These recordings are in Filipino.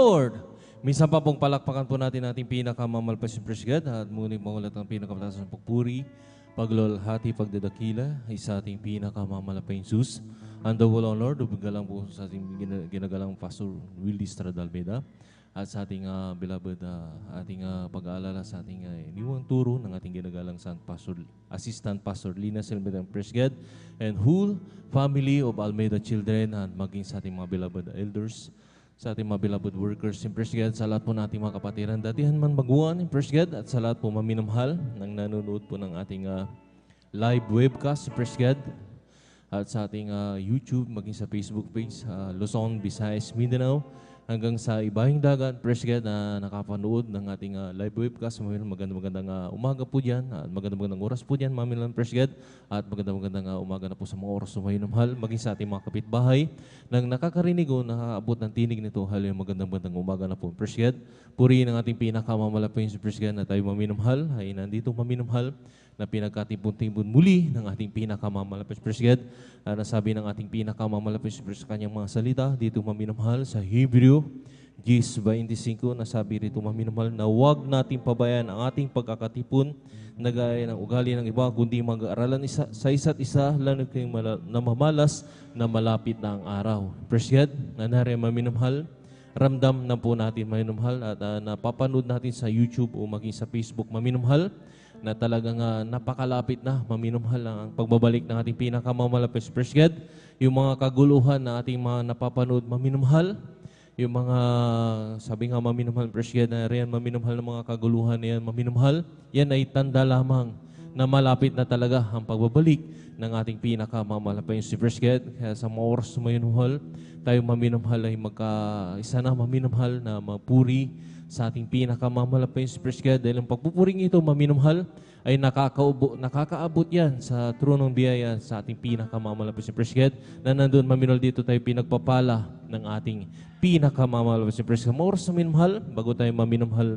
Lord! Minsan pa pong palakpakan po natin ating pinakamamalpas yung praise God at muli mangulat ng pinakamataas ng pagpuri, paglulhati, pagdadakila ay sa ating pinakamamalapay Jesus. And the will of Lord, ubigalang po sa ating ginagalang Pastor Willie Stradalmeda at sa ating beloved ating pag-aalala sa ating iniwang turo ng ating ginagalang Assistant Pastor Lina Silvera ng Praise God and whole family of Almeida children and maging sa ating mga beloved elders, sa ating mga beloved workers in Praise God, sa lahat po nating mga kapatiran, datihan man baguhan in Praise God, at sa lahat po maminamahal ng nanonood po ng ating live webcast in Praise God, at sa ating YouTube, maging sa Facebook page, Luzon, Visayas, Mindanao, hanggang sa ibahing dagat, Praise God, na nakapanood ng ating live webcast. Magandang umaga po dyan, at magandang oras po dyan, mamilang Praise God, at magandang umaga na po sa mga oras sumayon ng mahal, maging sa ating mga kapitbahay, nang nakakarinig o nakaabot ng tinig nito, halo magandang umaga na po, Praise God. Purihin ang ating pinakamamalapay sa Praise God na tayo maminamahal, ay nandito maminamahal, na pinagkatipon-tipon muli ng ating pinakamamalapit Praise God. Nasabi ng ating pinakamamalapit sa kanyang mga salita, dito maminamahal sa Hebrew 10:25, nasabi rito maminamahal na huwag natin pabayaan ang ating pagkakatipon na gaya ng ugali ng iba, kundi mag-aaralan sa isa't isa, lalo kayong namamalas na malapit na ang araw. Praise God, nanari maminamahal. Ramdam na po natin maminamahal at napapanood natin sa YouTube o maging sa Facebook maminamahal na talagang napakalapit na maminamahal ang pagbabalik ng ating pinakamamalapit sa Praise God. Yung mga kaguluhan na ating mga napapanood maminamahal, yung mga sabi nga maminamahal Praise God na riyan maminamahal ng mga kaguluhan na yan maminamahal, yan ay tanda lamang na malapit na talaga ang pagbabalik ng ating pinakamamalapit sa Praise God. Kaya sa mga oras maminamahal, tayo maminamahal ay magkaisa na maminamahal na mapuri sa ating pinakamamalapay sa Praise God. Dahil ang pagpupuring ito, maminamahal, ay nakakaabot yan sa tronong biyaya sa ating pinakamamalapay sa Praise God, na nandun maminamahal dito tayo pinagpapala ng ating pinakamamalapay sa Praise God. Oras sa minamahal, bago tayo maminamahal,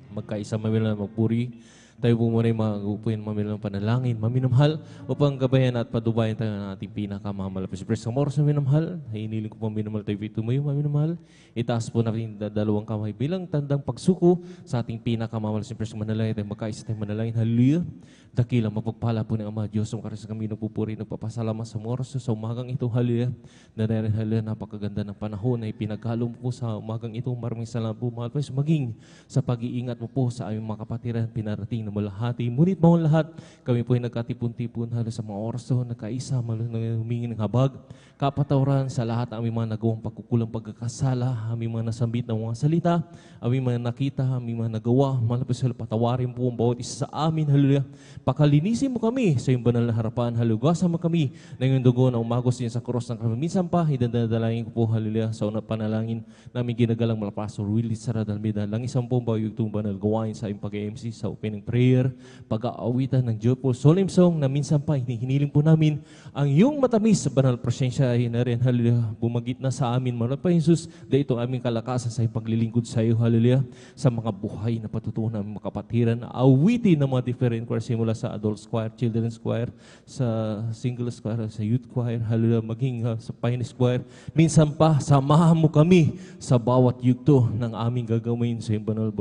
magkaisa maminamahal magpuri, tayo po muna yung mag-upuin maminamahal panalangin, maminamahal, upang gabayan at padubayan tayo ng ating pinakamamalapit sa Praise God. Oras sa minamahal, ay iniling ko maminamahal tayo tumayo maminamahal. Itaas po natin dalawang kamay bilang tandang pagsuko sa ating pinakamamalapit sa Praise God. Manalangin tayo, magkaisa tayo manalangin. Hallelujah. Dakilang mapagpala po ng Ama Diyos, ang karas kami nagpupuri, nagpapasalamat sa oras sa umagang ito. Hallelujah. Dahil hallelujah, napakaganda ng panahon na ipinagkalong po sa umagang ito. Maraming salamat po, mahal po, maging sa pag-iingat mo po sa aming mga kapatiran, pinarating na malahati. Ngunit mga lahat, kami po ay nagkatipon-tipon halos sa mga oras to, nagkaisa, humingi ng habag, kapatawaran sa lahat ang aming mga nagawang pagkukulang pagkakasala, aming mga nasambit ng mga salita, aming mga nakita, aming mga nagawa, malapit sa patawarin po ang bawat isa sa amin. Hallelujah. Pakalinisin mo kami sa iyong banal na harapan. Halugasan mo kami na iyong dugo na umagos niya sa krus ng kami. Minsan pa, idadalangin ko po, hallelujah, sa unang panalangin namin ginagalang Pastor Willie Stradalmeda. Langisan po ba yung itong banal gawain sa iyong pag-MC, sa opening prayer, pag-aawitan ng joyful solemn song na minsan pa hinihiling po namin ang iyong matamis sa banal presensya ay na rin, hallelujah, bumagit na sa amin, mahal pa Jesus, dahil ito aming kalakasan sa iyong paglilingkod sa iyo, hallelujah, sa mga buhay na patutunan ng mga kapatiran, awitin ng mga different choir, simula sa adult choir, children's choir, sa singles choir, sa youth choir, hallelujah, maging sa pioneers choir. Minsan pa, samahan mo kami sa bawat yugto ng aming gagawin sa iyong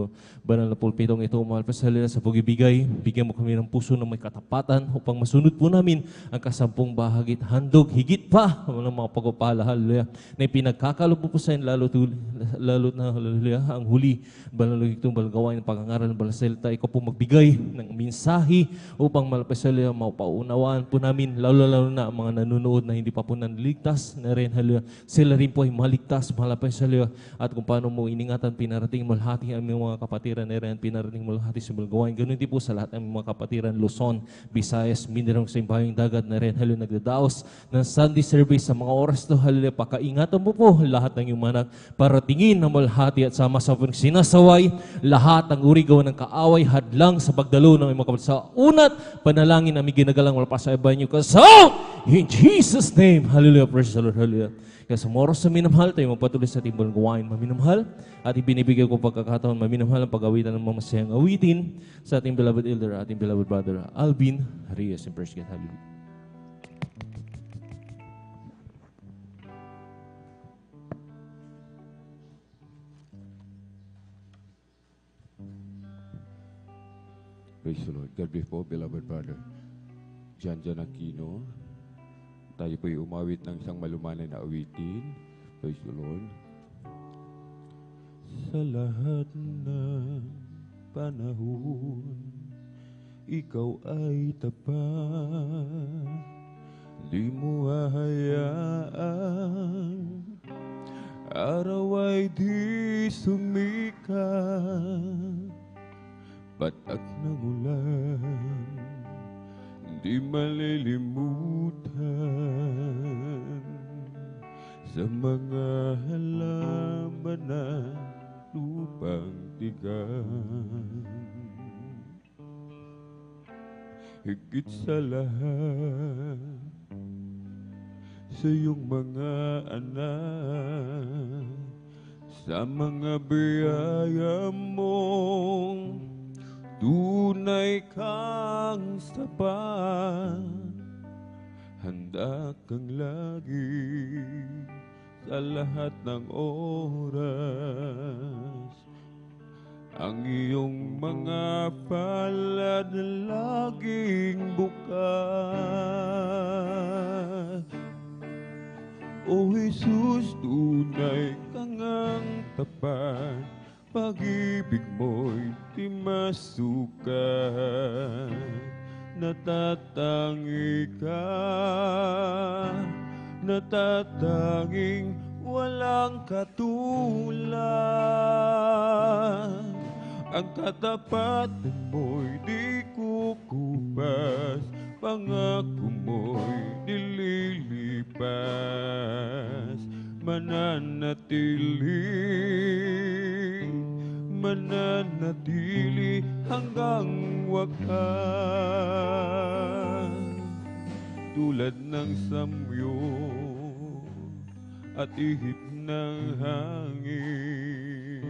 banal na pulpitong ito, mahal pa hallelujah, sa pag-ibigay. Bigyan mo kami ng puso na may katapatan upang masunod po namin ang kasampung bahagit, handog, higit pa ng mga pagpapala, hallelujah, na ipinagkakalob po sa inyo, lalo na, hallelujah, ang huli, banal na yugtong balgawain ng pag-angaral ng balasalita, ikaw po magbigay ng mensahe upang malapasala, mapaunawaan po namin, lalo na ang mga nanonood na hindi pa po naniligtas na rin, hallelujah, sila rin po ay maligtas, malapasala, at kung paano mo iningatan, pinarating malhati ang mga kapatiran na rin, pinarating malhati sa balgawain, ganun din po sa lahat ng mga kapatiran, Luzon, Visayas, Mindanao, sa imbayang dagat na rin, hallelujah, nagdadaos ng Sunday service sa mga oras to, hallelujah, pakaingatan mo po lahat ng iyong manak, para tingin na malhati at sama sa sinasaway, lahat ng urigaw ng kaaway, hadlang sa pagdalo ng mga kapatid sa unat, panalangin namin ginagalang wala sa iba niyo kasal, in Jesus' name, hallelujah, praise the Lord, hallelujah. Kaya sa oras sa minamahal, tayo magpatuloy sa ating gawain maminamahal, at ibinibigay ko pagkakataon maminamahal ang pag-awitan ng mga masayang awitin sa ating beloved elder, ating beloved brother, Alvin Reyes, in praise God, hallelujah. Praise the Lord. God bless po, beloved brother. Jan Aquino. Tayo po'y umawit ng isang malumanay na awitin. Praise the Lord. Sa lahat ng panahon, ikaw ay tapat. Di mo hahayaan araw ay di sumikat. Patak ng ulan, di malilimutan. Sa mga halaman na lupang tigang, higit sa lahat, sa iyong mga anak, sa mga biyaya mong tunay kang sapat. Handa kang lagi sa lahat ng oras. Ang iyong mga palad laging bukas. O Jesus, tunay kang ang tapat. Pag-ibig mo'y di masukat. Natatangi ka, natatanging walang katulad. Ang katapatan mo'y di kukupas, pangako mo'y dililipas. Mananatili hanggang wakas. Tulad ng samyo at ihip ng hangin,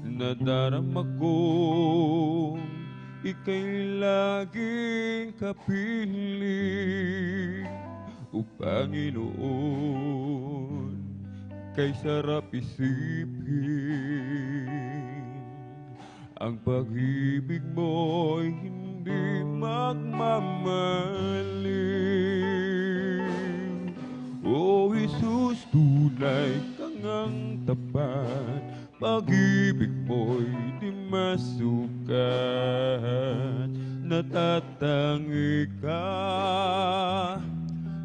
nadarama kong ika'y laging kapiling. O Panginoon, kay sarap isipin, ang pag-ibig mo'y hindi magmamaliw. O Jesus, tunay kang ang tapat, pag-ibig mo'y di masukat. Natatangi ka,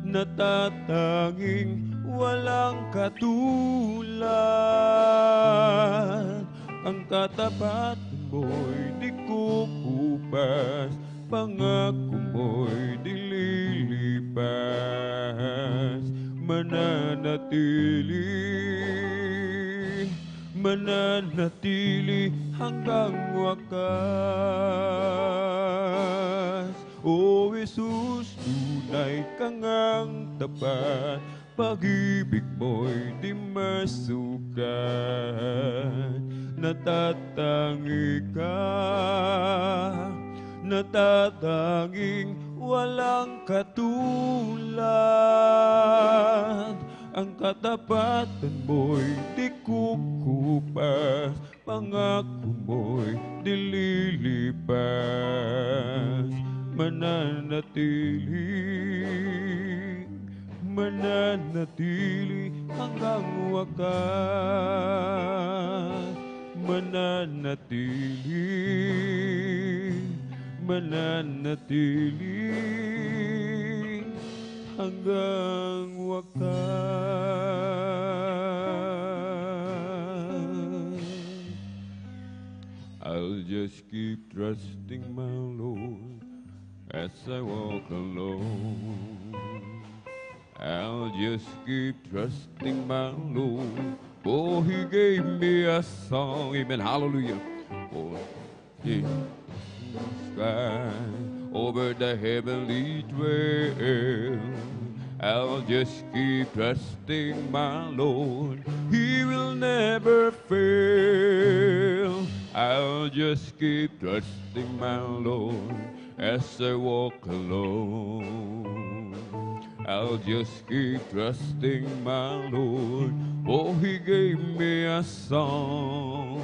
natatanging walang katulad. Ang katapatan mo'y di kukupas, pangako mo'y dililipas. Mananatili hanggang wakas. O Jesus, tunay kang ang tapat, pag-ibig mo'y di masukat. Natatangi ka, natatanging walang katulad. Ang katapatan mo'y di kukupas, pangako mo'y dililipas. Mananatili hanggang wakas. Mananatili hanggang wakas. I'll just keep trusting my Lord as I walk alone. I'll just keep trusting my Lord, for He gave me a song. Amen. Hallelujah. For in the sky, over the heavenly trail, I'll just keep trusting my Lord. He will never fail. I'll just keep trusting my Lord as I walk alone. I'll just keep trusting my Lord, for He gave me a song.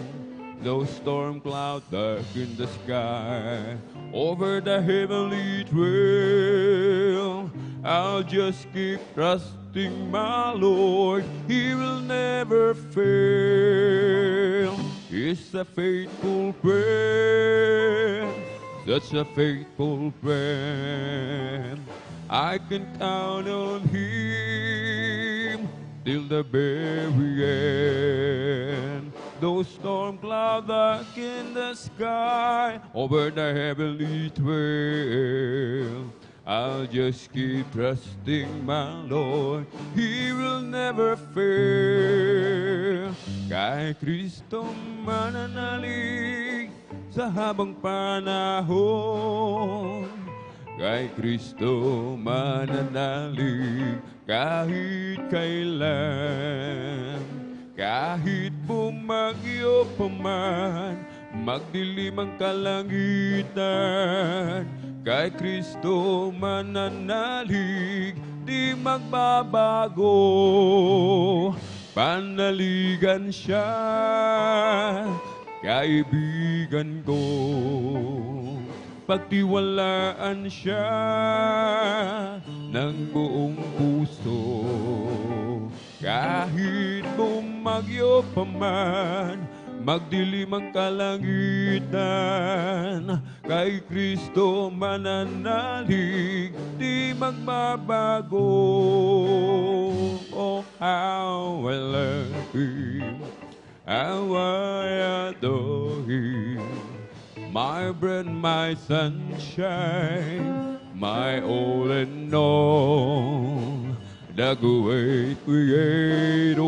Those storm clouds darken the sky over the heavenly trail. I'll just keep trusting my Lord. He will never fail. He's a faithful friend, such a faithful friend. I can count on Him till the very end. Those storm clouds darken the sky over the heavenly trail. I'll just keep trusting my Lord. He will never fail. Kay Kristo mananalig sa habang panahon. Kay Kristo mananalig kahit kailan. Kahit bumagyo pa man, magdilim ang kalangitan, kay Kristo mananalig, di magbabago. Panaligan siya, kaibigan ko. Pagtiwalaan siya ng buong puso. Kahit bumagyo pa man, magdilim ang kalangitan, kay Kristo mananalig, di magbabago. Oh, how I love Him, how I adore Him, my bread, my sunshine, my all and all. The great Creator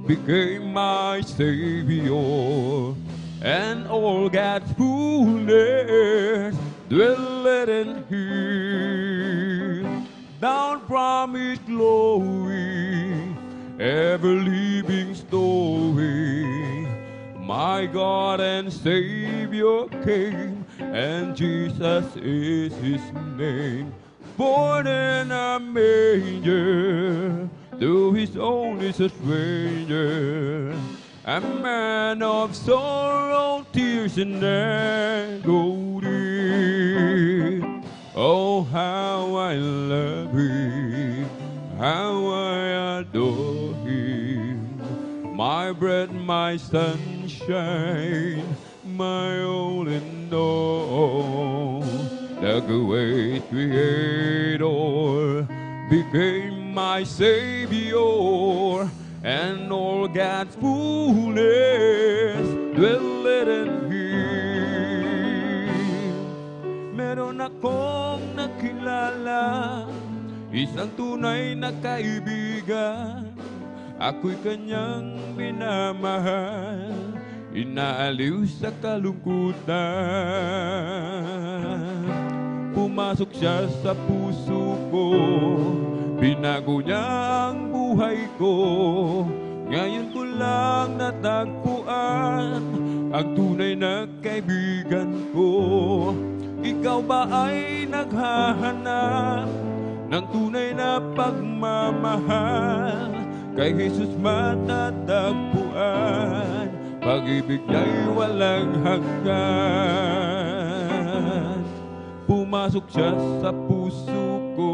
became my Savior, and all God's fullness dwelleth in Him. Down from His glory, ever-living story, my God and Savior came, and Jesus is His name. Born in a manger, to His own is a stranger, a man of sorrow, tears, and agony. Oh, how I love Him, how I adore Him, my bread, my sunshine, my all in all. The great Creator became my Savior, and all God's fullness dwelleth in Him. Meron akong nakilala, isang tunay na kaibigan, ako'y kanyang minamahal, inaaliw sa kalungkutan. Pumasok siya sa puso ko, binago niya ang buhay ko. Ngayon ko lang natagpuan ang tunay na kaibigan ko. Ikaw ba ay naghahanap ng tunay na pagmamahal? Kay Jesus matatagpuan, pag-ibig niya'y walang hanggan. Pumasok siya sa puso ko,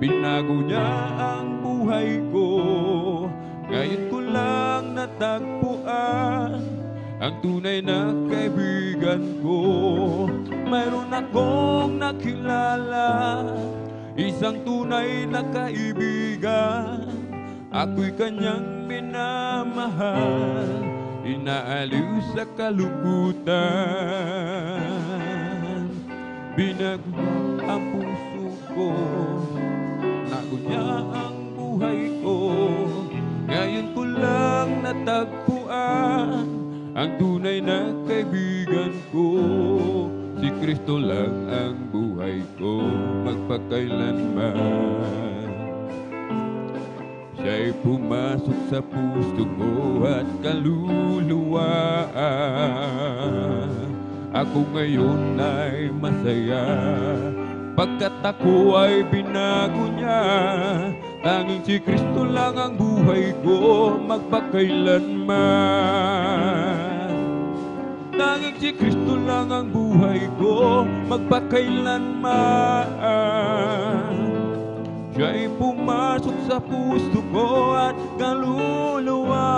binago niya ang buhay ko. Ngayon ko lang natagpuan ang tunay na kaibigan ko. Mayroon akong nakilala, isang tunay na kaibigan, ako'y kanyang minamahal, inaaliw sa kalungkutan. Binago ang puso ko, nago niya ang buhay ko. Ngayon ko lang natagpuan ang tunay na kaibigan ko. Si Kristo lang ang buhay ko magpakailanman. Siya'y pumasok sa puso ko at kaluluwa. Ako ngayon ay masaya, pagkat ako ay binago niya. Tanging si Kristo lang ang buhay ko magpakailanman. Tanging si Kristo lang ang buhay ko magpakailanman. Siya'y pumasok sa puso ko at kaluluwa.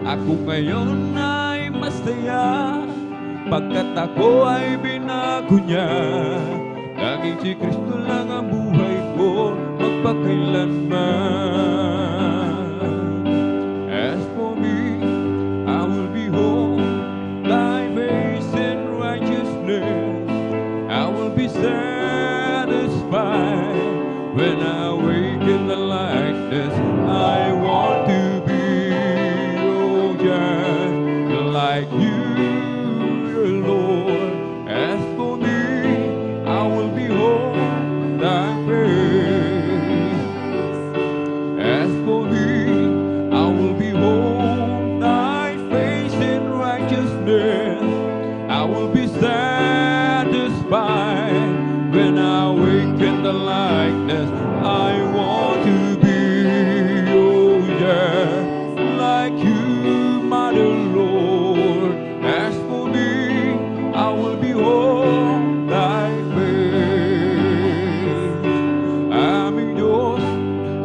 Ako ngayon ay masaya pagkat ako ay binago niya. Tanging si Kristo lang ang buhay ko magpakailanman. As for me, I will behold thy face in righteousness. I will be satisfied when I wake in the likeness. I want to be, oh just like you, Lord. As for me, I will behold thy face. As for me, I will behold thy face in righteousness. I will be satisfied when I wake in the likeness. I want to be, oh yeah, like you, my dear Lord. As for me, I will behold thy face. Aming Diyos,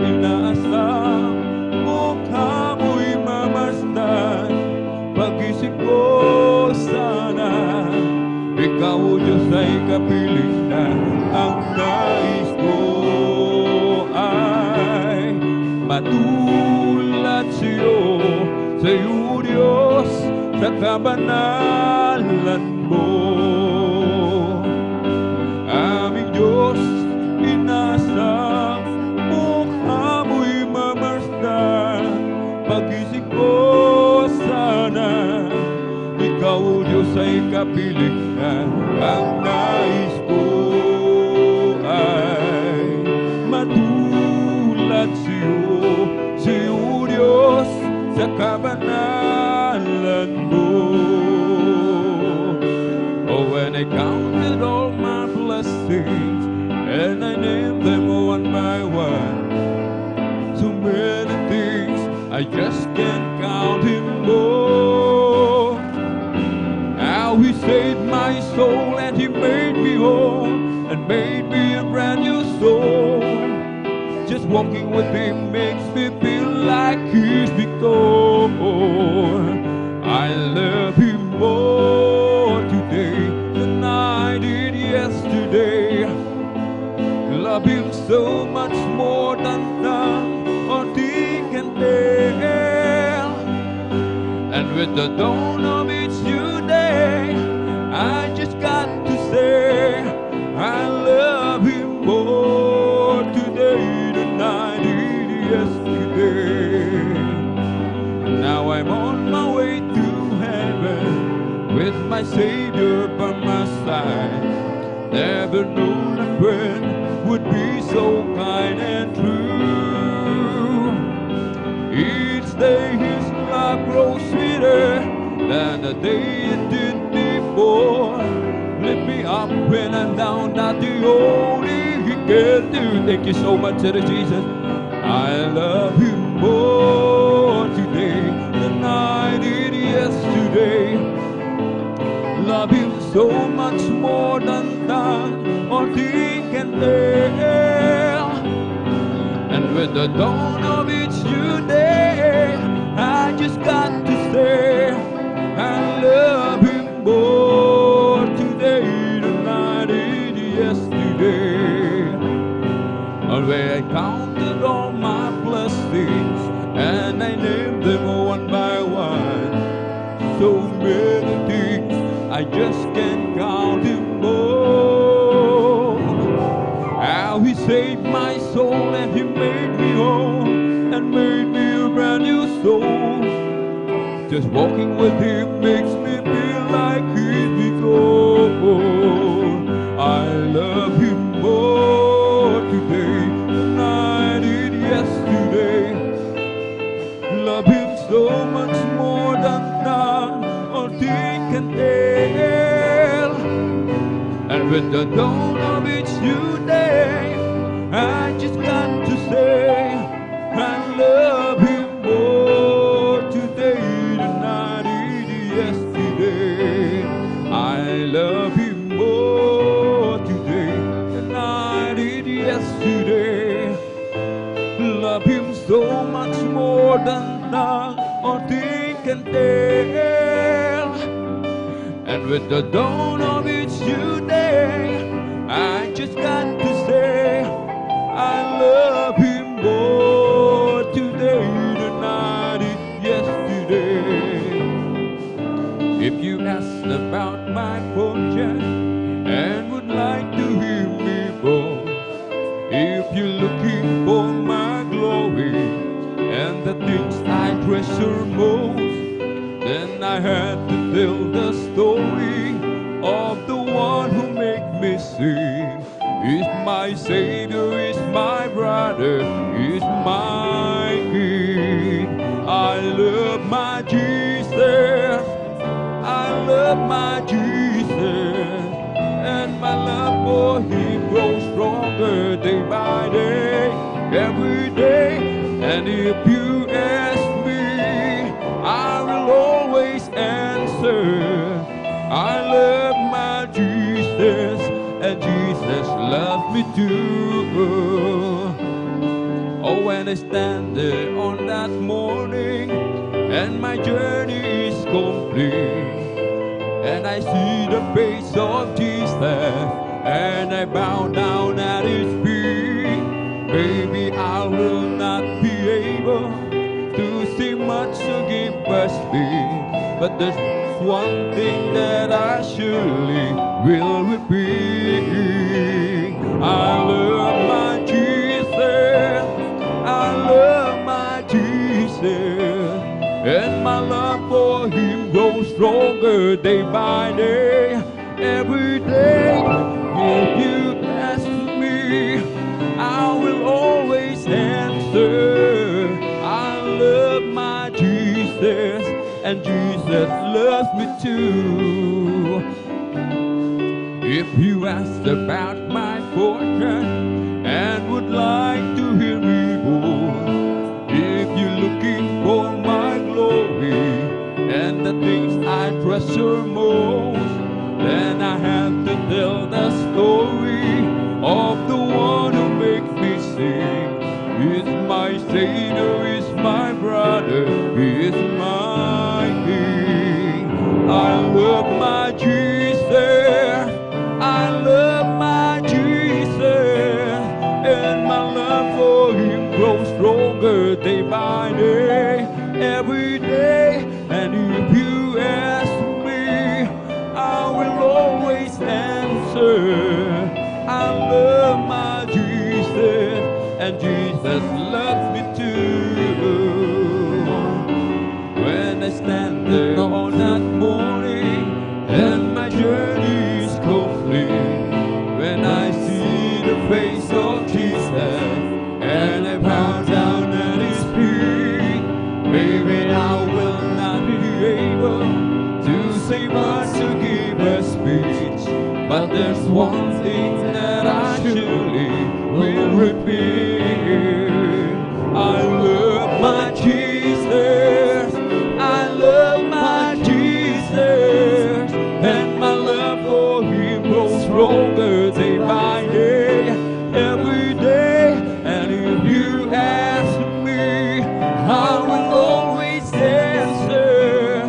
inaasam, mukha mo'y mamasdan. Pag-isip ko sana, ikaw, O Diyos, ay kapiling na. Ang nais ko ay matulad sa'yo, sa'yo, Diyos, sa kabanalan mo. Aming Diyos, inasam, mukha mo'y mamasdan. Pag-isip ko sana, ikaw, O Diyos, ay kapiling na. Ang nais ko ay matulad sa'yo, sa'yo, Diyos, sa kabanalan mo. Oh, when I counted all my blessings and I named them one by one, so many things I just can't count him more. How he saved my soul and he made me whole and made me a brand new soul. Just walking with him makes me feel like he's before. I love him more today than I did yesterday. Love him so much more than tongue or think and tell. And with the dawn of each new day, I just got to say I love him more today than I did yesterday. Now I'm on my way to heaven with my Savior by my side. Never known a friend would be so kind and true. Each day his love grows sweeter than the day it did before. Lift me up when I'm down, not the only he can do. Thank you so much, Jesus. I love him more today than I did yesterday. Love him so much more than tongue or think and tell. And with the dawn of each new day, I just got to say I love him more today than I did yesterday. Where I counted all my blessings and I named them one by one. So many things I just can't count him more. How he saved my soul and he made me whole and made me a brand new soul. Just walking with him makes me feel like he's before. I love him more today than I did yesterday. Love him so much more than none or think and tell. And with the dawn of each new day, I just got to say I love him more today than I did so much more than tongue or think can tell. And with the dawn of each new day, I just got to say I love him more today than I did yesterday. If you asked about my fortune and would like to hear me boast, if you're looking for my glory and the things I treasure most, then I had to tell the story of the one who made me sing. He's my Savior, he's my brother, he's my King. I love my Jesus, I love my Jesus, and my love for him grows stronger day by day, every day. And if you ask me, I will always answer, I love my Jesus, and Jesus loves me too. Oh, when I stand there on that morning and my journey is complete, and I see the face of Jesus and I bow down at his feet, maybe I will not be able to see much to give us speed, but there's one thing that I surely will repeat. I love my Jesus, I love my Jesus, and my love for him grows stronger day by day, every day. If you ask me, I will always answer, I love my Jesus, and Jesus loves me too. If you asked about my fortune and would like to hear me boast, if you're looking for my glory and the things I treasure most, then I have to tell the story of the one who makes me sing. He's my Savior, he's my brother, he is my King. I love my Jesus, I love my Jesus, and my love for him grows stronger day by day, every day. And if you ask me, I will always answer, I love my Jesus, and Jesus loves me too. When I stand there on that morning and my journey is complete, when I see the face of Jesus and I bow down at his feet, maybe I will not be able to say much to give a speech, but there's one thing that I surely will repeat. I love my Jesus, I love my Jesus, and my love for him grows stronger day by day, every day. And if you ask me, I will always answer,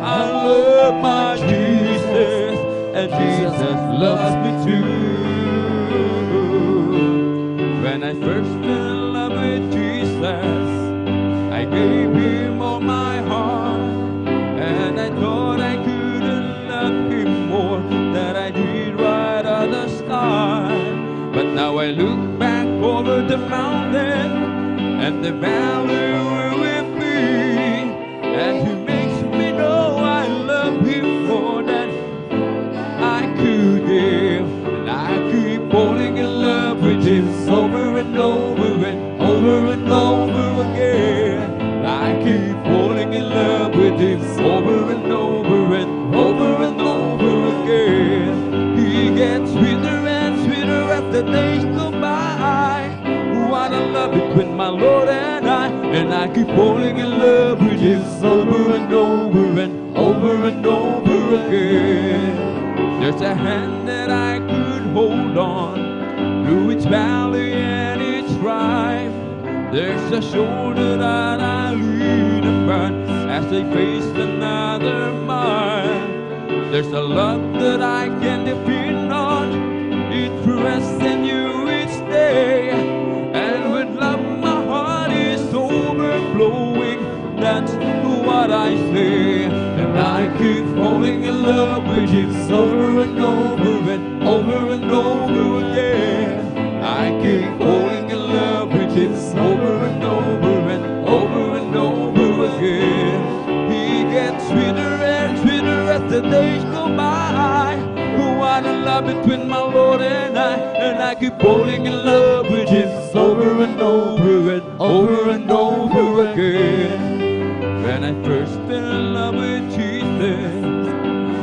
I love my Jesus, and Jesus loves me too. When I first fell in love with Jesus, I gave him all my heart, and I thought I couldn't love him more than I did right at the start. But now I look back over the mountain and the valley were with me, and he makes me know I love him more than I could give. And I keep falling in love with him over and over and over and over again. I keep falling in love with him over and over and over and over again. He gets sweeter and sweeter as the days go by. What a love between my Lord and I keep falling in love with him over and over and over and over again. There's a hand that I could hold on through its valley and its rime. There's a shoulder that I lean upon as I face another mile. There's a love that I can depend on. It rests in you each day. And with love my heart is overflowing. That's what I say. And I keep falling in love with you over and over and over and over again. I keep falling in love with you over and over and over and over again. He gets sweeter and sweeter as the days go by. What a love between my Lord and I keep falling in love with you over and over and over and over again. When I first fell in love with Jesus,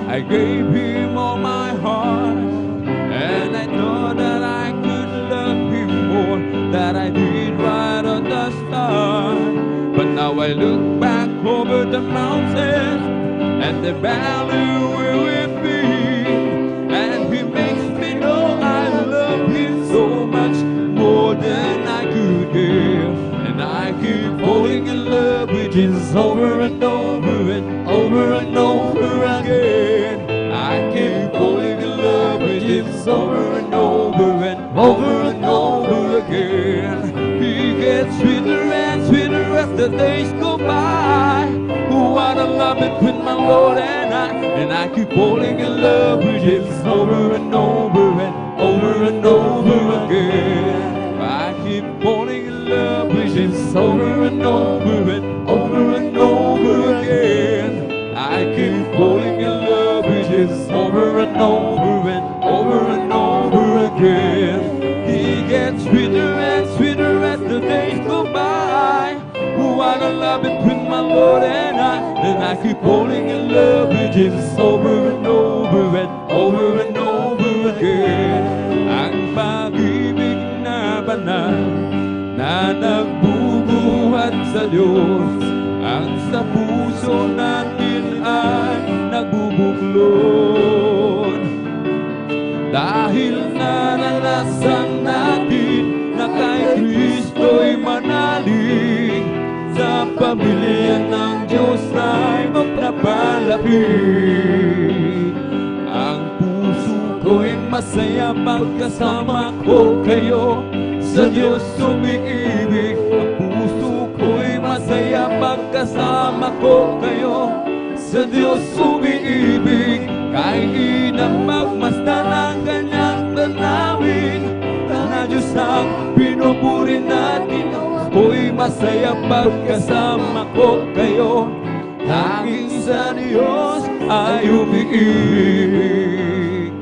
I gave him all my heart, and I thought that I could love him more than I did right at the start. But now I look back over the mountains and the valley where we've been, and he makes me know I love him so much more than I could give. And I keep falling in love with Jesus over and over and over and over again. I keep falling in love with Jesus over and over and over and over again. He gets sweeter and sweeter as the days go by. What a love between my Lord and I keep falling in love with Jesus over and over and over and over again. I keep falling in love with Jesus over and over and over and over again. I keep falling in love with Jesus over and over and over and over again. He gets sweeter and sweeter as the days go by. What a love between my Lord and I keep falling in love with Jesus over and over and over and over again. Ang pag-ibig na banal na nagbubuhat sa Diyos, ang sa puso natin ay nagbubuklod. Dahil naranasan natin na kay Kristo'y manalig, sa pamilya ng Diyos ay magpapalapit. Ang puso ko'y masaya pagkasama ko kayo, sa Diyos umiibig. Ang puso ko'y masaya pagkasama ko kayo, sa Diyos umiibig. Kahit di na magmasdan ang kanyang tanawin, na Diyos ang pinupuri natin. Ako'y masaya pagkasama ko kayo, tanging sa Diyos ay umiibig.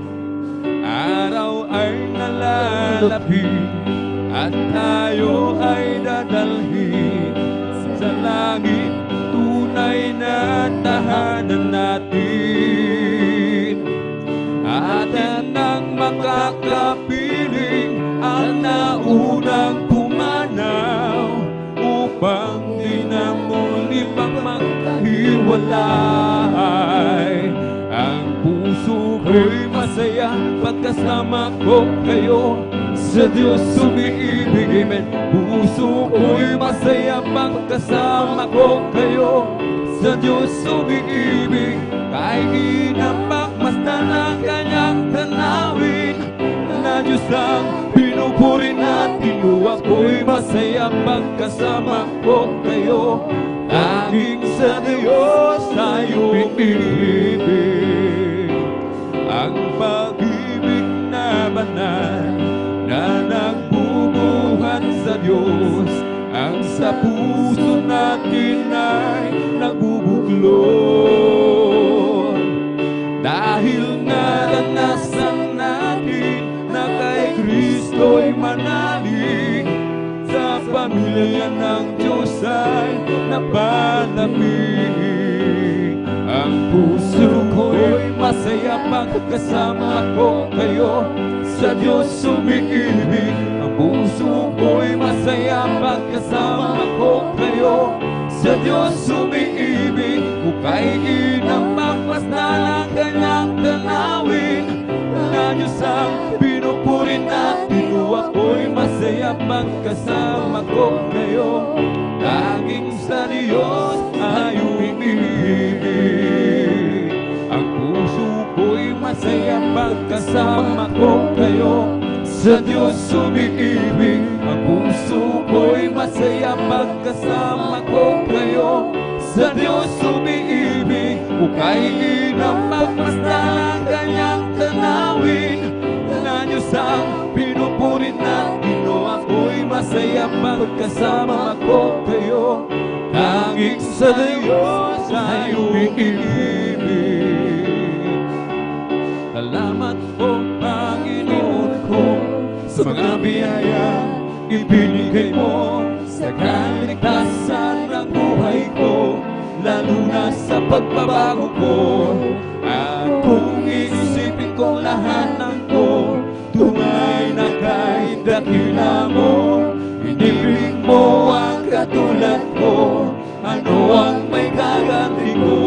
Araw ay nalalapit at tayo ay dadalhin sa langit, tunay na tahanan natin. Atin ang makakapiling ang naunang pumanaw, upang di na muli pang magkahiwalay. Ang puso ko'y masaya pagkasama ko kayo, sa Diyos umiibig. Amen. Puso ko'y masaya pagkasama ko kayo, sa Diyos umiibig. Kahit di na magmasdan ang kanyang tanawin, na Diyos ang pinupuri natin. Ako'y masaya pagkasama ko kayo, tanging sa Diyos ay umiibig. Ang pag-ibig na banal na nagbubuhat sa Diyos, ang sa puso natin ay nagbubuklod. Dahil naranasan natin na kay Kristo'y manalig, sa pamilya ng Diyos ay napalapit. Ang puso ko'y masaya pagkasama ko kayo, sa Diyos umiibig. Ang puso ko'y masaya pagkasama ko kayo, sa Diyos umiibig. Kung inang magmasdan ang kanyang tanawin, na Diyos ang pinupuri natin. Ako'y masaya pagkasama ko kayo, umiibig. Ang puso ko'y masaya pagkasama ko kayo. Sa Diyos umiibig, ukay na magmasdan ang kanyang tanawin. Na Diyos ang pinupuri ng Ginoo, ako'y masaya pagkasama ko kayo. Tanging sa Diyos ay umiibig. Salamat po, Panginoon ko, sa mga biyaya ibinigay mo sa kaligtasan ng buhay ko, lalo na sa pagbabago ko. At kung iisipin ko lahat ng to, tunay na kay dakila mo. Inibig mo ang katulad ko, ano ang may gaganti ko?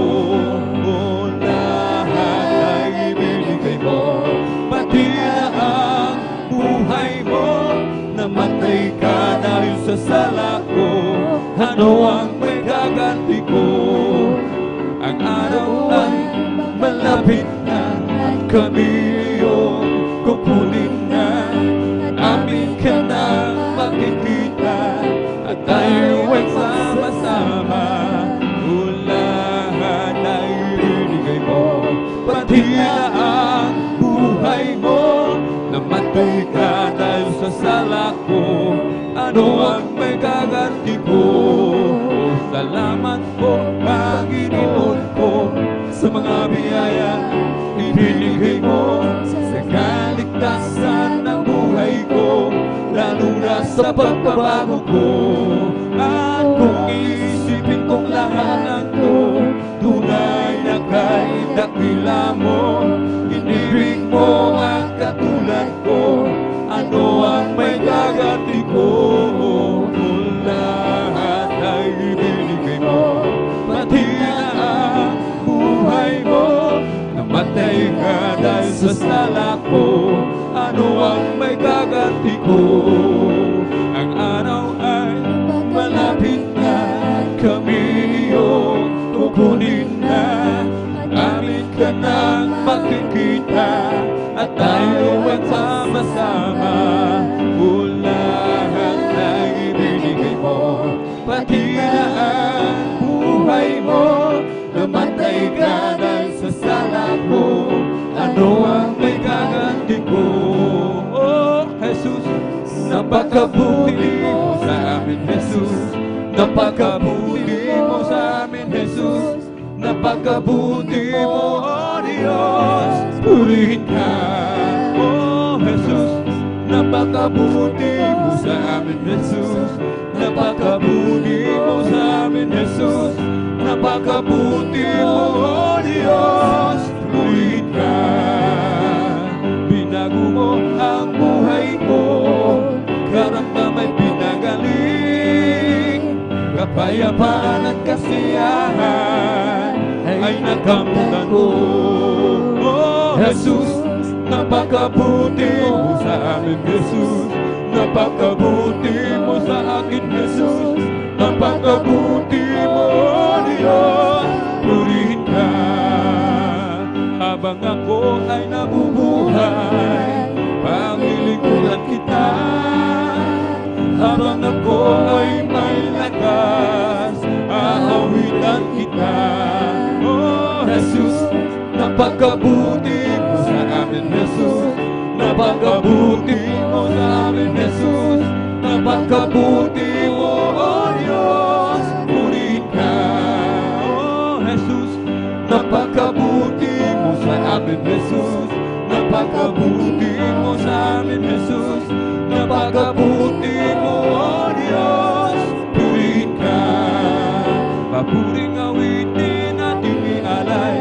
O lahat ay ibinigay mo, pati na ang buhay mo. Namatay ka dahil sa sala ko, ano ang may gaganti ko? Ang araw ay malapit na at kami iyong kukunin na. Amin ka na makikita at tayo ay sama-sama. Lahat ay ibinigay mo, pati na ang buhay mo. Namatay ka dahil sa sala ko, ano ang may gaganti ko? Salamat po, Panginoon ko, sa mga biyaya ibinigay mo sa kaligtasan ng buhay ko, lalo na sa pagbabago ko. At kung iisipin kong lahat ng to, tunay na kay dakila mo. Inibig mo ang katulad ko, ano ang may gaganti ko? Lahat ay ibinigay mo, pati na ang buhay mo. Namatay ka dahil sa sala ko, ano ang may gaganti ko? Ang araw ay malapit na, kami iyong kukunin na. Amin ka nang makikita at tayo ay sama-sama. Lahat ay ibinigay mo, pati na ang buhay mo. Namatay ka dahil sa sala ko, ano ang may gaganti ko? Oh, Jesus, napakabuti mo sa amin, Jesus. Napakabuti mo sa amin, Jesus. Napakabuti mo, oh Diyos. Purihin ka, oh Jesus. Napakabuti mo sa amin, Jesus. Napakabuti mo sa amin, Jesus. Napakabuti mo, oh Diyos. Purihin ka. Binago mo ang buhay ko, karamdamay pinagaling. Kapayapaan at kasiyahan ay nakamtan ko. Oh Jesus, napakabuti mo sa amin, Jesus. Napakabuti mo sa akin, Jesus. Napakabuti mo, oh Diyos. Purihin ka. Habang ako ay nabubuhay, pangilingkuran kita. Habang ako ay may lakas, aawitan kita. Oh Jesus, napakabuti mo sa amin, Jesus. Napakabuti mo sa amin, Jesus. Napakabuti mo, oh Diyos. Purihin ka, oh Jesus. Napakabuti mo sa amin, Jesus. Napakabuti mo sa amin, Jesus. Napakabuti mo, oh Diyos. Purihin ka. Papuring awitin ating ialay,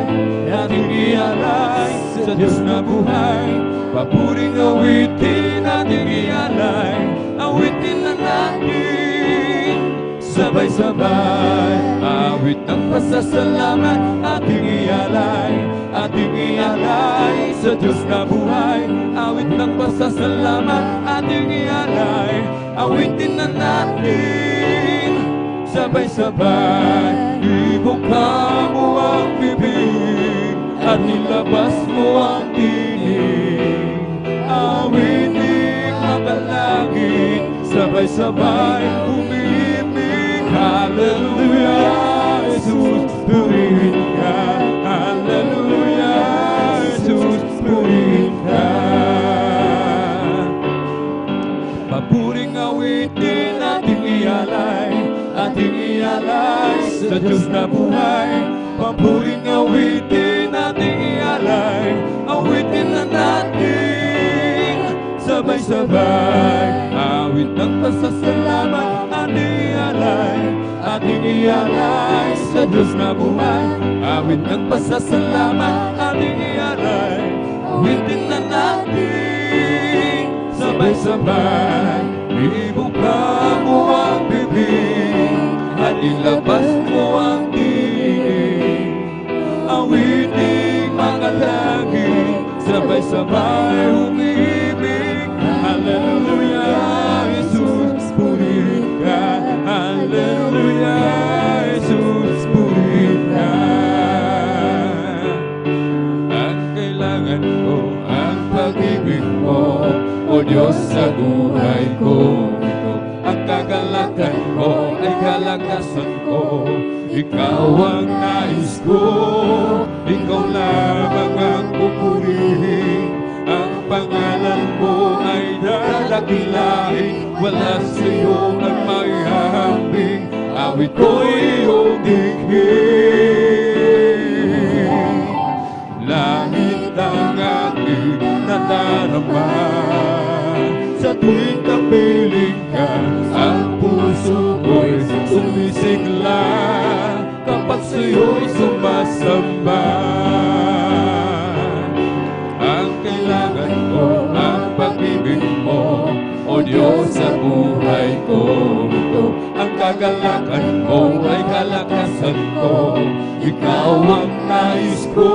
ating ialay sa Diyos na buhay. Papuring awitin ating ialay, awitin na natin sabay-sabay. Awit ng pasasalamat ating ialay, ating ialay sa Diyos na buhay. Awit ng pasasalamat ating ialay, awitin na natin sabay-sabay. Ibuka mo ang bibig at nilabas mo ang tinig. Awitin mabalang langit, sabay-sabay umibig. Hallelujah, Jesus, purihin ka. Hallelujah, Jesus, purihin ka. Papuring awitin ating ialay sa Diyos na buhay. Papuring awitin ating ialay, awitin na natin sabay-sabay. Awit ng pasasalamat ating ialay sa Diyos na buhay. Awit ng pasasalamat ating ialay, awitin na natin sabay-sabay. Ibuka mo ang bibig at ilabas mo ang tinig, awiting mga langit, sabay-sabay umibig. Hallelujah, Jesus, purihin ka. Hallelujah, Jesus, purihin ka. Ang kailangan ko, ang pag-ibig mo, O Diyos sa buhay ko. Ang kagalakan ko ay kalakasan ko. Ikaw ang nais ko, ikaw lamang ang pupurihin. Ang pangalan mo ay dadakilain, wala sa iyo ang maihahambing. Awit ko'y iyong dighin. Langit ang aking nadarama, sa tuwing kapiling ka, ang puso ko'y sumisigla kapag sa'yo'y sumasamba. Ang kailangan ko, ang pag-ibig mo, O Diyos sa buhay ko. Ang kagalakan mo ay kalakasan ko. Ikaw ang nais ko,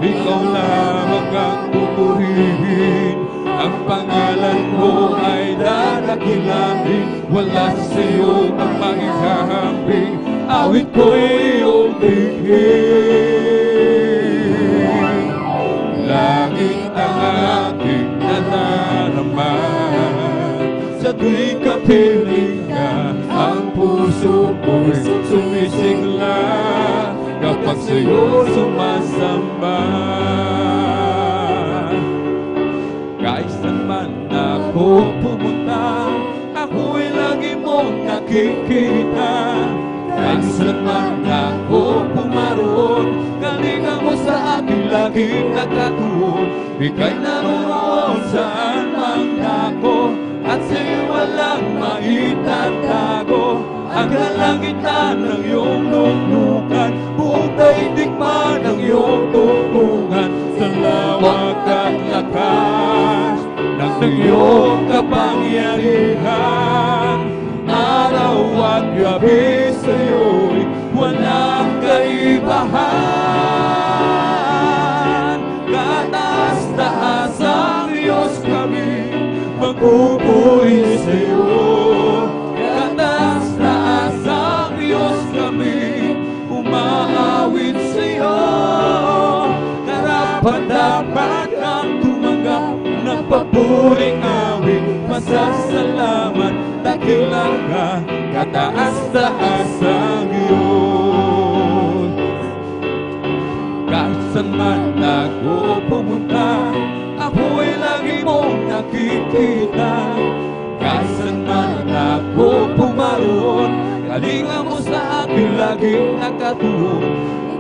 ikaw lamang ang pupurihin. Ang pangalan mo ay dadakilain, wala sa iyo ang maihahambing. Awit ko'y iyong dighin. Langit ang aking nadarama, sa tuwing kapiling ka, ang puso ko'y sumisigla kapag sa iyo sumasamba. Kahit saan man ako pumunta, ako'y lagi mong nakikita. Kahit saan man ako pumaroon, kalinga mo sa akin laging nakatuon. Ika'y naroon saan man ako, at sa'yo walang maitatago. Ang kalangitan ng iyong luklukan, buong daigdig man ang iyong tutungan. Sa lawak at lakas ng iyong kapangyarihan, araw at gabi sa'yo'y walang kaibahan. Kataas-taas ang Diyos kami, magpupuri sa'yo. Kataas-taas ang Diyos kami, umaawit sa'yo. Karapat-dapat kang tumanggap ng papuring awit, masasalamat, dakilang ka, kataas-taas ang Diyos. Kahit saan man ako pumunta, ako'y lagi mong nakikita. Kahit saan man ako pumaroon, kalinga mo sa akin laging nakatuon.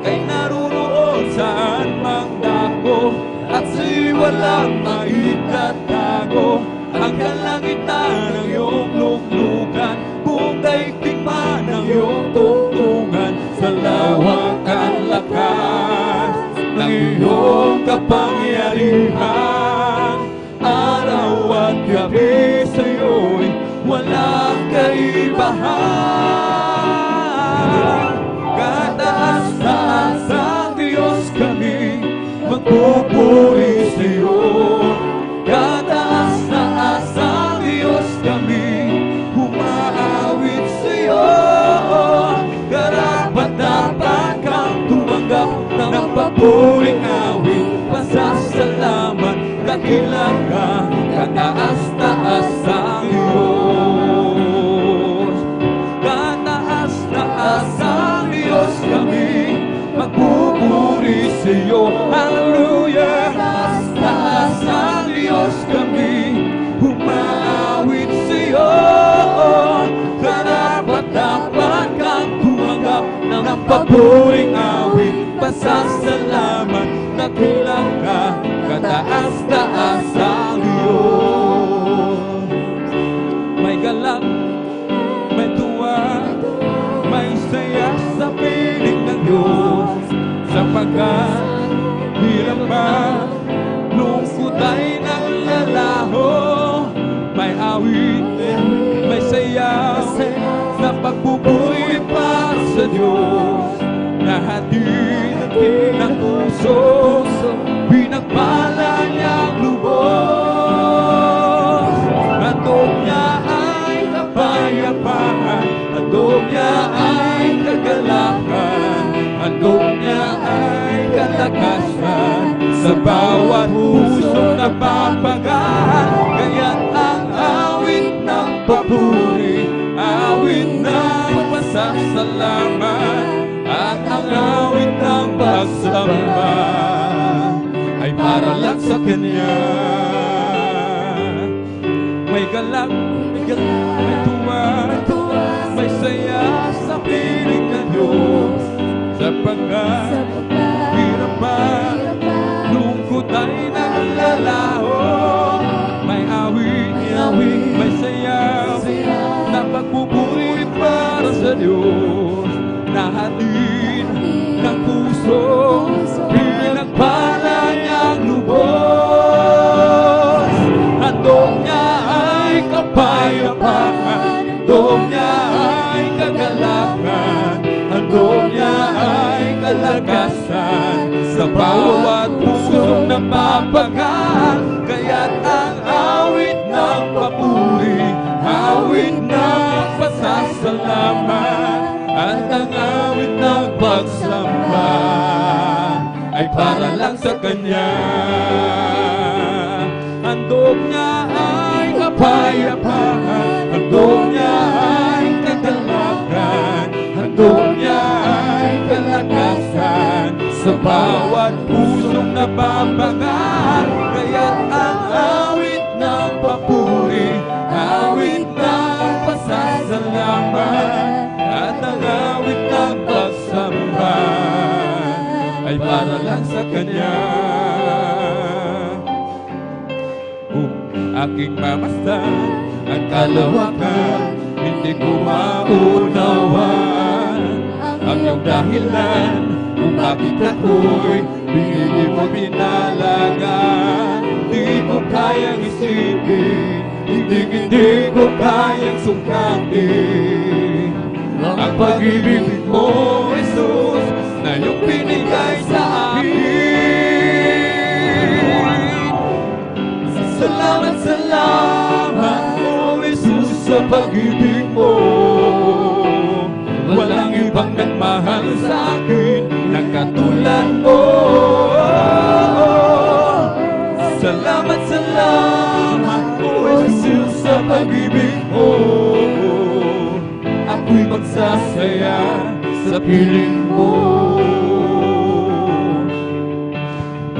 Ika'y naroon saan mang dako, at sa'yo'y walang maitatago. Ang kalangitan ng iyong luklukan, buong daigdig man ang iyong tungtungan. Sa lawak at lakas ng iyong kapangyarihan, araw at gabi sa'yo'y walang kaibahan. Kataas-taas ang Diyos kami, magpupuri sa'yo. Kataas-taas ang Diyos kami, humaawit sa'yo. Karapat-dapat kang tumanggap ng papuring awit, pasasalamat, dakilang ka, kataas-taas papuring awit, pasasalamat, nakilang ka, kataas-taas ang Diyos. May galak, may tuwa, may saya sa piling ng Diyos, sapagkat hirap pa, lungkot ay naglalaho. May awit, may sayaw, sa pagpupuri para sa Diyos, na hatid ng puso, pinagpala niyang lubos. Handog niya ay kapayapaan, handog niya ay kagalakan, handog niya ay kalakasan, sa bawat pusong napapagaan. Kaya't ang awit ng papuri, awit ng pasasalamat, at ang awit ng pagsamba ay para lang sa Kanya. May galak, may tuwa, may saya sa piling ng Diyos, sapagkat hirap pa, lungkot ay naglalaho. May awit, may sayaw, na pagpupuri para sa Diyos, na hatid ng puso, pinagpala niyang lubos. Handog niya ay kapayapaan, handog niya ay kagalakan, handog niya ay kalakasan, sa bawat pusong napapagaan. Kaya't ang awit ng papuri, awit ng pasasalamat, at ang awit ng pagsamba ay para lang sa Kanya. Handog niya ay kapayapaan, handog niya ay kagalakan, handog niya ay kalakasan, sa bawat pusong napapagaan. Kaya't ang awit ng papuri, awit ng pasasalamat, at ang awit ng pagsamba ay para lang sa Kanya. Aking mamasdan ang kalawakan, hindi ko maunawan ang iyong dahilan kung bakit ako'y pinili mo pinalagan. Hindi ko kayang isipin, hindi ko kayang sungkatin ang pag-ibig mo, Jesus, na iyong binigay sa akin. Salamat, salamat, oh Jesus, sa pag-ibig mo. Walang ibang nagmahal sa akin na katulad mo. Salamat, salamat, oh Jesus, sa pag-ibig mo. Ako'y magsasaya sa piling mo.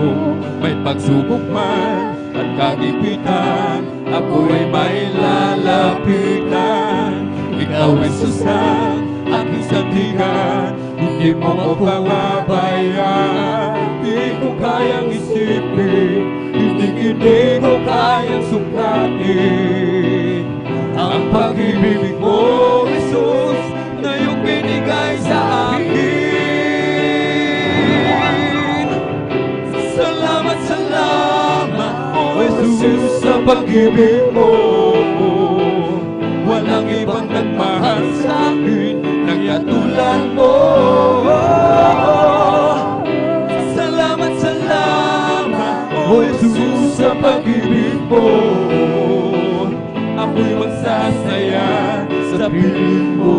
Oh, may pagsubok man at kagipitan, ako ay may lalapitan. Ikaw ay susang aking sandigan, hindi mo ako pababayaan. Hindi ko kayang isipin, hindi ko kayang suklatin ang pag-ibig mo, Jesus, na iyong binigay sa akin. Salamat, salamat, oh Jesus, sa pag-ibig mo. Walang ibang nagmahal sa akin nang katulad mo. Salamat, salamat, oh Jesus, sa pag-ibig mo. Ako'y magsasaya sa piling mo.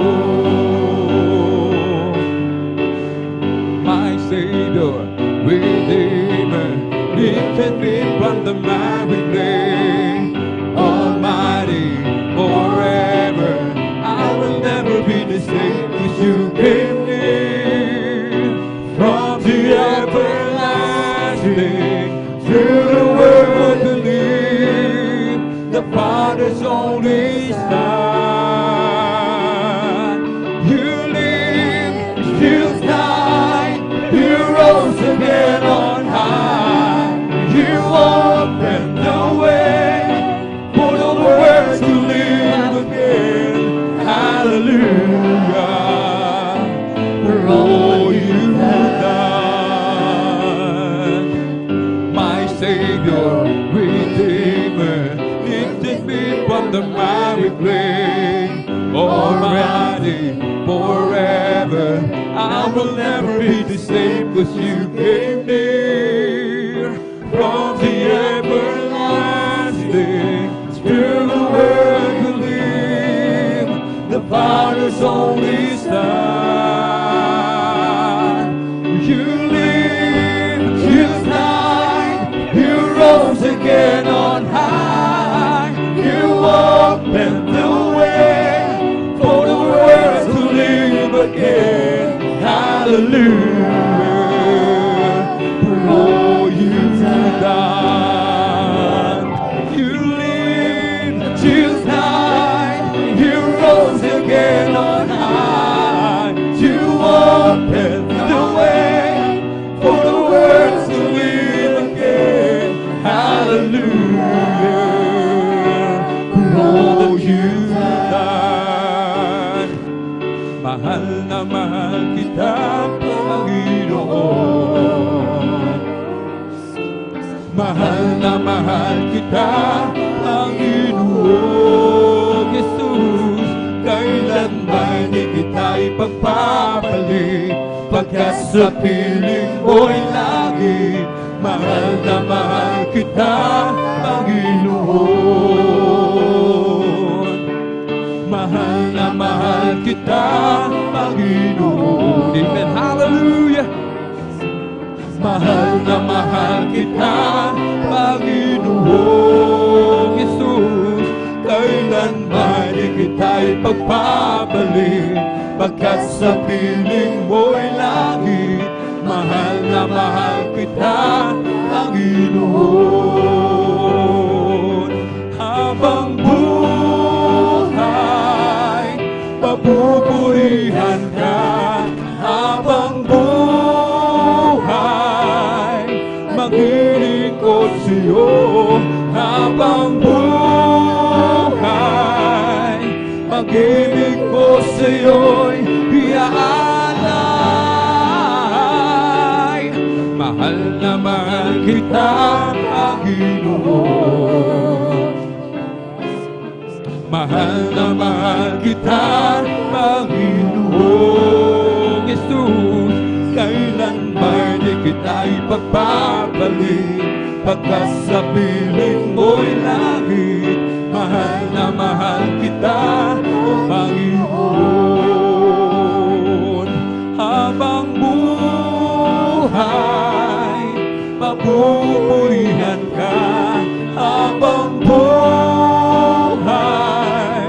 My Savior, Redeemer, lifted me from the miry clay. Almighty, forever, I will never be the same, 'cause you came near from the everlasting to the world believe the Father's only Son. You live, still my reclaim. Almighty, forever, I will never be the same, 'cause you came near from the everlasting through the world to live, the Father's only Son. You live, you died, you rose again on high. You opened the way for the world to live again. Hallelujah. Oh, you died, you lived, you died, you rose again on high. You opened the way for the world to live again. Hallelujah. Oh, you died. Mahal na mahal kita, Panginoon. Mahal na mahal kita, Panginoon Jesus. Kailan ba di kita ipagpapalit, pagkat sa piling mo'y lagi. Mahal na mahal kita, Panginoon. Mahal na mahal kita, Panginoon. Amen. Hallelujah. Mahal na mahal kita, Panginoon Jesus. Kailan ba di kita ipagpabalik, pagkat sa piling mo'y langit. Mahal na mahal kita, Panginoon. Habang buhay, papupurihan ka. Habang buhay, maglilingkod sa'yo. Habang buhay, pag-ibig ko sa'yo'y iaalay. Mahal na mahal kita, Panginoon. Mahal na mahal kita, Panginoon Jesus. Kailan ba di kita ipagpabalik, pagkat sa piling mo'y langit. Mahal na mahal kita, Panginoon. Habang buhay, papupurihan ka. Habang buhay,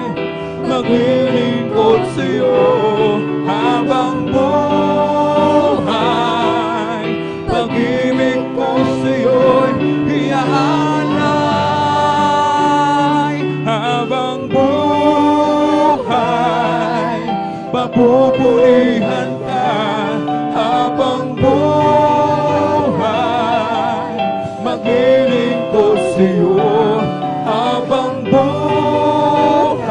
maglilingkod sa'yo. Habang buhay, pag-ibig ko sa'yo'y iaalay. Habang buhay, papupurihan ka. Habang buhay, maglilingkod sa'yo. Habang buhay,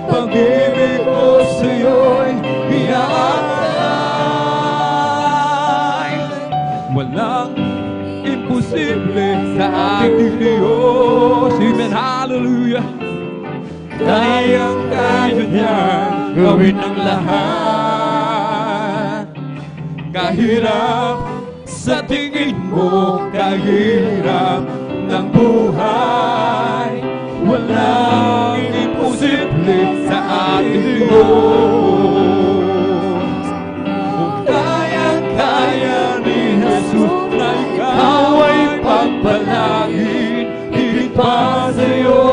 pag-ibig ko sa'yo'y iaalay. Walang imposible sa ating Diyos. Amen, hallelujah. Kayang-kaya niya gawin ang lahat. Kahirap sa tingin mo, kahirap ng buhay, walang imposible sa ating Diyos. Kung kayang-kaya ni Jesus na ikaw ay pagpalagin, higit pa sa'yo,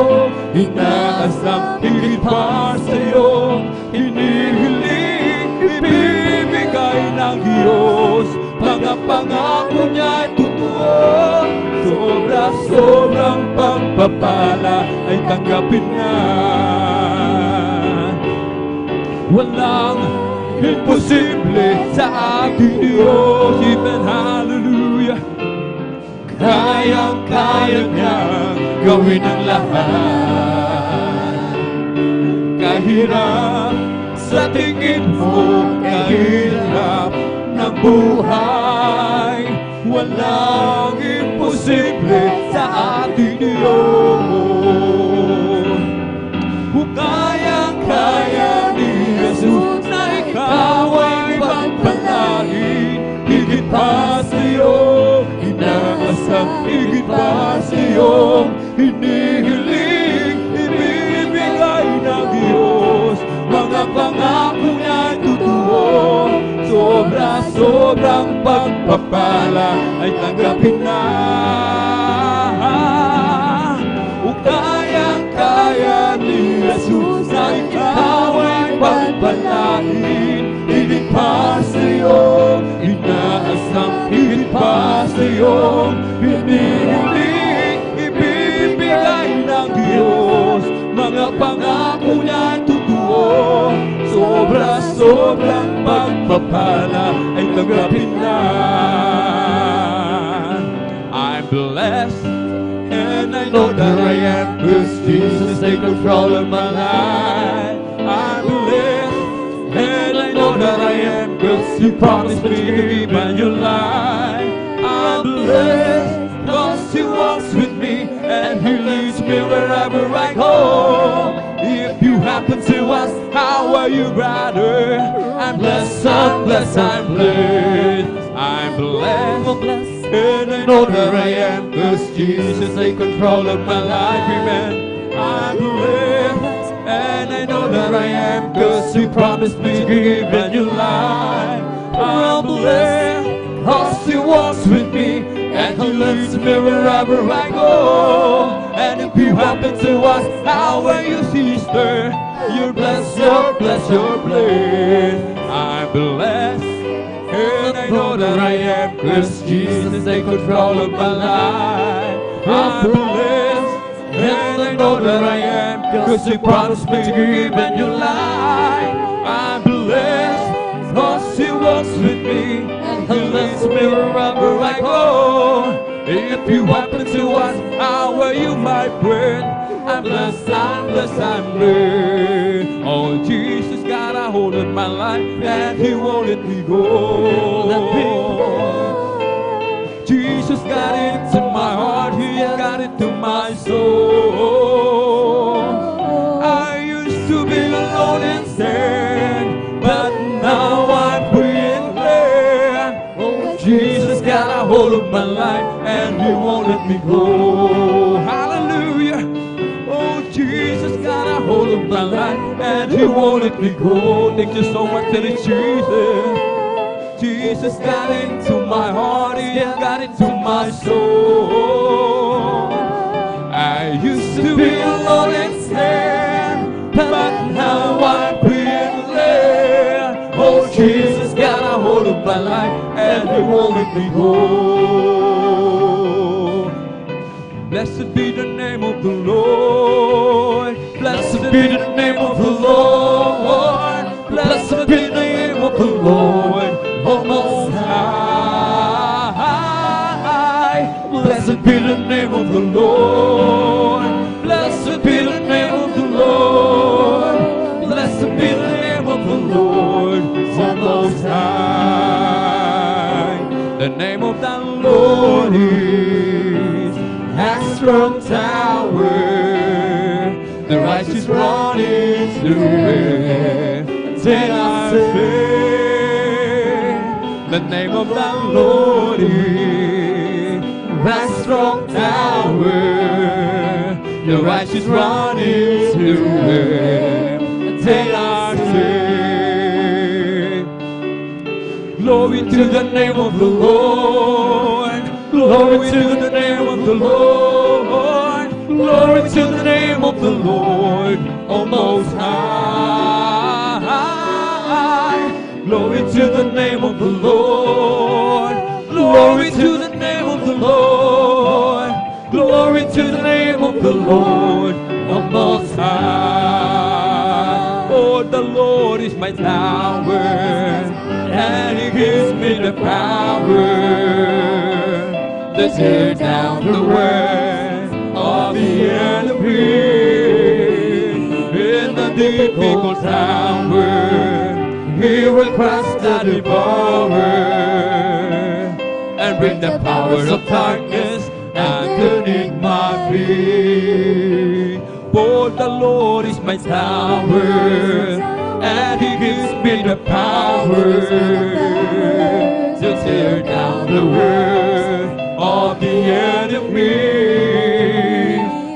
inaasam, higit pa sa'yo, hinihiling, ibibigay ng Diyos. Mga pangako niya'y totoo, sobra-sobrang pagpapala ay tanggapin na. Walang imposible sa ating Diyos. Amen, hallelujah. Kayang-kaya niyang gawin ang lahat. Kahirap sa tingin mo, kahirap ng buhay, walang imposible sa ating Diyos. sobrang pagpapala ay tanggapin na. O kayang-kaya ni Jesus na ikaw ay pagpalain. Higit pa sa'yo, inaasang higit pa sa'yo, hinihiling ibibigay ng Diyos. Mga pangako niya'y totoo, sobra-sobrang pagpapala ay tanggapin na. I'm blessed and I know that I am, 'cause Jesus take control of my life. I'm blessed and I know that I am, 'cause you promised me to give me your life. I'm blessed 'cause he walks with me and he leads me wherever I go. If you happen to ask, how are you, brother? I'm blessed, I'm blessed, I'm blessed. I'm blessed and I know that I am, 'cause Jesus take control of my life, amen. I'm blessed and I know that I am, 'cause you promised me to give a new life. I'm blessed 'cause he walks with me and he leads me wherever I go. And if you happen to ask, how are you, sister? You're blessed, you're blessed, you're blessed. I'm blessed and I know that I am, 'cause Jesus take control of my life. I'm blessed and I know that I am, 'cause he promised me to give a new life. I'm blessed 'cause he walks with me and he leads me wherever I go. If you happen to ask, how are you, my friend? I'm blessed, I'm blessed, I'm blessed. Oh, Jesus got a hold of my life and he won't let me go. Jesus got into my heart, he got into my soul. I used to be alone and sad, but now I'm free and glad. Oh, Jesus got a hold of my life and he won't let me go. Hallelujah. Oh, Jesus got a hold of my life and he won't let me go. Thank you so much, that it's Jesus. Jesus got into my heart, he got into my soul. I used to be alone and sad, but now I'm free and glad. Oh, Jesus got a hold of my life and he won't let me go. Blessed be the name of the Lord. Blessed be the name of the Lord. Blessed be the name of the Lord, oh Most High. Blessed be the name of the Lord. Blessed be the name of the Lord. Blessed be the name of the Lord, oh Most High. The name of the Lord is a strong tower. The righteous run into it, then I say, the name of the Lord is a strong tower. The righteous run into it, then I say, glory to the name of the Lord. Glory to the name of the Lord. Glory to the name of the Lord, oh Most High. Glory to the name of the Lord. Glory to the name of the Lord. Glory to the name of the Lord, oh Most High. Oh, the Lord is my tower, and he gives me the power to tear down the world of the enemy. In the difficult hour, he will crush the devourer and bring the power of darkness underneath my feet. For the Lord is my tower, and he gives me the power to tear down the world of the enemy.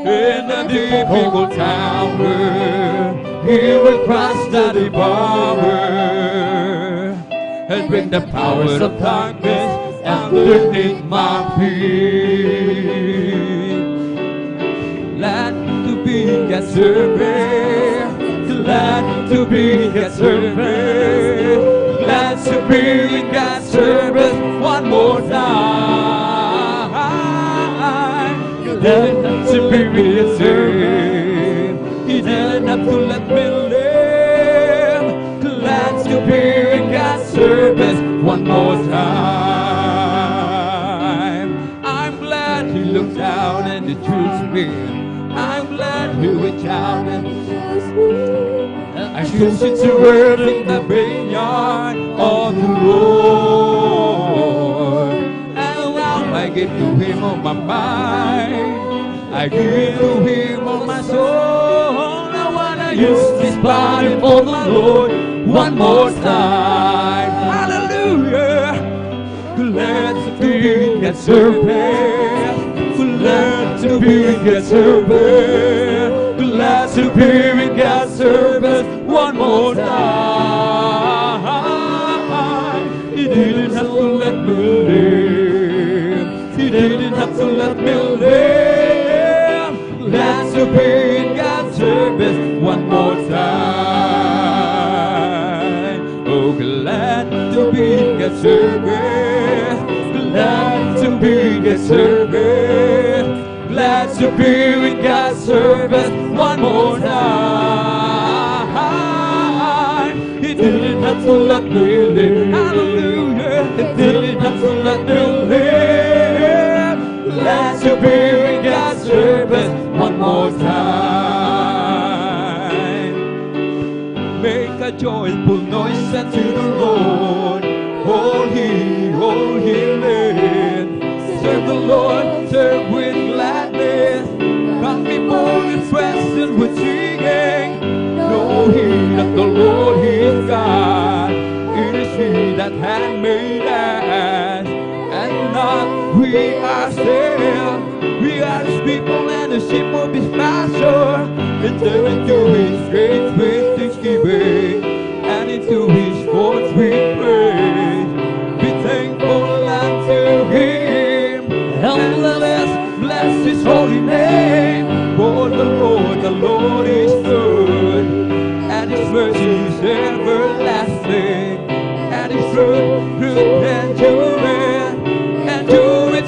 In the difficult tower, he will crush the devourer and break the powers of darkness underneath my feet. Glad to be God's servant, glad to be God's servant, glad to be God's servant one more time. Glad to be God's servant, He didn't have to let me live. Glad to be God's servant one more time. I'm glad He looked down and He chose me. I'm glad He reached out and I choose to work in the vineyard of the Lord. And now I give to Him all my mind, I give to Him all my soul. I wanna use this body for the Lord one more time. Hallelujah. Glad to be God's servant, glad to be God's servant, glad to be God's servant one more time. He didn't have to let me live, He didn't have to let me live. Glad to be God's servant one more time. Oh, glad to be God's servant, glad to be God's servant, glad to be with God's servant one more time. He didn't have to let me live, hallelujah. He didn't have to let me live. Glad to be with God's servant one more time. Make a joyful noise unto the Lord. All ye land. Serve the Lord, serve with gladness. Come before His presence with singing. Know ye that the Lord He is God. It is He that hath made us, and not we ourselves. We are His people and the sheep of His pasture. Enter into His gates with thanksgiving, and into His courts with praise. Be thankful unto Him, and bless His holy name. For the Lord is good, and His mercy is everlasting, and His truth endureth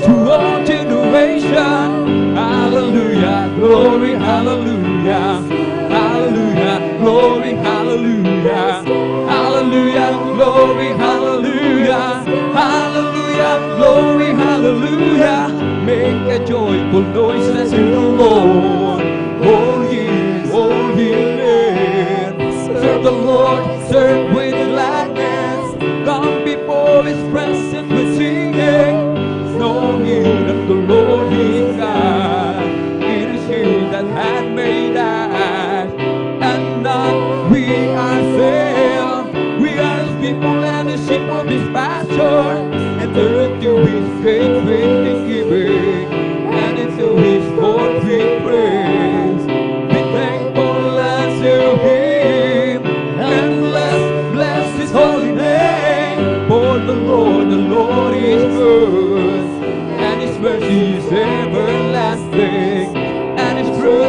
to all generation. Hallelujah, glory, hallelujah, hallelujah, glory, hallelujah, hallelujah, glory, hallelujah, hallelujah, glory, hallelujah. Make a joyful noise unto the Lord. All ye land. Serve the Lord, serve with gladness. Come before His presence with singing. Know ye that the Lord is God. It is He that hath made us, and not we ourselves. We are His people and the sheep of His pasture. Enter into His gates with thanksgiving, and into His courts with praise. Be thankful unto Him, and bless His holy name. For the Lord is good, and His mercy is everlasting, and His truth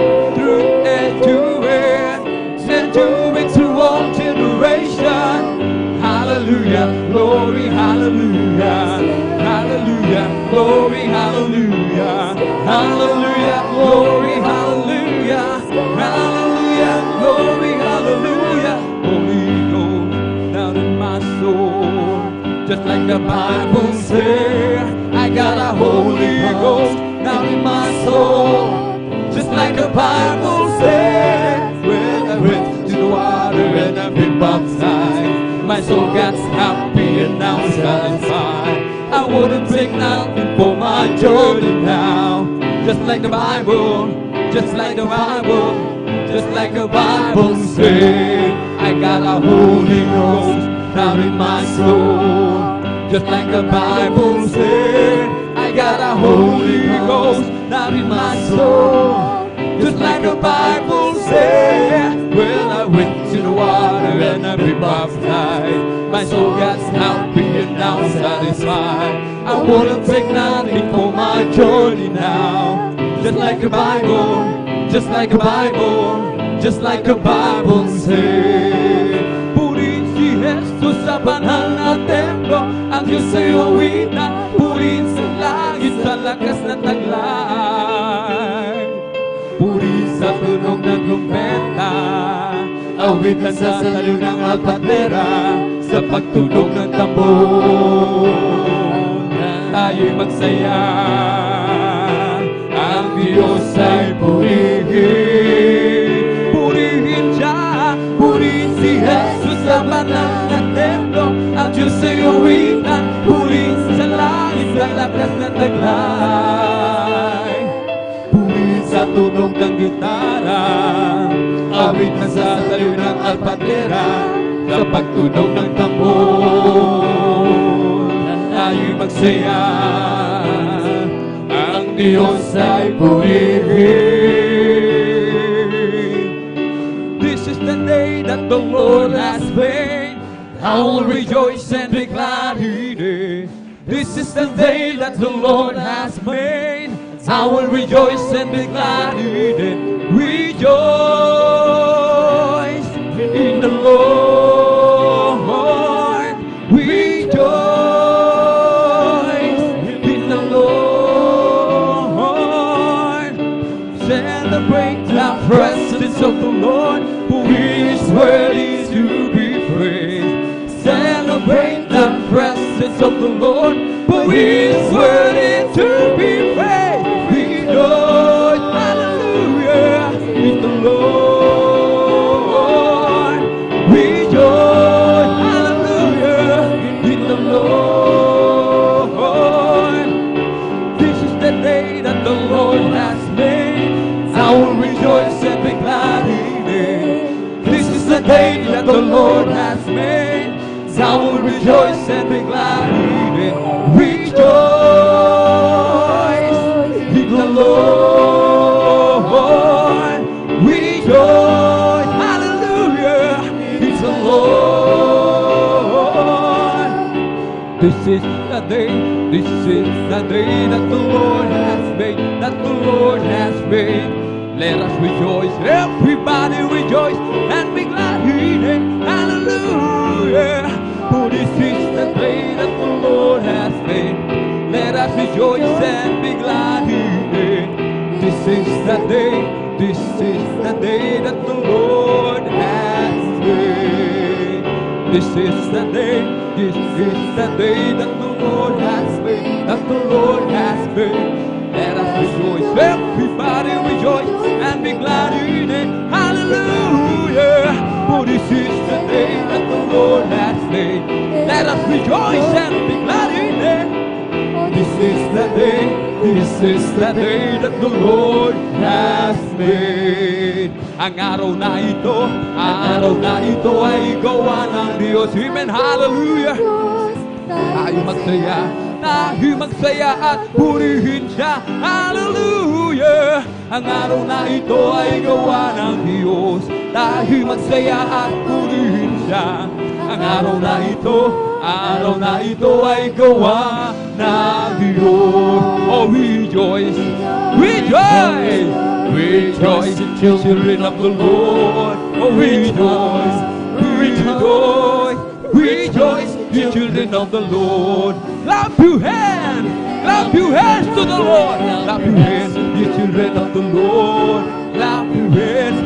endureth to all generation. Hallelujah, glory, hallelujah, hallelujah, glory, hallelujah, hallelujah, glory, hallelujah, hallelujah, glory, hallelujah. Holy Ghost down in my soul, just like the Bible says. I got a Holy Ghost down in my soul, just like the Bible says. When I went to the water and I've been baptized, my soul got happy and now it's satisfied. I wouldn't take nothing for my journey now. Just like the Bible, just like the Bible, just like the Bible says. I got a Holy Ghost down in my soul, just like the Bible says. I got a Holy Ghost down in my soul, just like the Bible says. Well, I went to the water and I've been baptized. My soul gets happy and now satisfied. I wouldn't take nothing for my journey now. Just like a Bible, just like a Bible, just like a Bible says. Purihin si Jesus sa banal na templo, ang Diyos ay awitan. Purihin sa langit sa lakas na taglay. Purihin sa tunog ng trumpeta, awitan sa saliw ng alpatera, sa pagtunog ng tambor tayo'y magsaya. Ang Diyos ay purihin, purihin siya, purihin si Jesus sa banal na templo. Ang Diyos ay awitan, purihin sa langit sa lakas na taglay. Purihin sa tunog ng gitara, awit na sa saliw ng alpatera, sa pagtunog ng tambor tayo'y magsaya. Ang Diyos ay purihin. This is the day that the Lord has made. I will rejoice and be glad in it. This is the day that the Lord has made. I will rejoice and be glad in it. Rejoice in the Lord. Rejoice in the Lord. Celebrate the presence of the Lord, who is worthy to be praised. Celebrate the presence of the Lord, who is worthy to be praised. Rejoice, hallelujah, in the Lord. Rejoice, hallelujah, in the Lord. This is the day that the Lord has made. I will rejoice and be glad in it. This is the day that the Lord has made. I will rejoice and be glad in it. Rejoice in the Lord. Rejoice, hallelujah, in the Lord. This is the day that the Lord has made, that the Lord has made. Let us rejoice, everybody rejoice and be glad in it. Hallelujah. For this is the day that the Lord has made. Let us rejoice and be glad in it. This is the day that the Lord has made. This is the day that the Lord has made, that the Lord has made. Let us rejoice, everybody rejoice and be glad in it. Hallelujah. For this is the day that the Lord has made. Let us rejoice and be glad in it. This is the day that the Lord has made. Ang araw na ito ay gawa ng Diyos. Amen, hallelujah. Tayo magsaya at purihin siya. Hallelujah. Ang araw na ito ay gawa ng Diyos. Tayo magsaya at purihin siya. Ang araw na ito ay gawa ng Diyos. Oh, rejoice, rejoice, rejoice, children of the Lord. Oh, rejoice, rejoice, rejoice, you children of the Lord. Clap your hands to the Lord. Clap your hands, you children of the Lord. Clap your hands,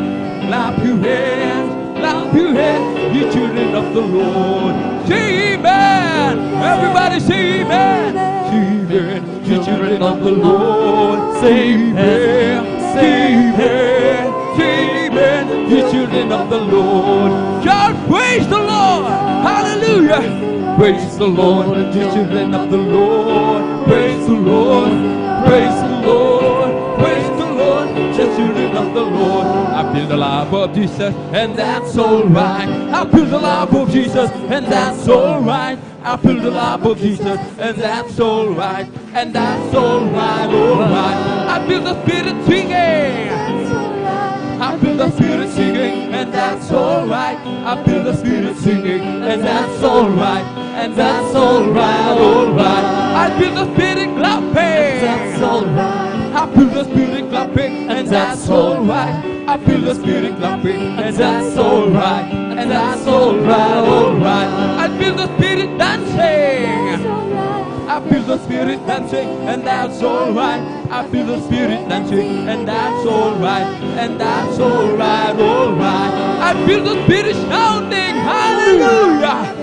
clap your hands, clap your hands, you children of the Lord. Say amen. Everybody say amen. Say amen, you children of the Lord. Say amen, say amen, say amen, you children of the Lord. Shout praise the Lord. Hallelujah. Praise the Lord, you children of the Lord. Praise the Lord, praise the Lord, praise the Lord, you children of the Lord. I feel the love of Jesus, and that's alright. I feel the love of Jesus, and that's alright. I feel the love of Jesus, and that's alright. And that's alright, alright. I feel the Spirit singing. I feel the Spirit singing, and that's alright. I feel the Spirit singing. shouting, and that's alright, and that's alright, alright. I feel the spirit clapping, That's alright. I feel the spirit clapping, and that's alright. I feel the spirit clapping, and that's alright, and that's alright, alright. I feel the spirit dancing, I feel the spirit dancing, and that's alright. I feel the spirit dancing, and that's alright, and that's alright, alright. I feel the spirit shouting, hallelujah.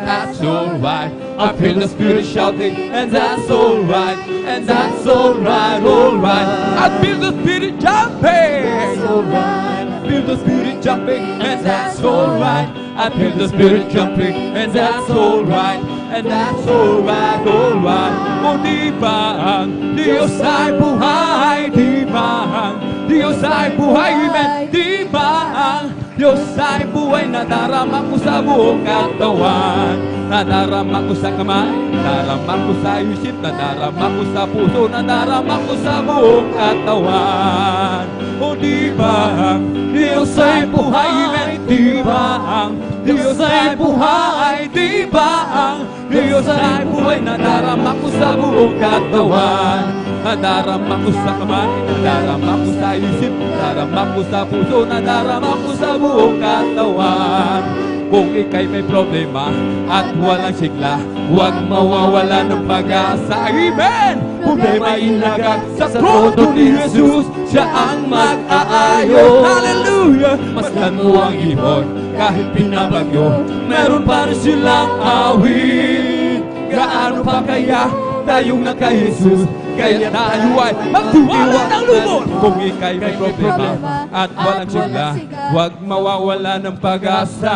That's alright. I feel the spirit shouting, and that's alright, and that's alright, alright. I feel the spirit jumping, I feel the spirit jumping, and that's alright. I feel the spirit jumping, and that's alright, and that's alright, alright. O di ba ang Diyos ay buhay? Di ba ang Diyos ay buhay? Amen. Di ba ang Diyos ay buhay? Nadarama ko sa buong katawan, nadarama ko sa kamay, nadarama ko sa isip, nadarama ko sa puso, nadarama ko sa buong katawan. O di ba ang Diyos ay buhay? Amen. Di ba ang Diyos ay buhay? Di ba ang Diyos ay buhay? Nadarama ko sa buong katawan, nadarama ko sa kamay, nadarama ko sa isip, nadarama ko sa puso, nadarama ko sa buong katawan. Kung ika'y may problema at walang sigla, huwag mawawala ng pag-asa. Amen! Problema ilagak sa trono ni Jesus, siya ang mag-aayos. Hallelujah! Masdan mo ang ibon, kahit pinabagyo, meron pa rin silang awit. Gaano pa kaya tayong naka Jesus, kaya tayo ay magtiwala ng lubos. Kung ika'y may problema at walang sigla, huwag mawawala ng pag-asa.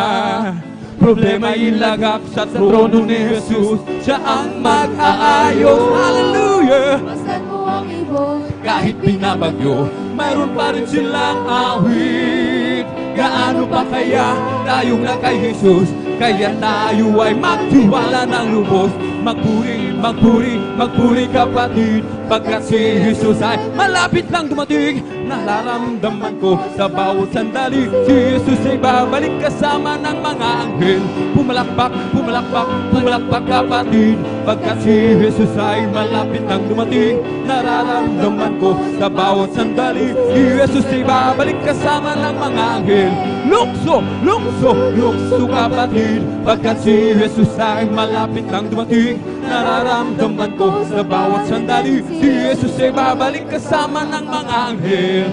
Problema ilagak sa trono ni Jesus, siya ang mag-aayos. Hallelujah! Masdan mo ang ibon, Kahit pinabagyo, mayroon pa rin silang awit. Gaano pa kaya tayong na kay Jesus, kaya tayo ay magtiwala ng lubos. Magpuri, magpuri, magpuri kapatid, pagkat si Jesus ay malapit lang dumating. Nararamdaman ko sa bawat sandali, si Jesus ay babalik kasama ng mga anghel. Pumalakpak, pumalakpak, pumalakpak kapatid, pagkat si Jesus ay malapit lang dumating. Nararamdaman ko sa bawat sandali, si Jesus ay babalik kasama ng mga anghel. Lukso, lukso, lukso kapatid, pagkat si Jesus ay malapit lang dumating. Nararamdaman ko sa bawat sandali, si Jesus ay babalik kasama ng mga anghel.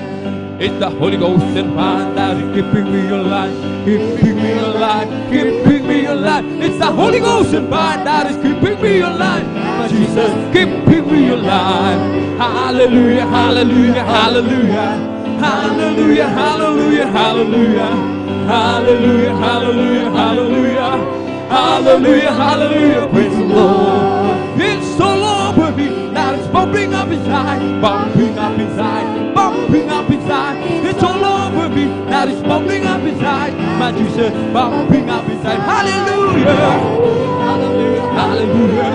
It's the Holy Ghost and fire that is keeping me alive, keeping me alive, keeping me alive. It's the Holy Ghost and fire that is keeping me alive. Jesus, keeping me alive. Hallelujah, hallelujah, hallelujah. Hallelujah, hallelujah, hallelujah. Hallelujah, hallelujah, hallelujah. Hallelujah, hallelujah, praise the Lord. It's all over me, now it's bumping up inside, bumping up inside, bumping up inside. It's all over me, now it's bumping up inside. My Jesus, bumping up inside. Hallelujah, hallelujah, hallelujah,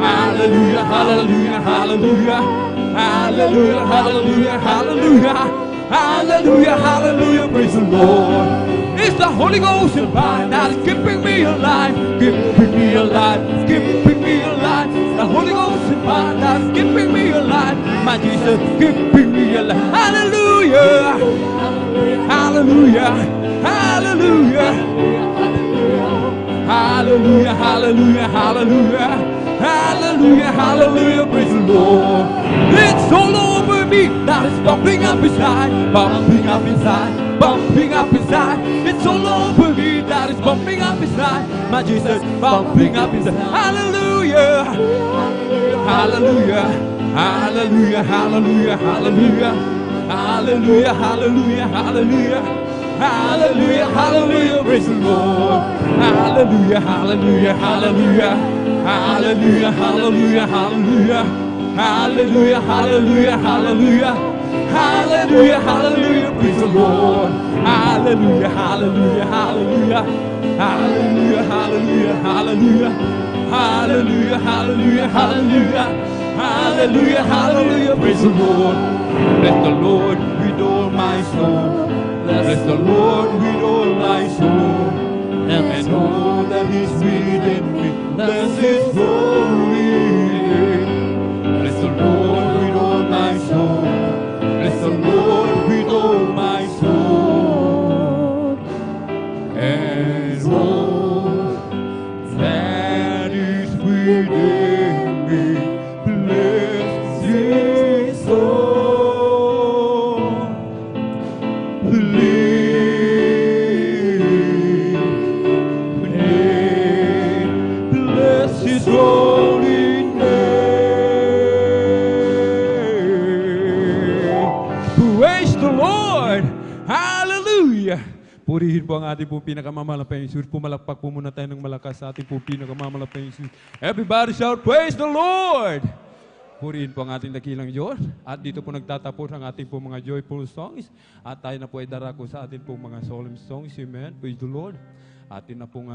hallelujah, hallelujah, hallelujah, hallelujah, hallelujah, hallelujah, hallelujah, hallelujah, praise the Lord. It's the Holy Ghost and fire that is keeping me alive, keeping me alive, keeping me alive. The Holy Ghost and fire that is keeping me alive. My Jesus, keeping me alive. Hallelujah, hallelujah, hallelujah, hallelujah, hallelujah, hallelujah, hallelujah, hallelujah, praise the Lord. It's all over me, that is bumping up inside, bumping up inside, bumping up inside. It's all over me, that is bumping up inside. My Jesus, bumping up inside. Hallelujah, hallelujah, hallelujah, hallelujah, hallelujah, hallelujah, hallelujah, hallelujah, hallelujah, hallelujah, praise the Lord. Hallelujah, hallelujah, hallelujah, hallelujah, hallelujah, hallelujah, hallelujah, hallelujah, hallelujah. Hallelujah, hallelujah, praise the Lord. Hallelujah, hallelujah, hallelujah. Hallelujah, hallelujah, hallelujah. Hallelujah, hallelujah, hallelujah. Hallelujah, hallelujah, praise the Lord. Bless the Lord with all my soul. Bless the Lord with all my soul. and all that is within me. Bless His holy name. Bless the Lord with all my soul. Bless the Lord with all my soul. And all that is within me. Bless His soul. Bless His holy name. Praise the Lord. Hallelujah. Purihin po ang ating pong pinakamamalaking Jesus. Pumalakpak po muna tayo ng malakas sa ating pong pinakamamalaking Jesus. Everybody shout, praise the Lord. Purihin po ang ating dakilang Diyos. At dito po nagtatapos ang ating pong mga joyful songs. At tayo na po ay darako sa ating pong mga solemn songs. Amen. Praise the Lord. Atin na pong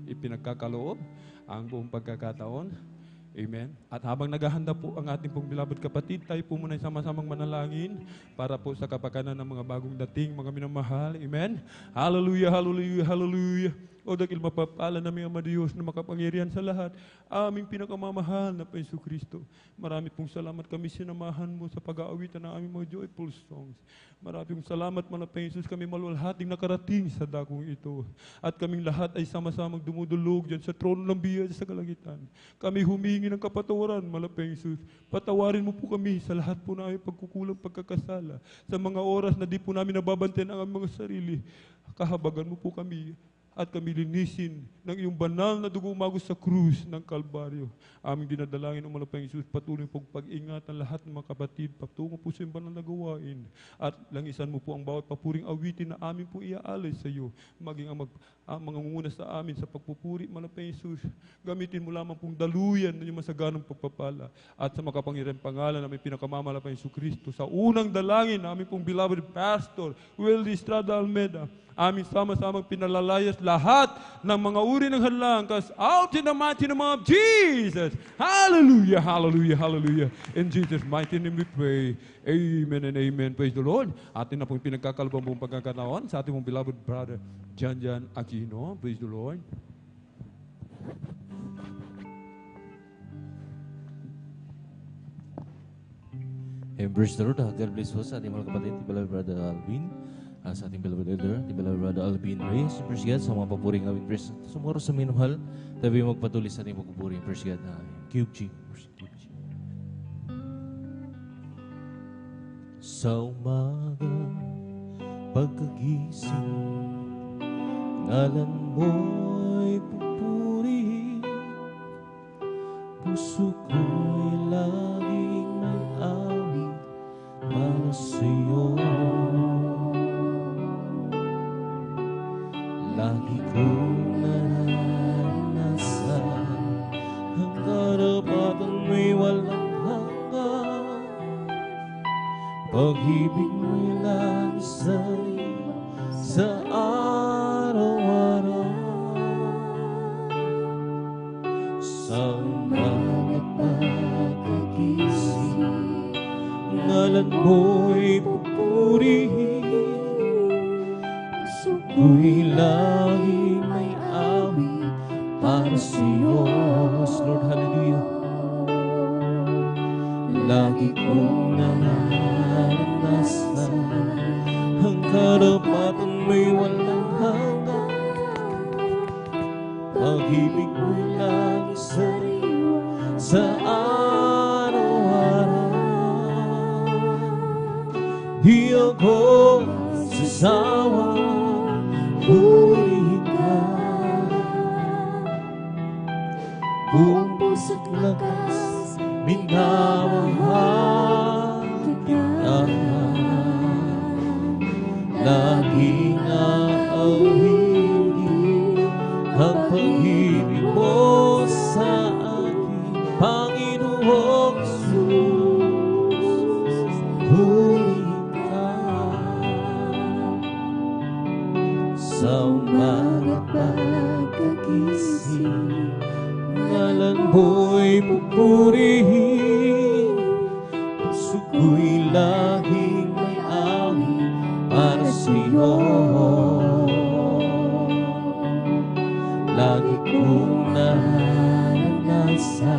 ipinagkakaloob ang buong pagkakataon. Amen. At habang naghahanda po ang ating pong beloved kapatid, tayo po muna sama-samang manalangin para po sa kapakanan ng mga bagong dating, mga minamahal. Amen. Hallelujah, hallelujah, hallelujah. O dakil mapapala namin ang Diyos na makapangyarihan sa lahat, aming pinakamamahal na Paiso Kristo. Marami pong salamat kami sinamahan mo sa pag-aawitan ng aming mga joyful songs. Marami pong salamat mga Paisos, kami maluwalhating nakarating sa dakong ito. At kaming lahat ay sama-samang dumudulog dyan sa trono ng biyaya sa kalangitan. Kami humingi ng kapatawaran, mga Paisos. Patawarin mo po kami sa lahat po na aming pagkukulang pagkakasala. Sa mga oras na di po namin nababantayan ang aming mga sarili, kahabagan mo po kami. At kami linisin ng iyong banal na dugo umagos sa krus ng Kalbaryo. Aming dinadalangin ng malapang Isus, patuloy pong pag-ingat ang lahat ng mga kapatid, patungo po sa iyong banal na gawain. At langisan mo po ang bawat papuring awitin na amin po iaalay sa iyo. Maging ang mga nguna sa amin sa pagpupuri, malapang Isus. Gamitin mo lamang pong daluyan ng iyong masaganang pagpapala. At sa makapangyarihan pangalan namin pinakamamalapang Isus Kristo, sa unang dalangin namin pong beloved Pastor Willie Estrada Almeida, aming sama-samang pinalalayas lahat ng mga uri ng hadlang out in the mighty name of Jesus. Hallelujah, hallelujah, hallelujah. In Jesus' mighty name we pray. Amen and amen. Praise the Lord. Atin na pong pinagkakalabang buong pagkakataon sa ating mong beloved brother, Jan Aquino. Praise the Lord. And praise the Lord. God bless po sa ating mga kapatid, beloved brother Alvin. Sa ating beloved elder, the beloved brother Alvin Reyes, praise God, sa mga papuring awit, praise sumuro sa minamahal, tabi magpatuloy sa ating pagpupuring, praise God, Cube G, Cube G. Sa umaga, pagkagising, ngalan mo'y pupurihin, puso ko'y laging may awit para sa'yo. Lagi kong naranasan ang karapatan mo'y walang hanggan. Pag-ibig mo'y lang sa'yo sa araw-araw. Sa umagat pagkagising, ngalan mo'y pupurihin. Ako'y lagi may awit para sa'yo, Lord, hallelujah. Lagi kong naranasan ang karapatan mo'y walang hanggan. Pag-ibig mo'y lagi sa'yo sa araw-araw. Di ako sasawa, purihin ka. Buong puso't lakas, minamahal kita. Laging aawinin ang pag-ibig mo sa akin, Panginoong Jesus. Purihin ka. Sa umagat pagkagising, ngalan mo'y pupurihin. Puso ko'y laging may awit para sa'yo. lagi kong naranasan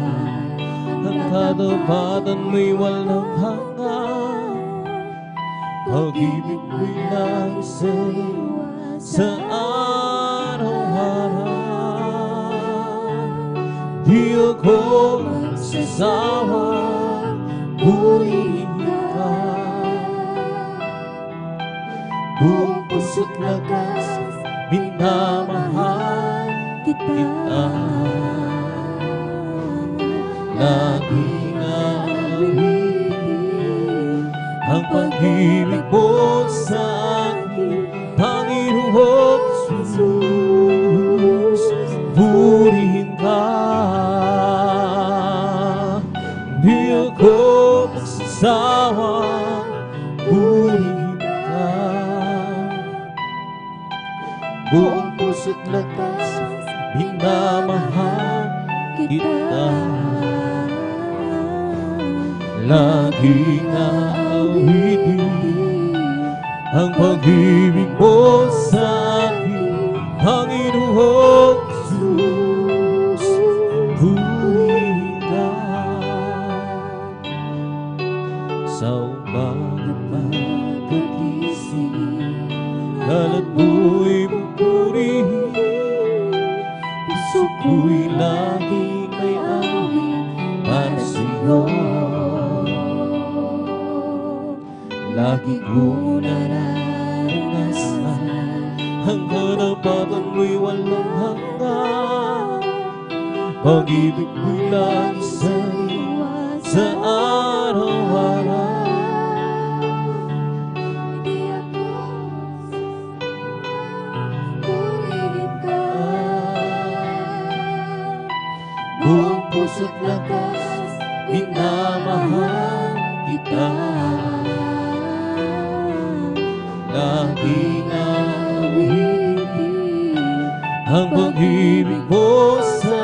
ang katapatan mo'y walang hanggan. Pag-ibig mo'y lang sa araw-araw. Di ako magsasawa, purihin ka. Buong puso't lakas, minamahal kita. Laging awitin ang pag-ibig mo sa akin, Panginoong Jesus. Purihin ka. Di ako magsasawa, purihin ka. Buong puso't lakas, minamahal kita. Laging aawitin ang pag-ibig mo sa akin, Panginoong Jesus. Purihin ka. Sa umagang pagkagising, kalat mo'y pupurihin. Puso ko'y laging may awit para sa'yo. Lagi ko nararanasan ang katapatan mo'y walang hanggan. Pag-ibig mo'y lagi sa araw-araw. Buong puso't lakas, minamahal kita. Laging aawitin ang pag-ibig mo sa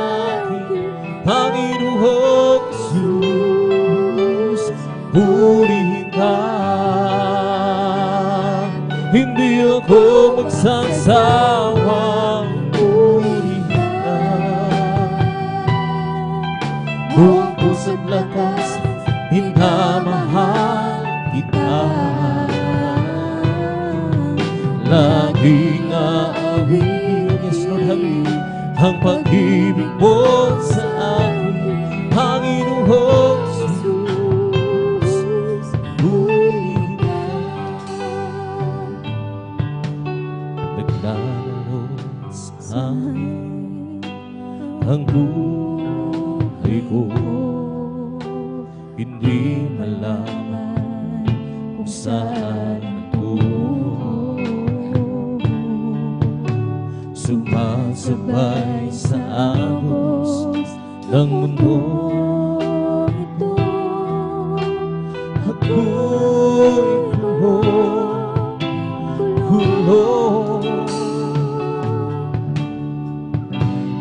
akin, Panginoong Jesus. Purihin ka. Hindi ako magsasawang purihin ka. Buong puso't lakas, minamahal kita. Laging aawitin, yes Lord, hallelujah, ang pag-ibig mo sa akin, Panginoong Jesus. Purihin ka. Naglalaro sa akin ang buhay ko, hindi malaman kung saan ito. Sumasabay sa agos ng mundo ito. Ako'y kulong.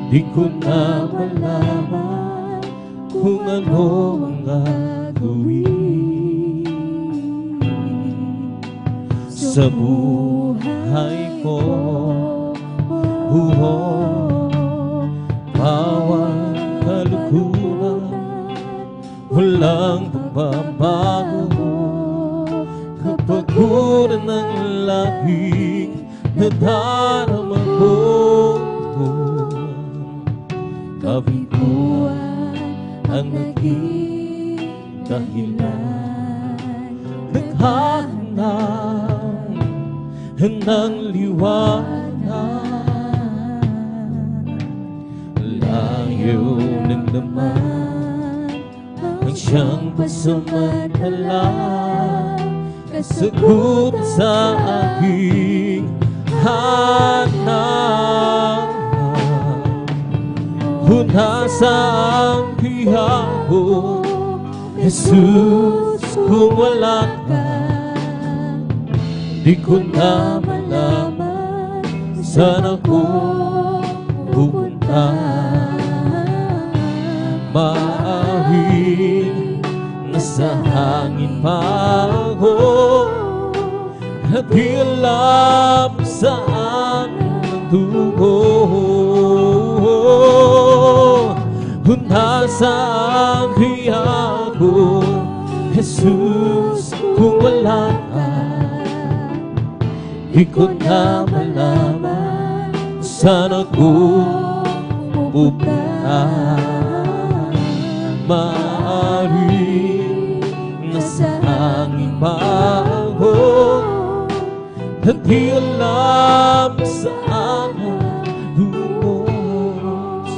Di ko na malaman kung ano ang gagawin sa buhay ko. Bawat kalukuhan, walang pagbabago. Kapaguran ng labig, nadarama ko ito. Kabiguan ang naging dahilan. Naghahanap ng liwanag. Layo ng laman ang siyang pasamantala, kasagot sa aking hanap. Hunasa ang piyago, Jesus, kung wala ka, di ko na malaman saan ako pupunta. Maaaring nasa hangin pa ako, at di alam saan ang tungo. saan kaya ako, Jesus, kung wala ka? Di ko na malaman saan ako pupunta. Maaari nasa hangin pa ako, at di alam saan lumos.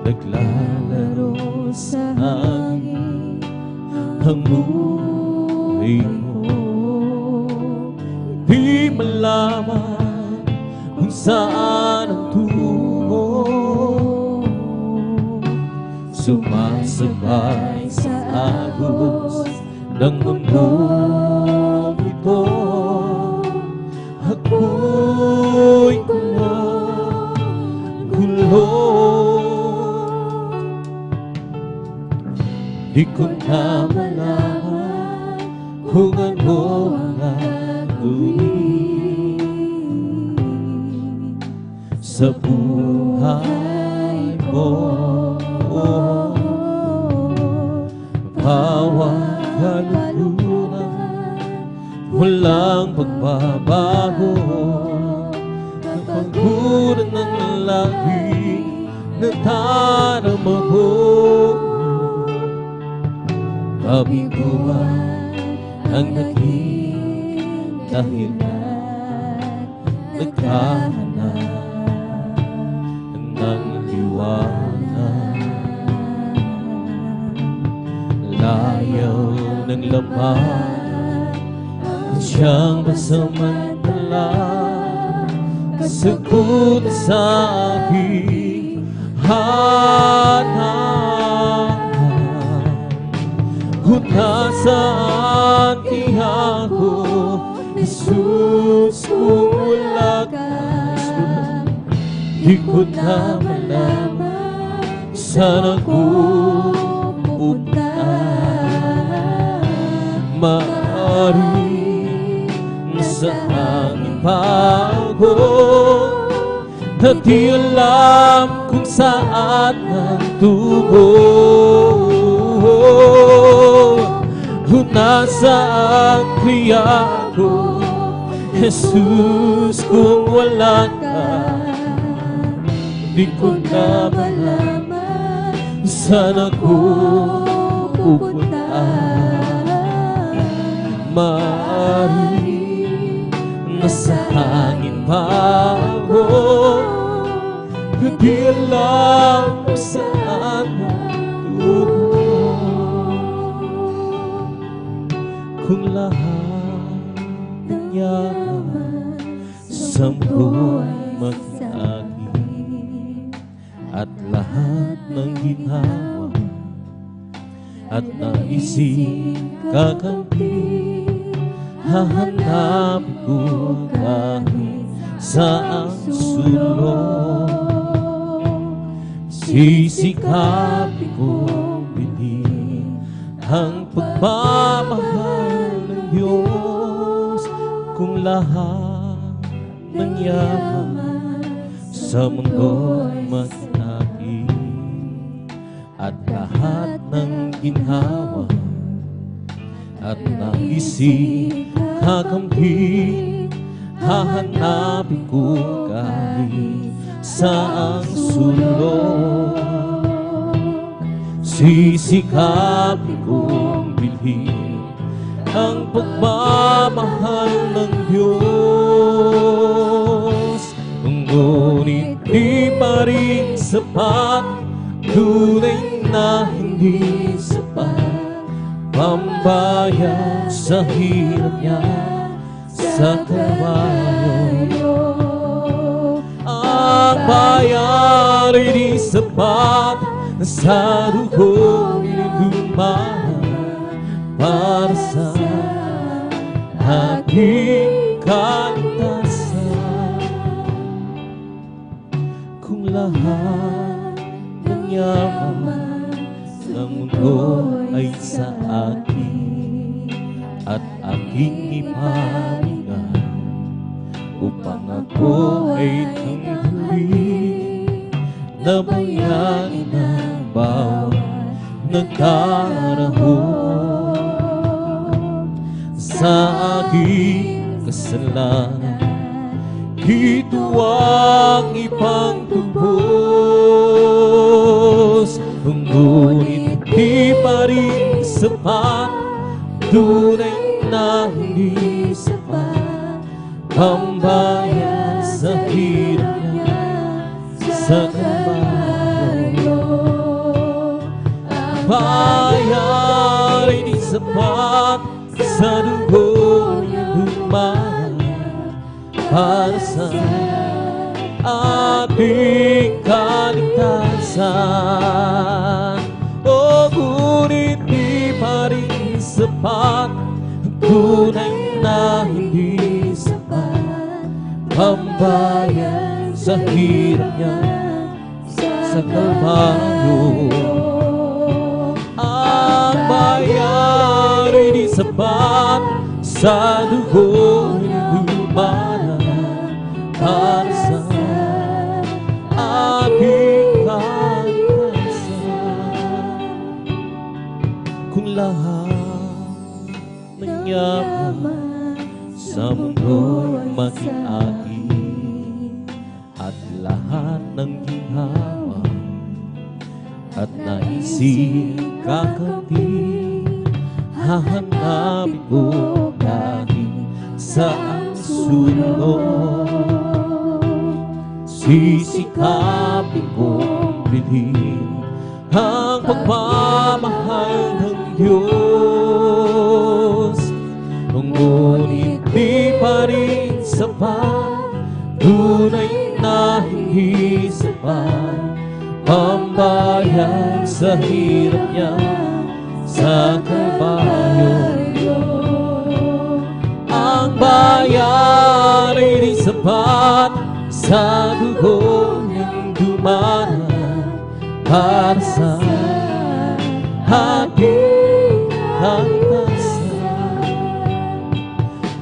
Naglalaro sa hangin ang buhay mo, di malaman kung saan ang tungo. Sumasabay sa agos ng mundong ito, ako'y kulong. Di ko na malaman kung ano ang gagawin sa buhay ko. Bawat kaluluran, walang pagbabago. Napaguran ng langit na tarama ko. Kabiguan ang naging dahilan, naghahanap ng liwanag. Layaw ng laman at siyang masamantala, kasagot sa aking hanapin. Kung nasaan kaya ako, Jesus, kung wala ka? Di ko na malaman saan ako pupunta. Maaari nasa hangin pa ako, at di alam kung saan ang tubo. Kung nasaan kaya ako, Jesus, kung wala ka? Di ko na malaman saan ako pupunta. Maaari nasa hangin pa ako, di alam kung saan tubo. Kung lahat ng yaman sa mundo mag-akin, at lahat ng ginawa at naisip kakampi, hahanapin ko kahit saan sulok. Sisikapin kong bilhin ang pagmamahal ng Diyos. Kung lahat ng yaman sa mundo mag-akin, at lahat ng ginhawa at naisip kakampi, hahanapin ko kahit saang sulok. Sisikapin kong bilhin ang pagmamahal ng Diyos. Ngunit di pa rin sapat, tunay na hindi sapat, pambayad sa hirap niya sa Kalbaryo. Ang bayad ay di sapat sa dugo nilumahan para sa ating kaligtasan. Kung lahat ng yaman ng mundo ay sa akin, at aking ipahingan upang ako ay tanggalin na bayan nagkarahon sa aking kasalanan. Ito ang ipangtubos, ngunit di pa rin sapat, tunay na hindi sapat, pambayad sa hirap niya sa Kalbaryo. Bayad ay di sapat sa dugo niya dumaan para sa ating kaligtasan. O ngunit di pa rin sapat, tunay na hindi sapat, pambayad sa hirap niya sa Kalbaryo. Ang bayad ay di sapat sa dugo niya dumaan para sa aking kaligtasan. Kung lahat ng yaman sa mundo maging akin, at lahat ng ginhawa at naisip kakamtin, hahanapin ko lagi sa sunod. Sisikapin kong bilhin ang pagmamahal ng Diyos. Ngunit di pa rin sapat, tunay na hindi sapat, pambayad sa hirap niya sa Kalbaryo. Ang bayad ay di sapat sa dugo niyang dumaan para sa ating kaligtasan.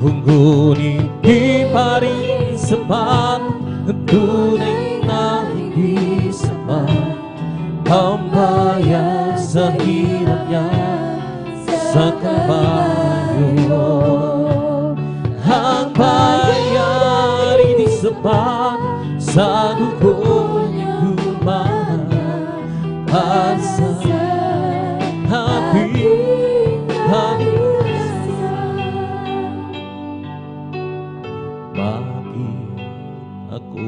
Ngunit di pa rin sapat, tunay na hindi sapat, pambayad sa hirap niya sa Kalbaryo. Ang bayad ay di sapat sa dugo niyang dumaan para sa ating kaligtasan. Bakit ako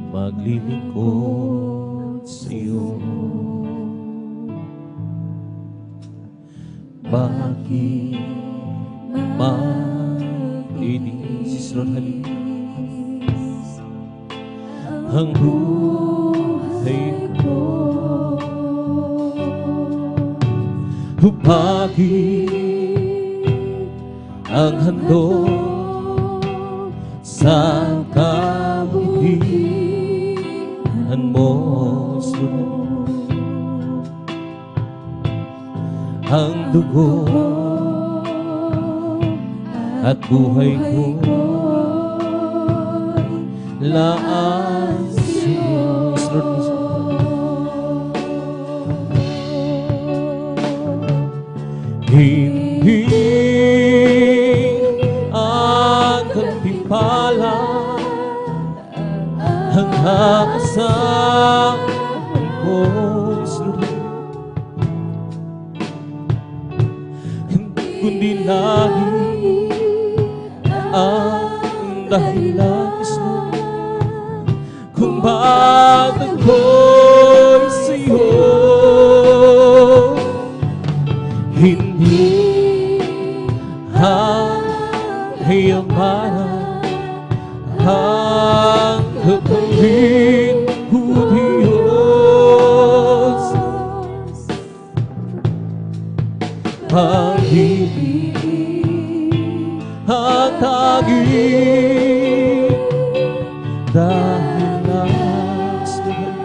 maglilingkod sa'yo? Bakit maglinis ang buhay ko? Bakit ang handog sa kabutihan mo sunod? Ang dugo at buhay ko laan sa'yo. Hindi ang gantimpala ang aasahan ko, kundi lagi ang dahilan kung bakit ko'y sa'yo. Hindi ang kayamanan ang kapalit ko, Diyos. Pag-ibig ang tagig dahil nagsuhan.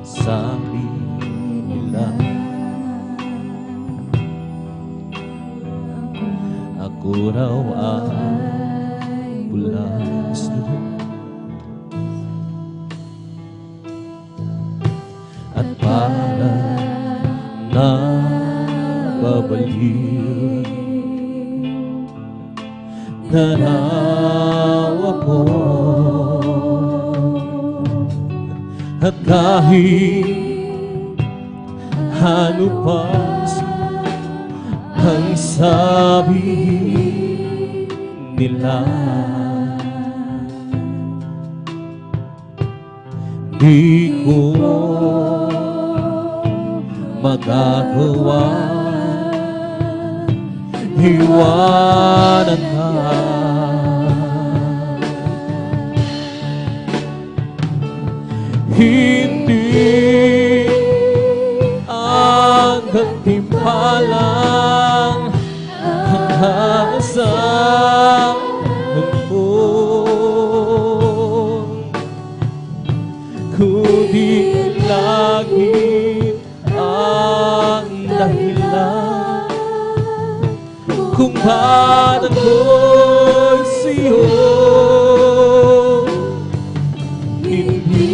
Sabi nila ako raw ay bulas. nababaliw. Tanaw ako at kahit ano pa ang sabi nila, di ko magagawa iwanan ka. Hindi ang gantimpalang ang aasahan ko, kundi lagi ang dahilan kung ba't ako'y sa'yo hindi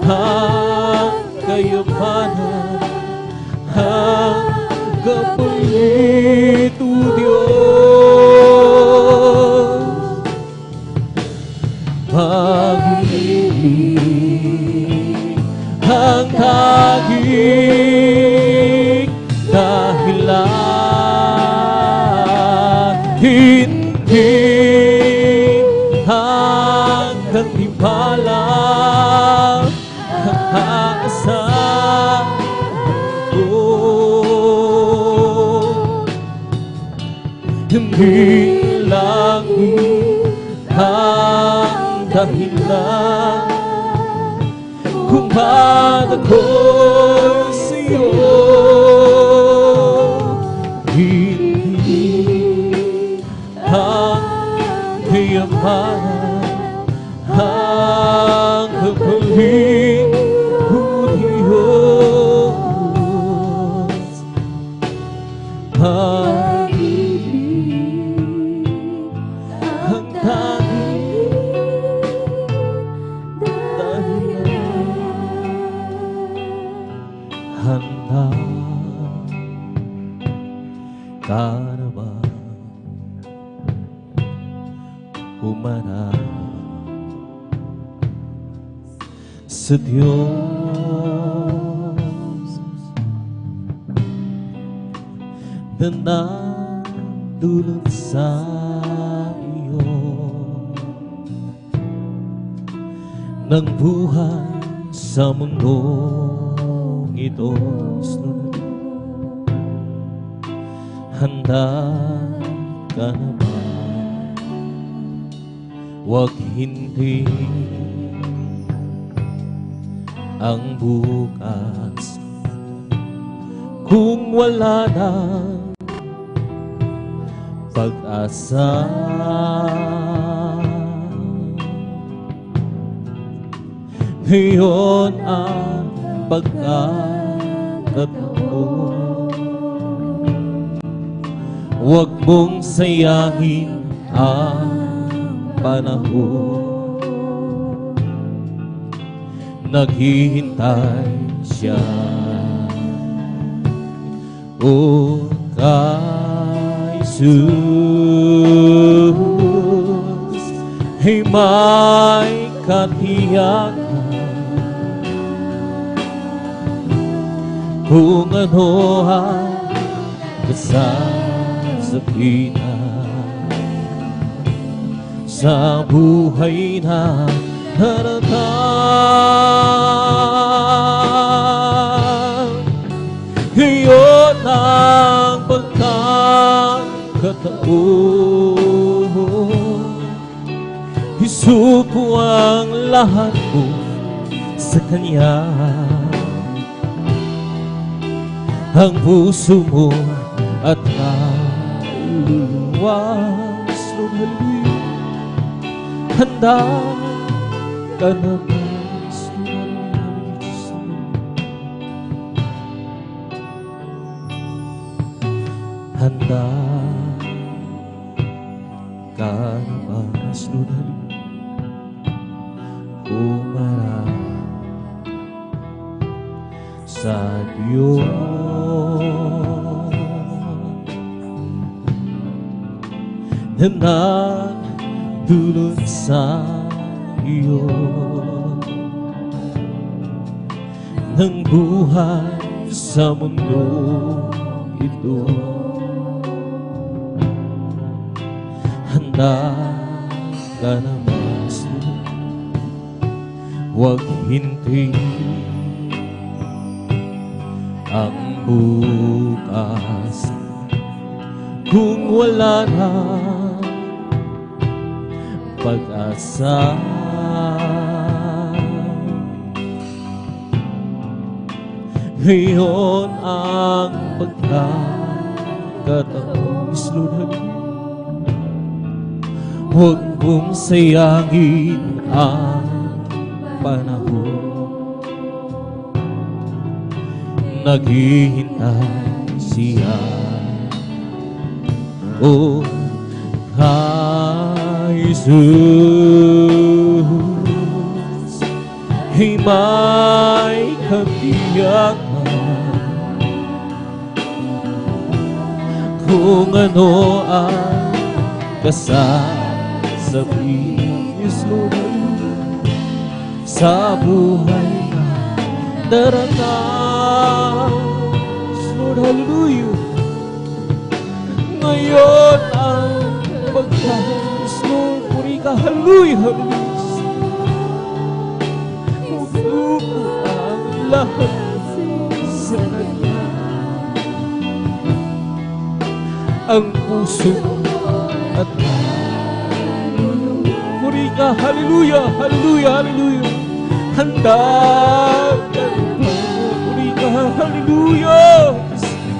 ang kayamanan ang kapalit o Diyos. Pag-ibig ang tanging dahilan, hindi ang gantimpalang ang aasahan ko. Hindi lang ang dahilan kung ba't ako'y sa'yo hindi ang kayamanan ang kapalit o Diyos. Pag-ibig ang tanging dahilan. Handa ka na ba humarap sa Diyos na nandulot sa iyo ng buhay sa mundong ito? Handa ka na ba? Huwag hindi ang bukas kung wala na pag-asa. Ngayon ang pagkakataon, huwag mong sayangin ang panahon. Naghihintay siya o kay Jesus ay may katiyakan kung ano ang kasasabihan sa buhay na haratang. Ngayon ang pagkakataon, isuko ang lahat mo sa Kanya. Ang puso mo at kaluluwas lumali. Handa ka na ba? Handa ka na ba? Umarap sa Diyos. Na nagdulot sa iyo ng buhay sa mundo ito. Handa ka na masunod, huwag hintayin ang bukas. Kung wala na pag-asa, ngayon ang pagkakataon. Lord, huwag mong sayangin ang panahon. Naghihintay siya, o Jesus, ay may katiyakan kung ano ang kasasabihin. Yes, Lord, sa buhay na darating. Yes, Lord, hallelujah. Ngayon ang pagkakas, Lord, puri ka, hallelujah, hallelujah. Puso ang lahat sa Kanya. Ang puso at puri ka, hallelujah, hallelujah, hallelujah. Handa ka na, puri ka, hallelujah,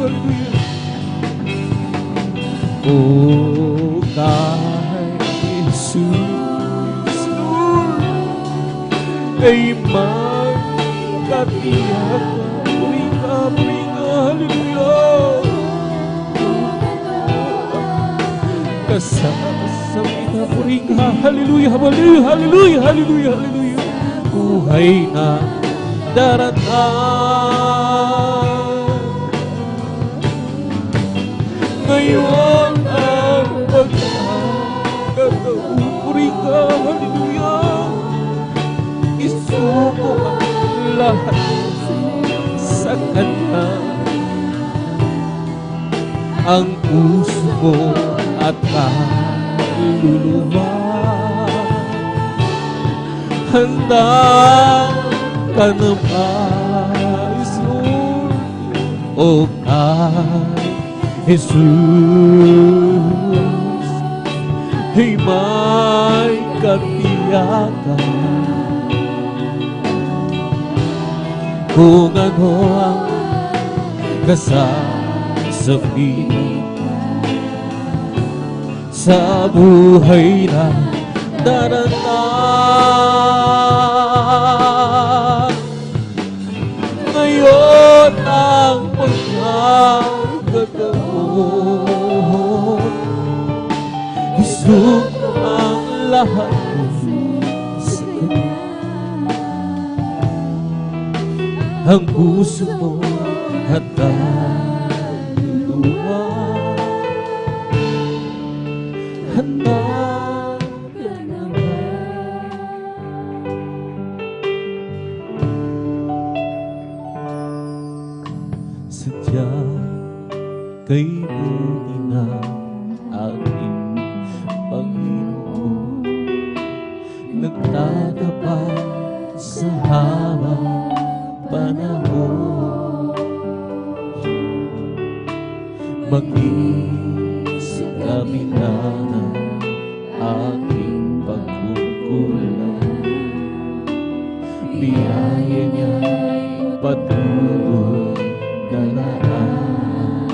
hallelujah. O kay Jesus, Lord, ay magkatiyak. Puri ka, hallelujah. Kasasabi na, puri ka, hallelujah, hallelujah, hallelujah, hallelujah, hallelujah. Buhay na darating. Ngayon ang pagkakataon, puri ka, hallelujah. Isuko ang lahat sa Kanya, ang puso mo at kaluluwa. Handa ka na ba, Lord, o kay Jesus, ay may katiyakan kung ano ang kasasabihin sa buhay na darating. Ngayon ang pagkakataon, isuko ang lahat sa Kanya, ang puso mo at kaluluwa. Handa ka na ba? Sadyang kay buti na aking Panginoon, nagtatapat sa habang panahon. Maging sa kabila ng aking pagkukulang, biyaya niya patuloy na laan.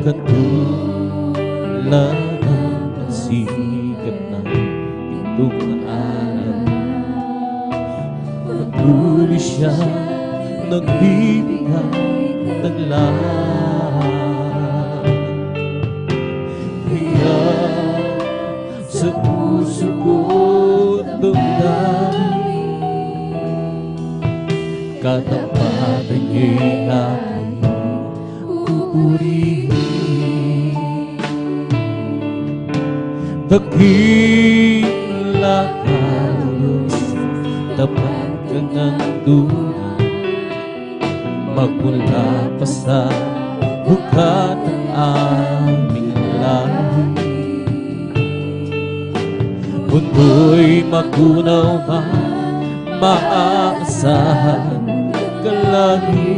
Katulad ng sikat ng itong araw, patuloy siya nagbibigay ng lahat. Kaya sa puso ko damdamin dakila ka, Diyos, tapat ka ng tunay, magmula pa sa bukat ng aming lahi. Mundo'y magunaw man, maaasahan ka lagi,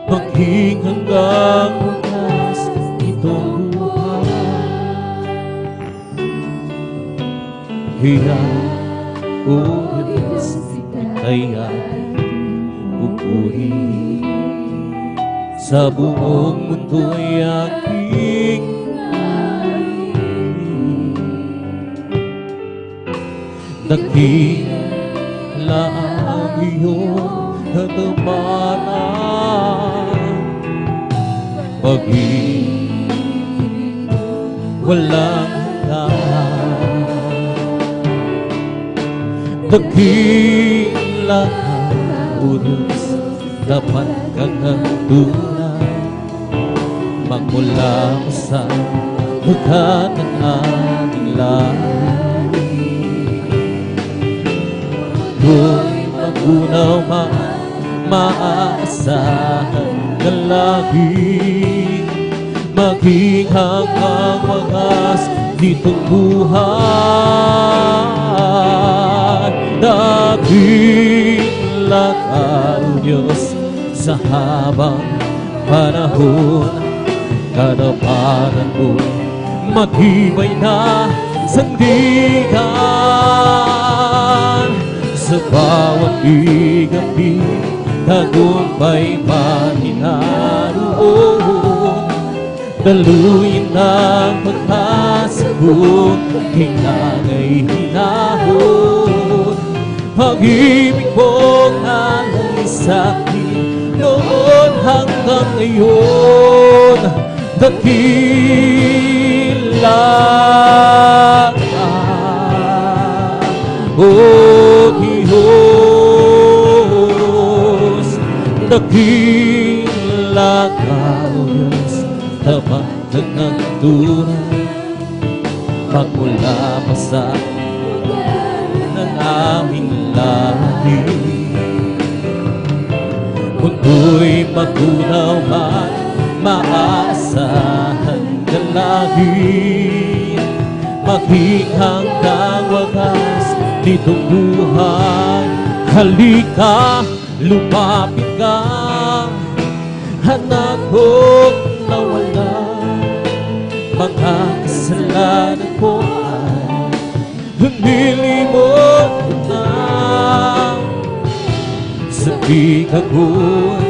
maging hanggang wakas itong buhay. Kaya, o Diyos, kaya pupuri sa buong mundo'y aking dakila ang iyong katamaran, pag-ibig walang hanggan. Dakila ka, O Diyos, dapat kang tunay, magmula mo sa bukat ng aming lahi. Do'y magunaw man, maaasahan ka lagi, maging hanggang wakas nitong buhay. Dakila ka, O Diyos, sa habang panahon, kadapatan mo'y matibay na sandigan. Sa bawat igapi, tagumpay maninaroon, daluyin ng pagkasa kung hinangay hinahon. Pag-ibig mong alay sa'kin noon hanggang ngayon, dakila ka, O Diyos, dakila ka, O Diyos, tapat ng tunay, magmula pa sa ng aming lahi. Mundo'y magunaw man, maaasahan ka lagi, maging hanggang wakas nitong buhay. Halika, lumapit ka, anak kong nawala, mga kasalanan ko ay nilimot ko na. Sa bigag ko'y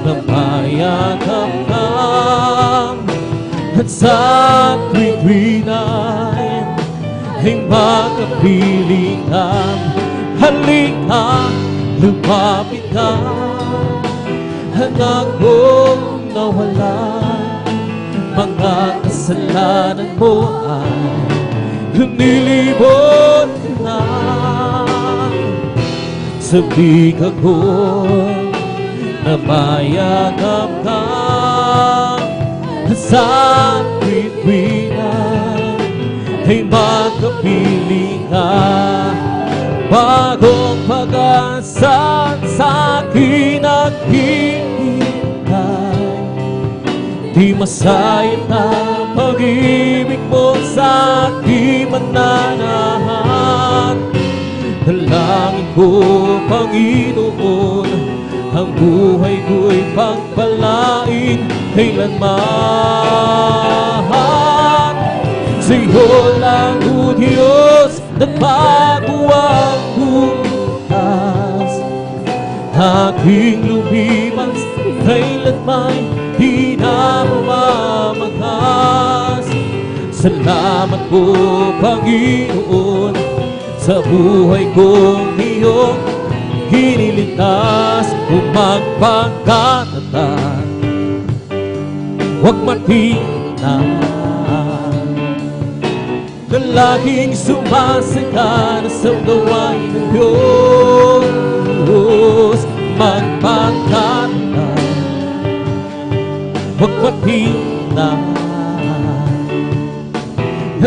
namayagap ka, at sa tuwing ay makapiling ka. Halika, lumapit ka, anak kong nawala, mga kasalanan mo ay nilibot ko na. Sa bigag ko'y namayagap ka, sa tuwing ay makapiling ka. Bagong pag-asa sa akin naghihintay, di masayang ang pag-ibig mo sa aking mananahan. Dalangin ko, Panginoon, ang buhay ko'y pagpalain kailanman. Sa iyo lang, O Diyos, nagbago ang bukas, aking lumipas kailanman di na mamamas. Salamat po, Panginoon, sa buhay kong iyong hiniligtas. Kung magpagkatatag, huwag matingnan, na laging sumasagana sa gawain ng Diyos. Magpagkatatag, huwag matingnan,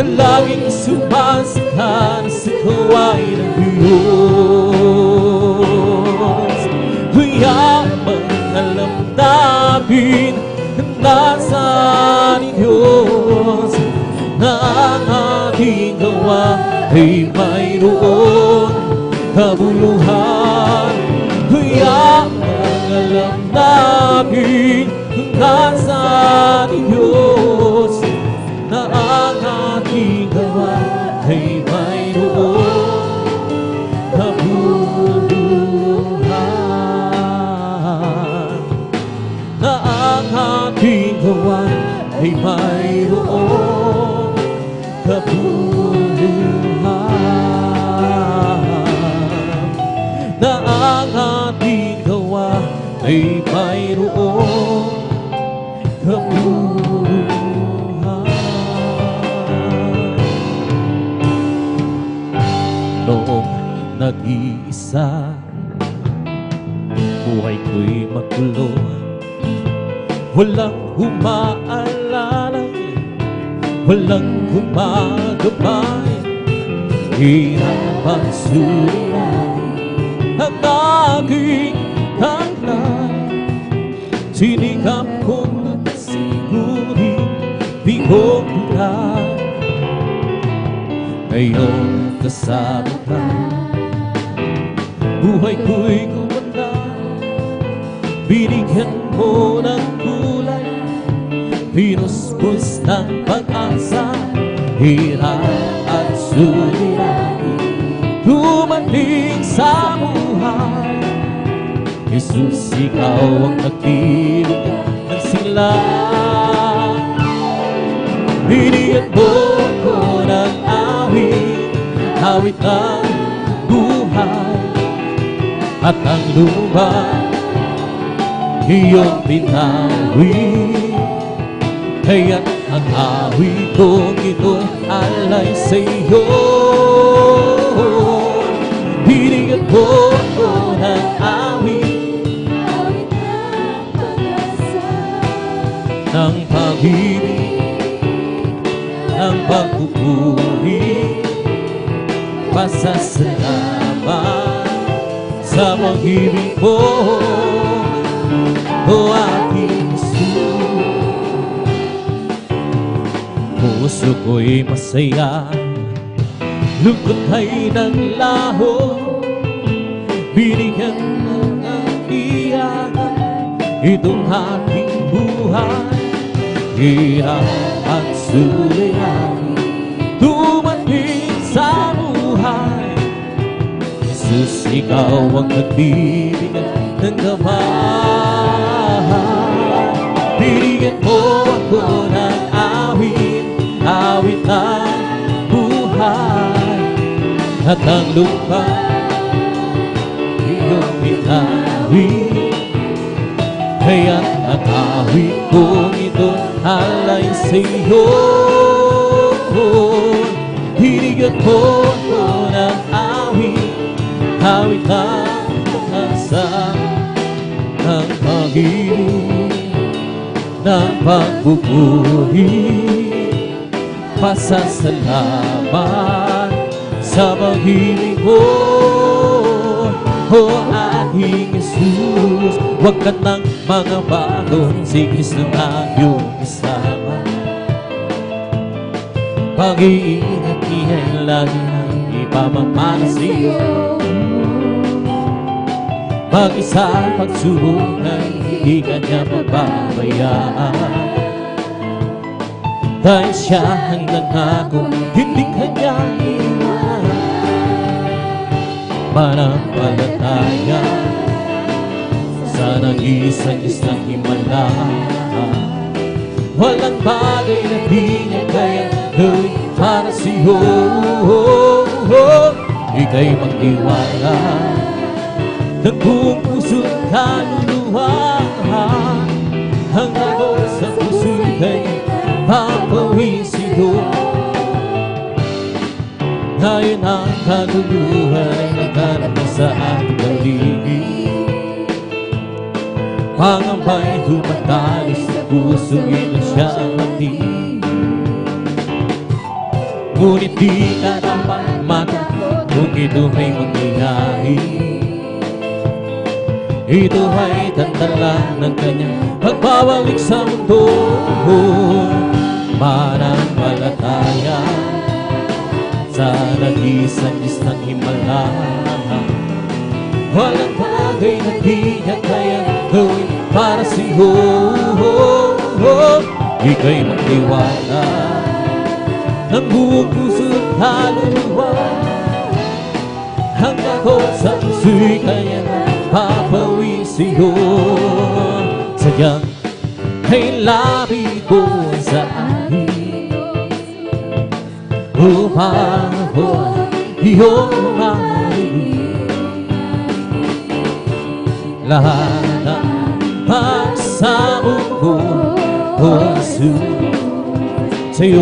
na laging sumasakana sa gawain ng Diyos. Yamang alam namin na nasa Diyos, na ang ating gawa ay mayroon kabuluhan. Yamang alam namin na nasa Diyos, na ang ating gawa ay mayroon kabuluhan. Na ang ating gawa ay mayroon kabuluhan. Na ang ating gawa ay mayroon kabuluhan. Noong nag-iisa, buhay ko'y magulo, walang humaalala, walang gumagabay, hirap at suliranin ang aking taglay. Sinikap kong sigurin di ko tulad. Ngayon kasama ka, buhay ko'y kumanda. Binigyan mo ng kulay, pinuspos ng pag-asa. Hirap at suliranin dumating sa buhay. Jesus, ikaw ang nagbibigay ng sigla. Binigyan mo ko ng awit, awit ng buhay. At ang lupa iyong binawi, kaya't ang awit kong ito'y alay sa iyo. Binigyan mo ko ng awit, ng pag-ibig, ng pagpupuri, pasasalamat sa pag-ibig mo, o aking Jesus. Puso ko'y masaya, lungkot ay naglaho. Binigyan ng iyakan itong ating buhay. Hirap at suliranin dumating sa buhay. Jesus, ikaw ang nagbibigay ng gabay. Binigyan mo ako ng awit, awit ng buhay. At ang lupa iyong binawi, kaya't ang awit kong ito alay sa iyo. Binigyan mo ako ng awit, awit ng pag-asa, ng pag-ibig, ng pagpupuri, pasasalamat sa pag-ibig mo, o aking Jesus. Huwag ka nang mga bago, si Kristo na iyong kasama. Pag-iingat niya'y lagi nang ipamamana sa iyo. Mag-isa ang pagsubok ay hindi ka niya pababayaan. Dahil siya ang nangako, hindi ka niya iiwan. Manampalataya sa nag-iisang Diyos ng himala. Walang bagay na di niya kaya gawin para sa iyo. Ika'y magtiwala ng buong puso at kaluluwa. Ang ako sa puso ika'y papawin sa iyo. Ngayon ang kaluluwa ay naghanap na sa ating paligid. Pangamba'y dumadali sa puso, ito siya ang magtingin. ngunit di ka dapat matakot kung ito ay mangyayari. Ito ay tanda ng kanyang pagbabalik sa mundo. Mananampalataya sa nag-isang Diyos ng himala. Walang bagay na di niya kayang gawin para sa'yo. Ika'y magtiwala ng buong puso at kaluluwa. Hanggang ko sa puso'y kaya papawi sa'yo. Sadyang ay labi ko sa akin upang ako'y iyong marinig. Lahat ng pagsabog ko, O Jesus, sa'yo,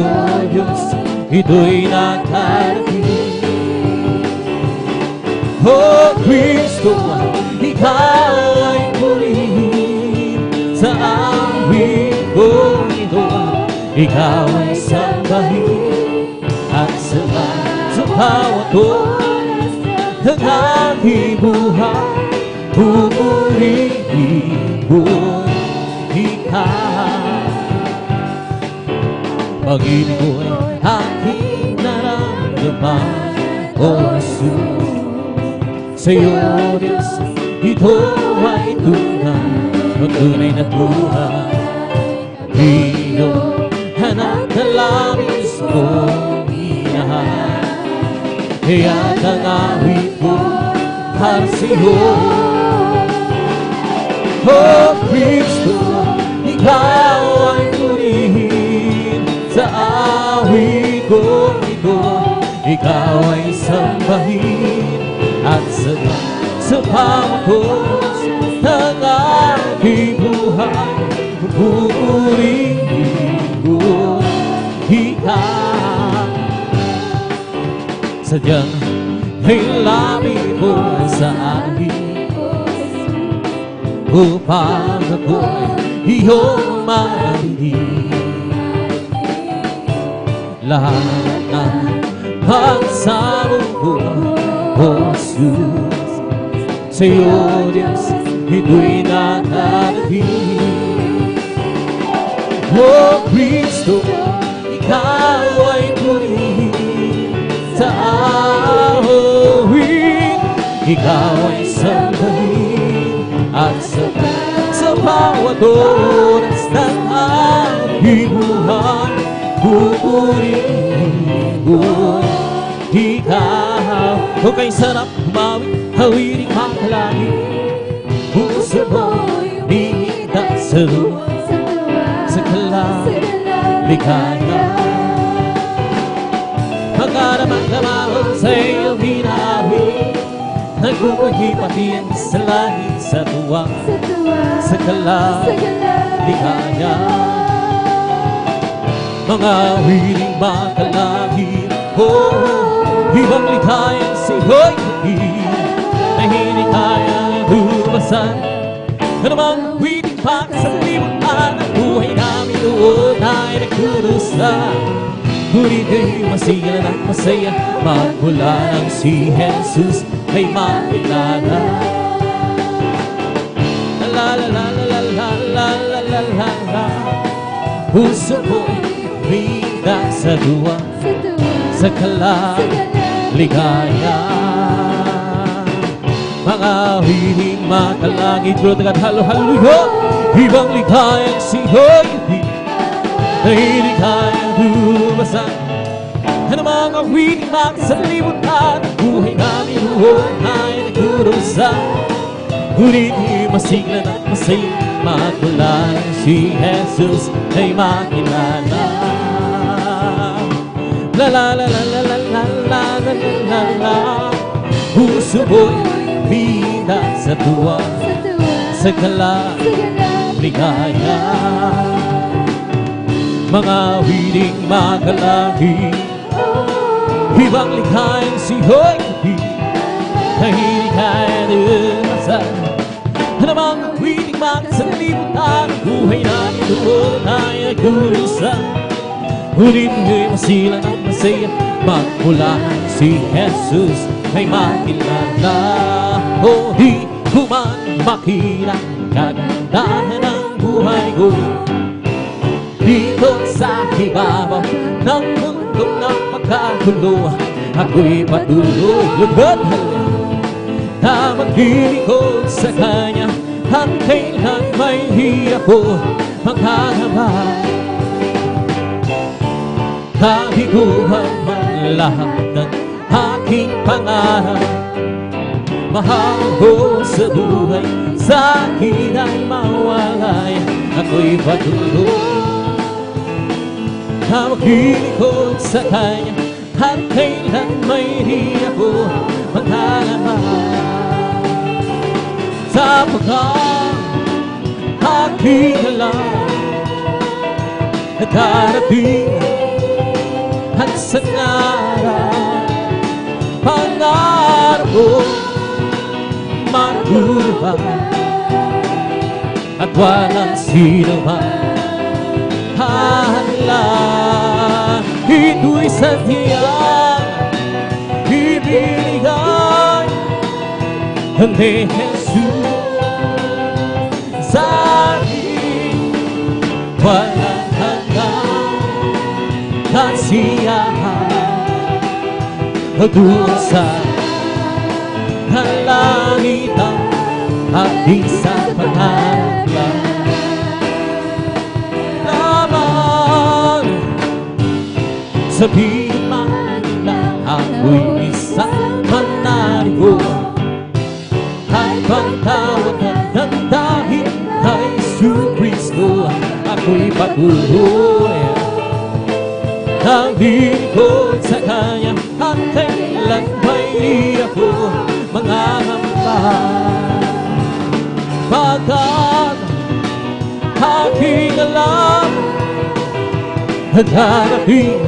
Diyos, ito'y nakarating. O Kristo, Ikaw ay purihin sa awit ko ito. Ikaw ay sambahin at salamat sa bawat oras ng aking buhay. Pupurihin ko Ikaw. Pag-ibig ko ay aking naramdaman, O Jesus. Sa'yo, Diyos, ito ay tunay, tunay na buhay. Iyong hanap na labis mong inahan, kaya't ang awit ko para sa'yo. O Kristo, Ikaw ay purihin sa awit ko ito. Ikaw ay sambahin at sa bawat oras ng aking buhay. Pupurihin ko Ikaw. Sadyang ay labi ko sa akin upang ako'y iyong marinig. Lahat ng pagsabog ko, O Jesus, sa'yo, Diyos, ito'y nakarating. O Kristo, Ikaw ay purihin sa awit. Ikaw ay sambahin at sa bawat oras ng aking buhay. Pupurihin ko Ikaw. O kay sarap humawit, hawiring makalangit. Puso mo'y umihinda sa luwa, sa kaligaya. Pagkaramang-damahon sa iyong hinawi, nagpupuhi pati ang sa langit, sa tuwa, sa kaligaya. Mga wiring makalangit, ibang ligayang siho'y hihid, na hindi kaya lumasan. Ano mang wiring pa sa limutan, ang buhay namin doon ay nagkurusa. Ngunit ay masiyahan at masaya, magmula nang si Jesus ay makilala. La la la la la la la la la la. Puso ko'y bigla sa duwa, sa kaligaya. Mga hiling makalangit, Lord, at halo-halo, ibang ligayang siho'y na hindi kayang lumasan. Ano mga hiling makasalimutan, ang buhay namin buong ay nagkurusan. Ngunit masiglan at masaya, magmula si Jesus ay makilala. La la la la la la la la la la la. Puso mo'y bida sa tuwa, sa kaligaya. Mga wiling makalangit, ibang likhayang siho'y na hindi kaya lumasan. Ano mga wiling makasalimutan, ang buhay namin doon ay nagkurusan. Ngunit ngayon masilang at masaya, magmula si Jesus ay makilala. O di ko man makita kagandahan ng buhay ko dito sa ibabaw ng mundong napakagulo. Ako'y patuloy lugod na maglilingkod sa Kanya at kailan may hirap ko maghahabay. Kabiguan man lahat ng aking pangarap, mahal ko sa buhay, sa akin ay mawalay. Ako'y patuloy na maglilingkod sa Kanya at kailan may hirap ko maghahabay. Sapagkat aking alam na darating at sa pangarap ko matulubang at walang sino man halang. Ito'y sadyang ibinigay ni Jesus sa akin. Walang hanggang kasiyahan doon sa kalangitan at di sa pangarap lang. Lamang sabihin man nila ako'y isang manarigo at pagtawag ng dahil kay Jesus Cristo. Ako'y patuloy na lingkod sa Kanya at kailan may ako mangangamba. Pagkat aking alam na darating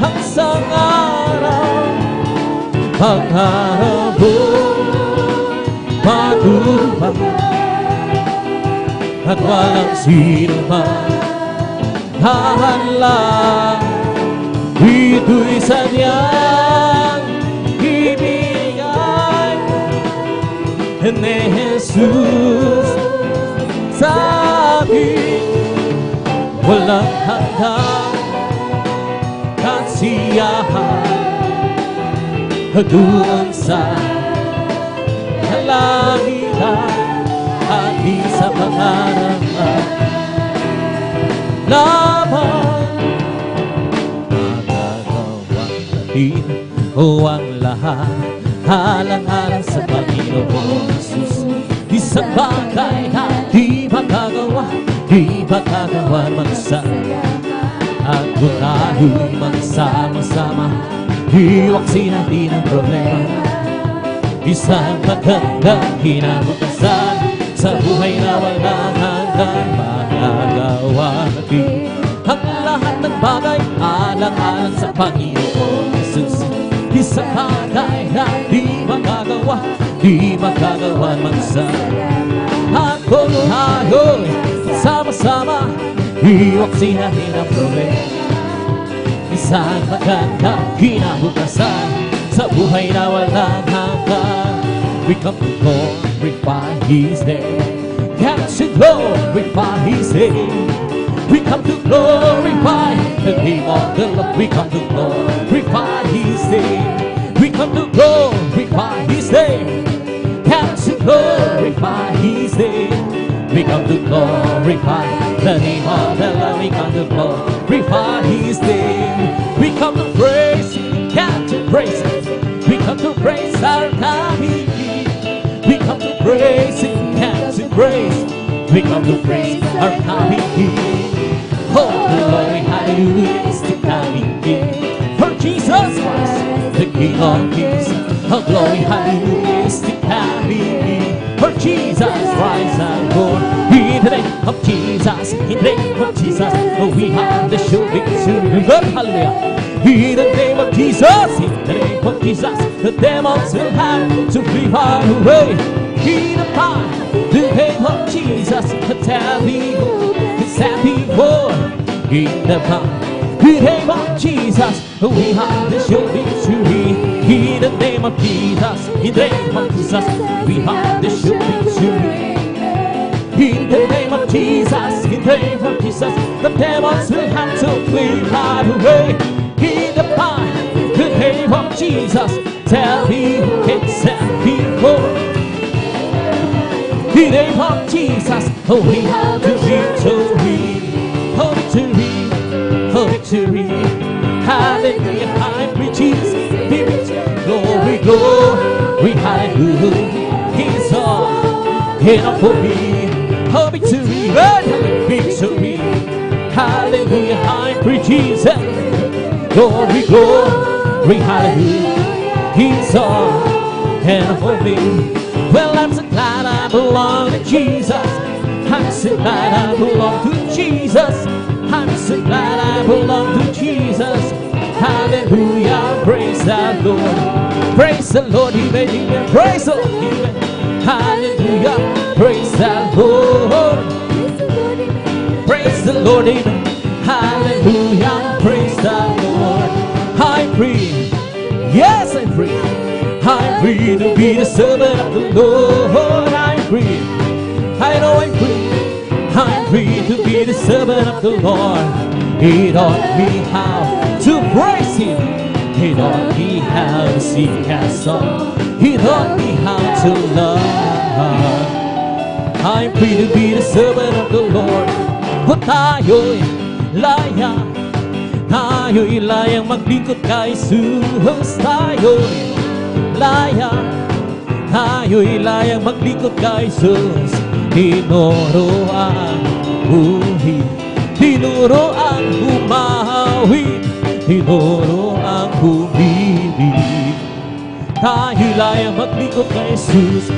ang isang araw, pangarap ko matulupang at walang sino man hahalang. Ito'y sadyang ibigay ni Jesus sa akin. Walang hanggang kasiyahan doon sa kalangitan at di sa pangarap. Lamang magagawang natin o ang lahat halang-halang sa Panginoon Jesus. Isang bagay na di magagawa, di magagawa magsaya. At kung tayo'y magsama-sama, iwaksin natin ang problema. Isang magandang kinabukasan sa buhay na walang hanggan. Magagawa natin ang lahat ng bagay alang-alang sa Panginoon Jesus. Isang bagay na di magagawa, di magagawa magsaya. At kung tayo'y sama-sama, iwaksin natin ang problema. Isang magandang kinabukasan sa buhay na walang hanggan. We come to glorify His name. Come to glorify His name. We come to glorify the name of the Lord. We come to glorify His name. We come to glorify His name. Come to glorify His name. We come to glorify the name of the Lord. We come to glorify His name. We come to praise Him. Come to praise Him. We come to praise our God. We come to praise Him. Come to praise. We come to praise our coming King. Oh, glory, hallelujah is the coming King. For Jesus Christ, the King of Kings. Oh, glory, hallelujah is the coming King. For Jesus Christ, our Lord. In the name of Jesus, in the name of Jesus, we have the sure victory. Hallelujah. In the name of Jesus, in the name of Jesus, the demons will have to flee far away. In the name of Jesus, the devil is happy for. In the the name of Jesus, we have the sure victory. In the name of Jesus, in the name of Jesus, we have the sure victory. In the name of Jesus, in the name of Jesus, the demons will have to flee right away. In the name of Jesus, tell me who can set me free. In the name of Jesus, we have the victory. Oh, victory, oh, victory. Hallelujah, I preach Jesus. Glory, glory, hallelujah. He's all enough for me. Oh, victory, victory. Hallelujah, I preach Jesus. Glory, glory, hallelujah. He's all enough for me. Well, I'm so glad I belong to Jesus. I'm so glad I belong to Jesus. I'm so glad I belong to Jesus. Hallelujah, praise the Lord. Praise the Lord, amen. Praise the Lord, amen. Hallelujah, praise the Lord. Praise the Lord, amen. Hallelujah, praise the Lord. I'm free, yes, I'm free. I'm free to be the servant of the Lord. I'm free, I know I'm free. I'm free to be the servant of the Lord. He taught me how to praise Him. He taught me how to sing His song. He taught me how to love. I'm free to be the servant of the Lord. O tayo'y layang maglingkod kay Jesus. Tayo'y layang maglingkod kay Jesus. Tinuro ang buhay, tinuro ang humahawin, tinuro ang humibig. Tayo'y layang maglingkod kay Jesus.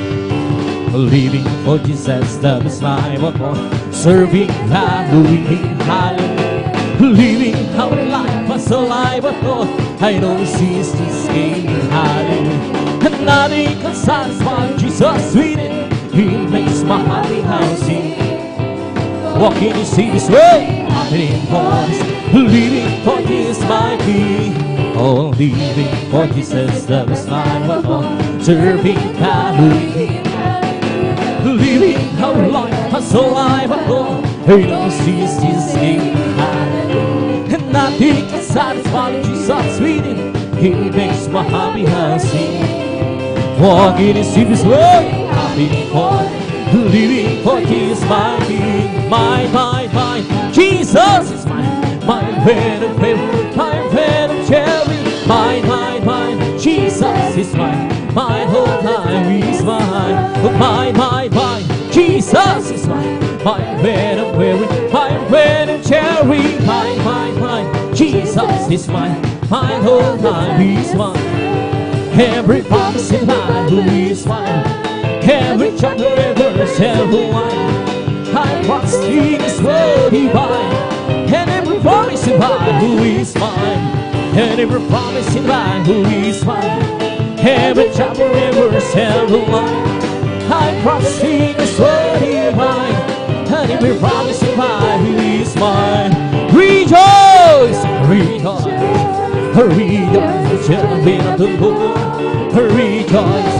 Living for Jesus, that is my motto. Serving, hallelujah, hallelujah. Living our life as a life of God. I know He's this game, hallelujah. And nothing can satisfy Jesus with it. He makes my happy house sing. Walking His His way, in voice. Living for His my King. Oh, living for Jesus, that is my motto. Serving, hallelujah. Living our life as a life of God. He knows He's this game, hallelujah. And nothing can satisfy Jesus with Him. He makes my happy heart sing. Walking His way, happy for living for His my King. Mine. Jesus is mine. My bread and favorite, my bread and cherry. Mine. Jesus is mine. My whole time is mine. Mine. Jesus is mine. My bread and favorite, my bread and cherry. Mine. Jesus is mine. My whole time is mine. Every promise in mine who is mine. Every chapter ever shall go on. I trust in His word divine. And every promise in mine who is mine. And every promise in mine who is mine. Every chapter ever shall go on. I trust in His word divine. And every promise in mine who is mine. Rejoice, rejoice, children of the Lord. Rejoice,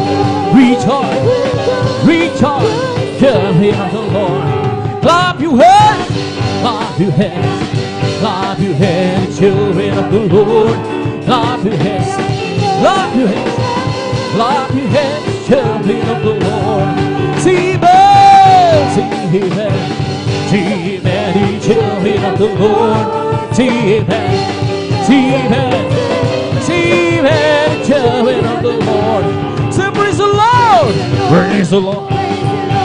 children of the Lord. Clap your hands, children of the Lord. Clap your hands, children of the Lord. See many children of the Lord. See many children of the Lord. Say praise the Lord, praise the Lord,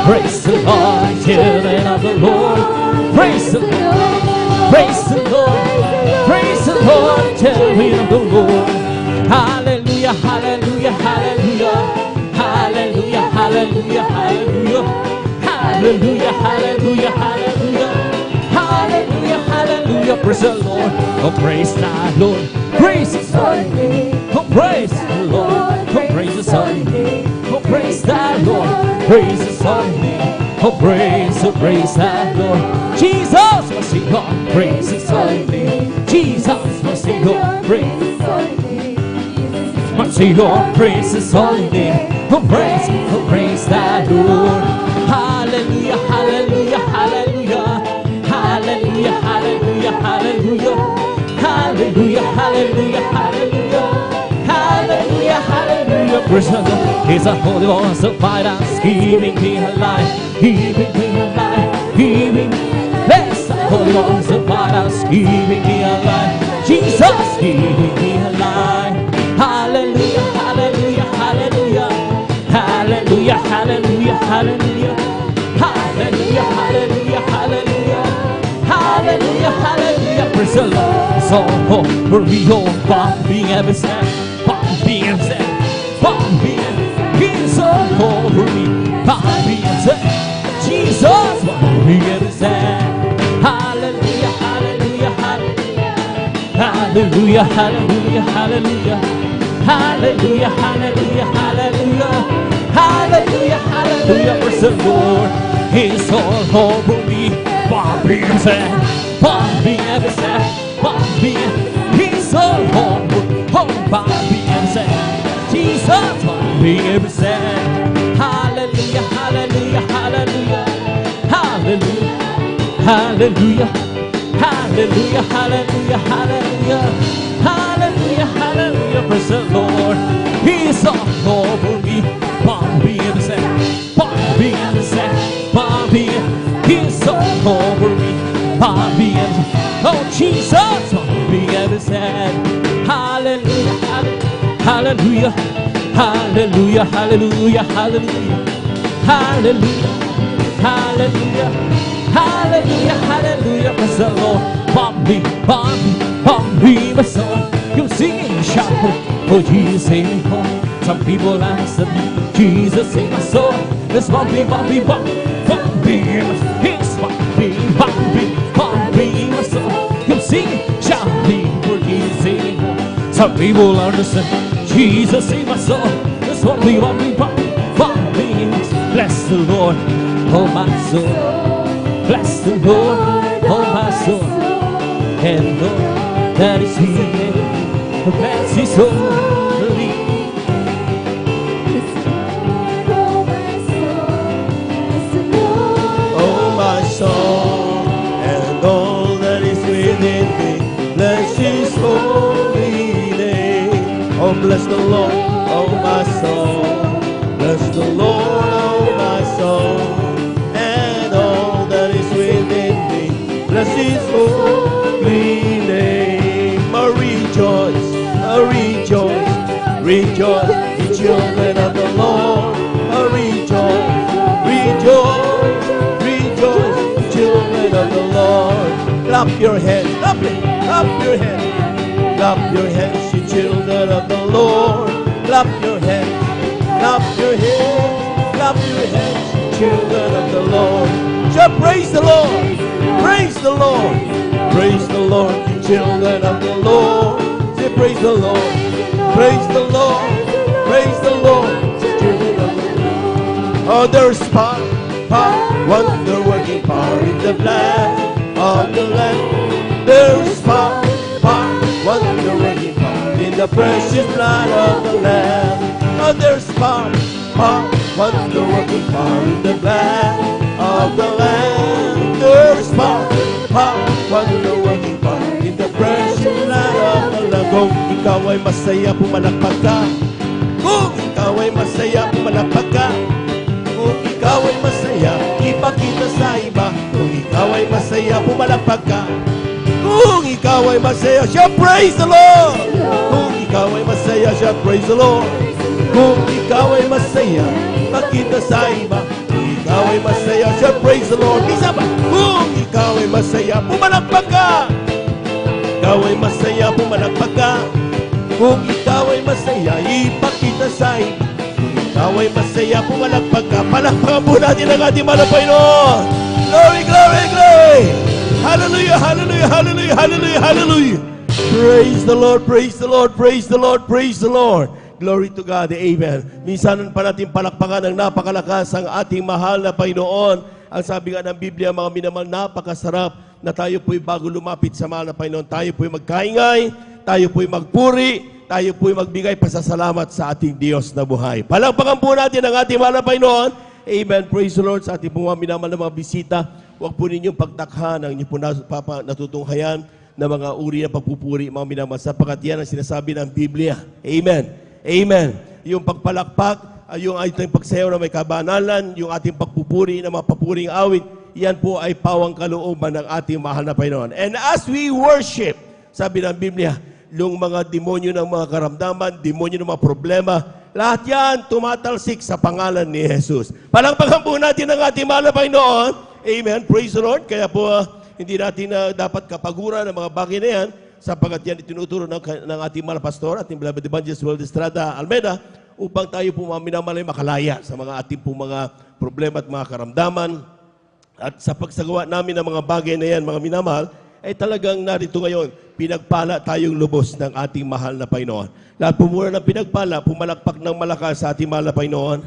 praise the Lord, children of the Lord. Praise the Lord, praise the Lord, praise the Lord, children of the Lord. Hallelujah, hallelujah, hallelujah, hallelujah, hallelujah, hallelujah. Hallelujah, hallelujah, hallelujah, hallelujah, hallelujah. Praise the Lord, oh praise the Lord, praise His holy name. Oh praise the Lord, oh praise His holy name. Oh praise the Lord, praise His holy name. Oh praise the Lord. Jesus, oh sing on, praise His holy name. Jesus, we'll sing your praise. We'll sing your praises holy name. Oh, praise the Lord. Hallelujah, hallelujah, hallelujah. Hallelujah, hallelujah, hallelujah. Hallelujah, hallelujah, hallelujah. Hallelujah, hallelujah. Praise the Lord. He's a holy one, so fight us, keeping me alive, keeping me alive, keeping me. Bless the holy one, so fight us, keeping me alive. Jesus, keeping me alive. Hallelujah, hallelujah, hallelujah. Hallelujah, hallelujah, hallelujah. Hallelujah, hallelujah, hallelujah. Hallelujah, hallelujah. Praise the Lord. So for me, oh, being ever said, being said, being. He's all over me, being said. Jesus, being ever said. Hallelujah, hallelujah, hallelujah. Hallelujah, hallelujah, hallelujah. Hallelujah, hallelujah, hallelujah. Hallelujah, hallelujah. Praise the Lord. He's all over me. Being said, being ever said, being. He's all over, being said. Jesus, being ever said. Hallelujah, hallelujah, hallelujah. Hallelujah, hallelujah. Hallelujah, hallelujah, hallelujah. Hallelujah, hallelujah. Praise the Lord. He's all over me. Being ever said, being ever said, being. He's all over me. Being. Oh, Jesus, being ever said. Hallelujah, hallelujah, hallelujah, hallelujah, hallelujah, hallelujah, hallelujah, hallelujah, hallelujah. Praise the Lord. Bombi, my soul. You sing, shout, oh Jesus, save me home. Some people answer me, Jesus, save my soul. It's Bombi, it's Bombi, my soul. You sing, shout, for Jesus, save me home. Some people understand, Jesus, save my soul. It's Bombi. Bless the Lord, oh my soul. Bless the Lord, oh my soul. And know that is healing. Bless his holy. Oh my soul, and all that is within me, bless his holy name. Oh bless the Lord, oh my soul. Bless the Lord, oh my soul. And all that is within me, bless his holy name. Rejoice, rejoice, rejoice, ye children of the Lord. Rejoice, rejoice, rejoice, ye children of the Lord. Clap your hands, clap it, clap your hands. Clap your hands, ye children of the Lord. Clap your hands, clap your hands, clap your hands, ye children of the Lord. So praise the Lord, praise the Lord, praise the Lord, ye children of the Lord. Say praise the Lord, praise the Lord, praise the Lord, ye children of the Lord. Oh, there's power, wonder working power in the blood of the Lamb. There's power, wonder working power in the precious blood of the Lamb. Oh, there's power, wonder working power in the blood of the Lamb. There's power, wonder working power in the precious blood of the Lamb. Kung ikaw ay masaya, pumalakpak ka. Kung ikaw ay masaya, pumalakpak ka. Kung ikaw ay masaya, ipakita sa iba. Kung ikaw ay masaya, pumalakpak ka. Kung ikaw ay masaya, siya praise the Lord. Kung ikaw ay masaya, siya praise the Lord. Kung ikaw ay masaya, ipakita sa iba. Kung ikaw ay masaya, siya praise the Lord. Isa ba? Kung ikaw ay masaya, pumalakpak ka. Ikaw ay masaya, pumalakpak ka. Kung ikaw ay masaya, ipakita sa iba. Kung ikaw ay masaya, pumalakpak ka. Palakpakan po natin ang ating mahal na Panginoon. Glory, glory, glory! Hallelujah, hallelujah, hallelujah, hallelujah, hallelujah! Praise the Lord, praise the Lord, praise the Lord, praise the Lord! Glory to God, amen. Minsan pa natin palakpakan ng napakalakas ang ating mahal na Panginoon. Ang sabi nga ng Biblia, mga minamahal, napakasarap na tayo po'y bago lumapit sa mahal na Panginoon, tayo po'y magkaingay, tayo po'y magpuri, tayo po'y magbigay pasasalamat sa ating Diyos na buhay. Palakpakan po natin ang ating mahal na Panginoon. Amen. Praise the Lord. Sa ating mga minamahal na mga bisita, huwag po ninyong pagtakhan ang inyong po natutunghayan na mga uri ng pagpupuri, mga minamahal, sapagkat yan ang sinasabi ng Biblia. Amen. Amen. Yung pagpalakpak, yung ating pagsayaw na may kabanalan, yung ating pagpupuri na mga papuring awit, yan po ay pawang kalooban ng ating mahal na Panginoon. And as we worship, sabi ng Biblia, yung mga demonyo ng mga karamdaman, demonyo ng mga problema, lahat yan tumatalsik sa pangalan ni Jesus. Palakpakan po natin ang ating mahal na Panginoon. Amen. Praise the Lord. Kaya po, hindi natin dapat kapaguran ng mga bagay na yan, sapagkat yan itinuturo ng ating mahal na pastor, ating beloved evangelist Will Estrada Almeida, upang tayo po minamalay makalaya sa mga ating po mga problema at mga karamdaman. At sa pagsagawa namin ng mga bagay na yan, mga minamahal, ay talagang narito ngayon, pinagpala tayong lubos ng ating mahal na Panginoon. Lahat po muna ng pinagpala, pumalakpak ng malakas sa ating mahal na Panginoon.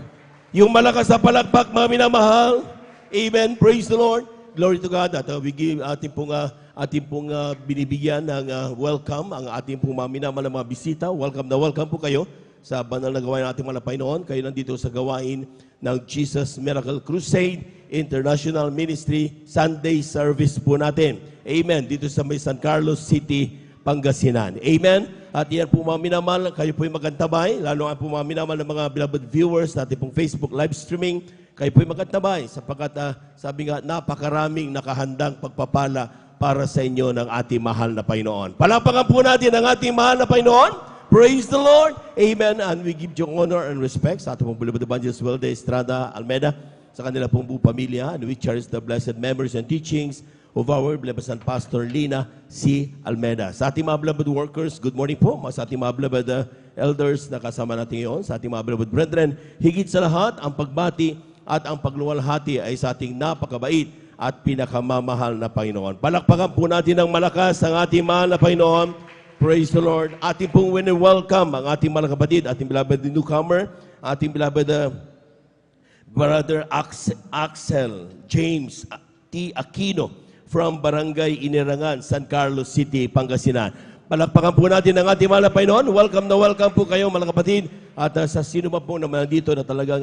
Yung malakas na palakpak, mga minamahal, amen, praise the Lord, glory to God. At we give ating pong binibigyan ng welcome, ang ating pong mga minamahal na mga bisita. Welcome na welcome po kayo sa banal na gawain ng ating mahal na Panginoon. Kayo nandito sa gawain ng Jesus Miracle Crusade International Ministry Sunday service po natin. Amen. Dito sa may San Carlos City, Pangasinan. Amen. At yan po mga minamahal, kayo po'y magantabay, lalo nga po mga minamahal ng mga beloved viewers natin pong Facebook live streaming, kayo po'y magantabay sapagkat sabi nga, napakaraming nakahandang pagpapala para sa inyo ng ating mahal na Panginoon. Palakpakan po natin ang ating mahal na Panginoon. Praise the Lord. Amen. And we give you honor and respect sa ating pong beloved evangelist Will Estrada Almeida, sa kanila pong buong pamilya, and we cherish the blessed memories and teachings of our beloved Pastor Lina C. Almeida. Sa ating mga beloved workers, good morning po. Sa ating mga beloved elders na kasama natin ngayon, sa ating mga beloved brethren, higit sa lahat, ang pagbati at ang pagluwalhati ay sa ating napakabait at pinakamamahal na Panginoon. Palakpakan po natin ng malakas ang ating mahal na Panginoon. Praise the Lord. Ating pong welcome ang ating mga kapatid, ating beloved newcomer, ating beloved Brother Axel James T. Aquino from Barangay Inirangan, San Carlos City, Pangasinan. Palakpakan po natin ang ating mahal na Panginoon. Welcome na welcome po kayo mga kapatid. At sa sino pa po naman dito na talagang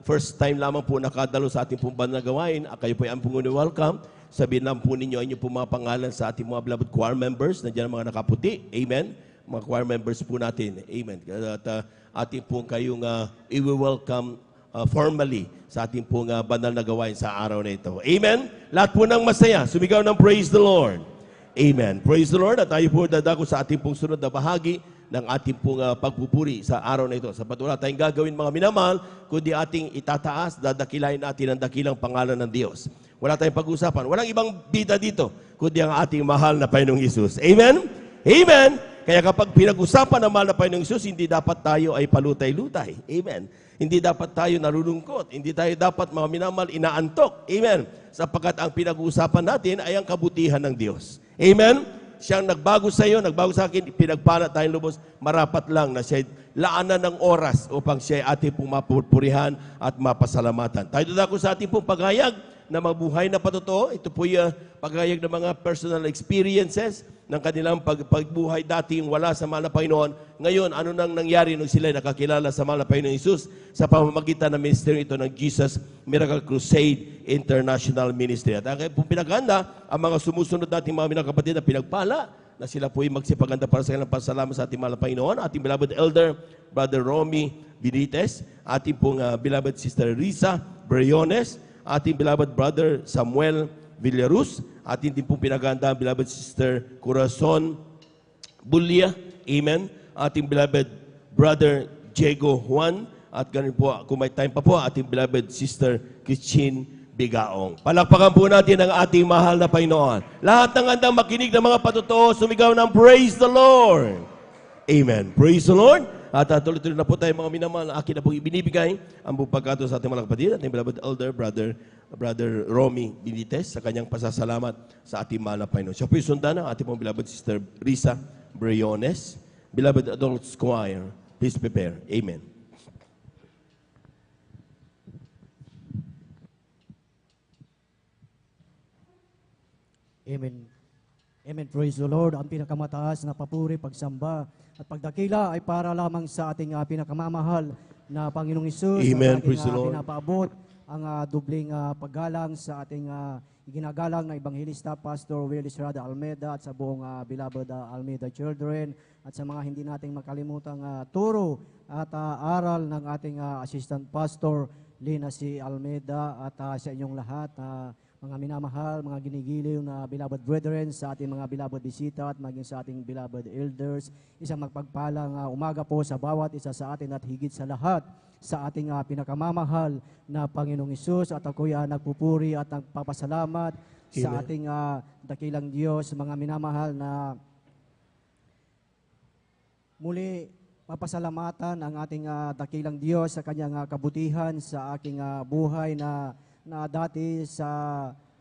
first time lamang po nakadalo sa ating pong banal na gawain, kayo po ay ampong welcome. Sabihin lang po ninyo ang inyong po mga pangalan sa ating mga beloved choir members. Nandiyan ang mga nakaputi. Amen. Mga choir members po natin. Amen. At ating po kayong i-welcome formally sa ating pong banal na gawain sa araw na ito. Amen? Lahat po ng masaya, sumigaw ng praise the Lord. Amen. Praise the Lord. At tayo po dadako sa ating pong sunod na bahagi ng ating pong pagpupuri sa araw na ito. Sapat wala tayong gagawin mga minamahal, kundi ating itataas, dadakilain natin ang dakilang pangalan ng Diyos. Wala tayong pag-usapan. Walang ibang bida dito, kundi ang ating mahal na Panginoong Hesus. Amen? Amen? Kaya kapag pinag-usapan ng mahal na Panginoong Hesus, hindi dapat tayo ay palutay-lutay. Amen? Hindi dapat tayo nalulungkot. Hindi tayo dapat mga minamahal inaantok. Amen? Sapagkat ang pinag-uusapan natin ay ang kabutihan ng Diyos. Amen? Siyang nagbago sa iyo, nagbago sa akin, pinagpala tayong lubos, marapat lang na siya laanan ng oras upang siya ay ating pong mapupurihan at mapasalamatan. Tayo dako sa ating pong paghayag na mabuhay na patotoo. Ito po yung paghayag ng mga personal experiences ng kanilang pagbuhay dating wala sa mahal na Panginoon. Ngayon, ano nang nangyari nung sila nakakilala sa mahal na Panginoon Hesus sa pamamagitan ng ministry ito ng Jesus Miracle Crusade International Ministry. At ang pong pinaganda, ang mga sumusunod nating mga kapatid na pinagpala, na sila po ay magsipaganda para sa kanilang pasalamat sa ating mahal na Panginoon. Ating beloved elder, Brother Romy Benitez, ating pong beloved Sister Risa Briones, ating beloved Brother Samuel Villarus, ating din pong pinaganda ang beloved Sister Corazon Bulia, amen, ating beloved Brother Diego Juan, at ganun po, kung may time pa po, ating beloved Sister Christine Bigaong. Palakpakan po natin ang ating mahal na Panginoon. Lahat ng handang makinig ng mga patotoo, sumigaw ng praise the Lord. Amen. Praise the Lord. At tuloy-tuloy na po tayo mga minamahal. Akin na po ibinibigay ang buong pagkato sa ating mga kapatid, ating beloved elder, Brother Romy Benitez, sa kanyang pasasalamat sa ating mahal na Panginoon. Siya po sundan ng ating mga beloved Sister Risa Briones. Beloved Adult Choir, please prepare. Amen. Amen. Amen. Praise the Lord. Ang pinakamataas na papuri, pagsamba at pagdakila ay para lamang sa ating pinakamamahal na Panginoong Hesus. Amen. At Praise the ating Lord. pinapaabot ang dubling paggalang sa ating iginagalang na Ebanghelista Pastor Willie Estrada Almeida at sa buong beloved Almeida children at sa mga hindi nating makalimutang turo at aral ng ating assistant pastor Lina C. Almeida at sa inyong lahat mga minamahal, mga ginigiliw na beloved brethren, sa ating mga beloved bisita at maging sa ating beloved elders. Isang magpagpalang umaga po sa bawat isa sa atin at higit sa lahat sa ating pinakamamahal na Panginoong Hesus. At ako'y nagpupuri at nagpapasalamat sa Amen. ating dakilang Diyos, mga minamahal na muli papasalamatan ang ating dakilang Diyos sa kanyang kabutihan sa aking buhay na dati sa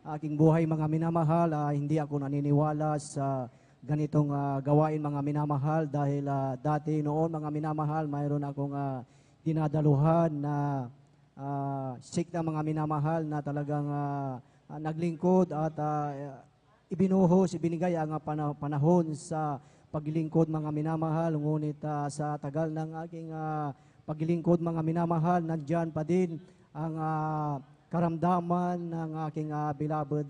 aking buhay mga minamahal, hindi ako naniniwala sa ganitong gawain mga minamahal dahil dati noon mga minamahal mayroon akong dinadaluhan na sikta mga minamahal na talagang naglingkod at ibinuhos, ibinigay ang panahon sa paglingkod mga minamahal. Ngunit sa tagal ng aking paglingkod mga minamahal, nandyan pa din ang karamdaman ng aking beloved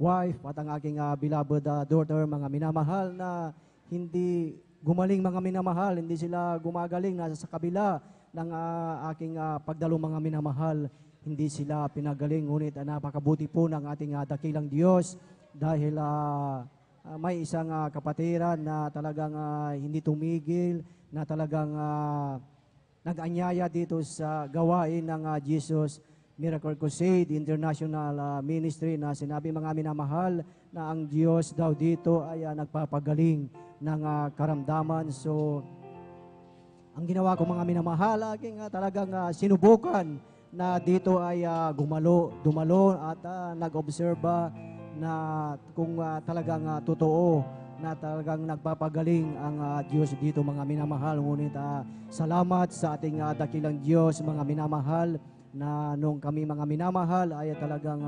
wife at ang aking beloved daughter, mga minamahal, na hindi gumaling mga minamahal, hindi sila gumagaling, nasa sa kabila ng aking pagdalo mga minamahal, hindi sila pinagaling. Ngunit napakabuti po ng ating dakilang Diyos dahil may isang kapatiran na talagang hindi tumigil, na talagang nag-anyaya dito sa gawain ng Jesus Miracle Crusade International Ministry, na sinabi mga minamahal na ang Diyos daw dito ay nagpapagaling ng karamdaman. So, ang ginawa ko mga minamahal, aking talagang sinubukan na dito ay dumalo at nag-obserba na kung talagang totoo na talagang nagpapagaling ang Diyos dito mga minamahal. Ngunit salamat sa ating dakilang Diyos mga minamahal, na nung kami mga minamahal ay talagang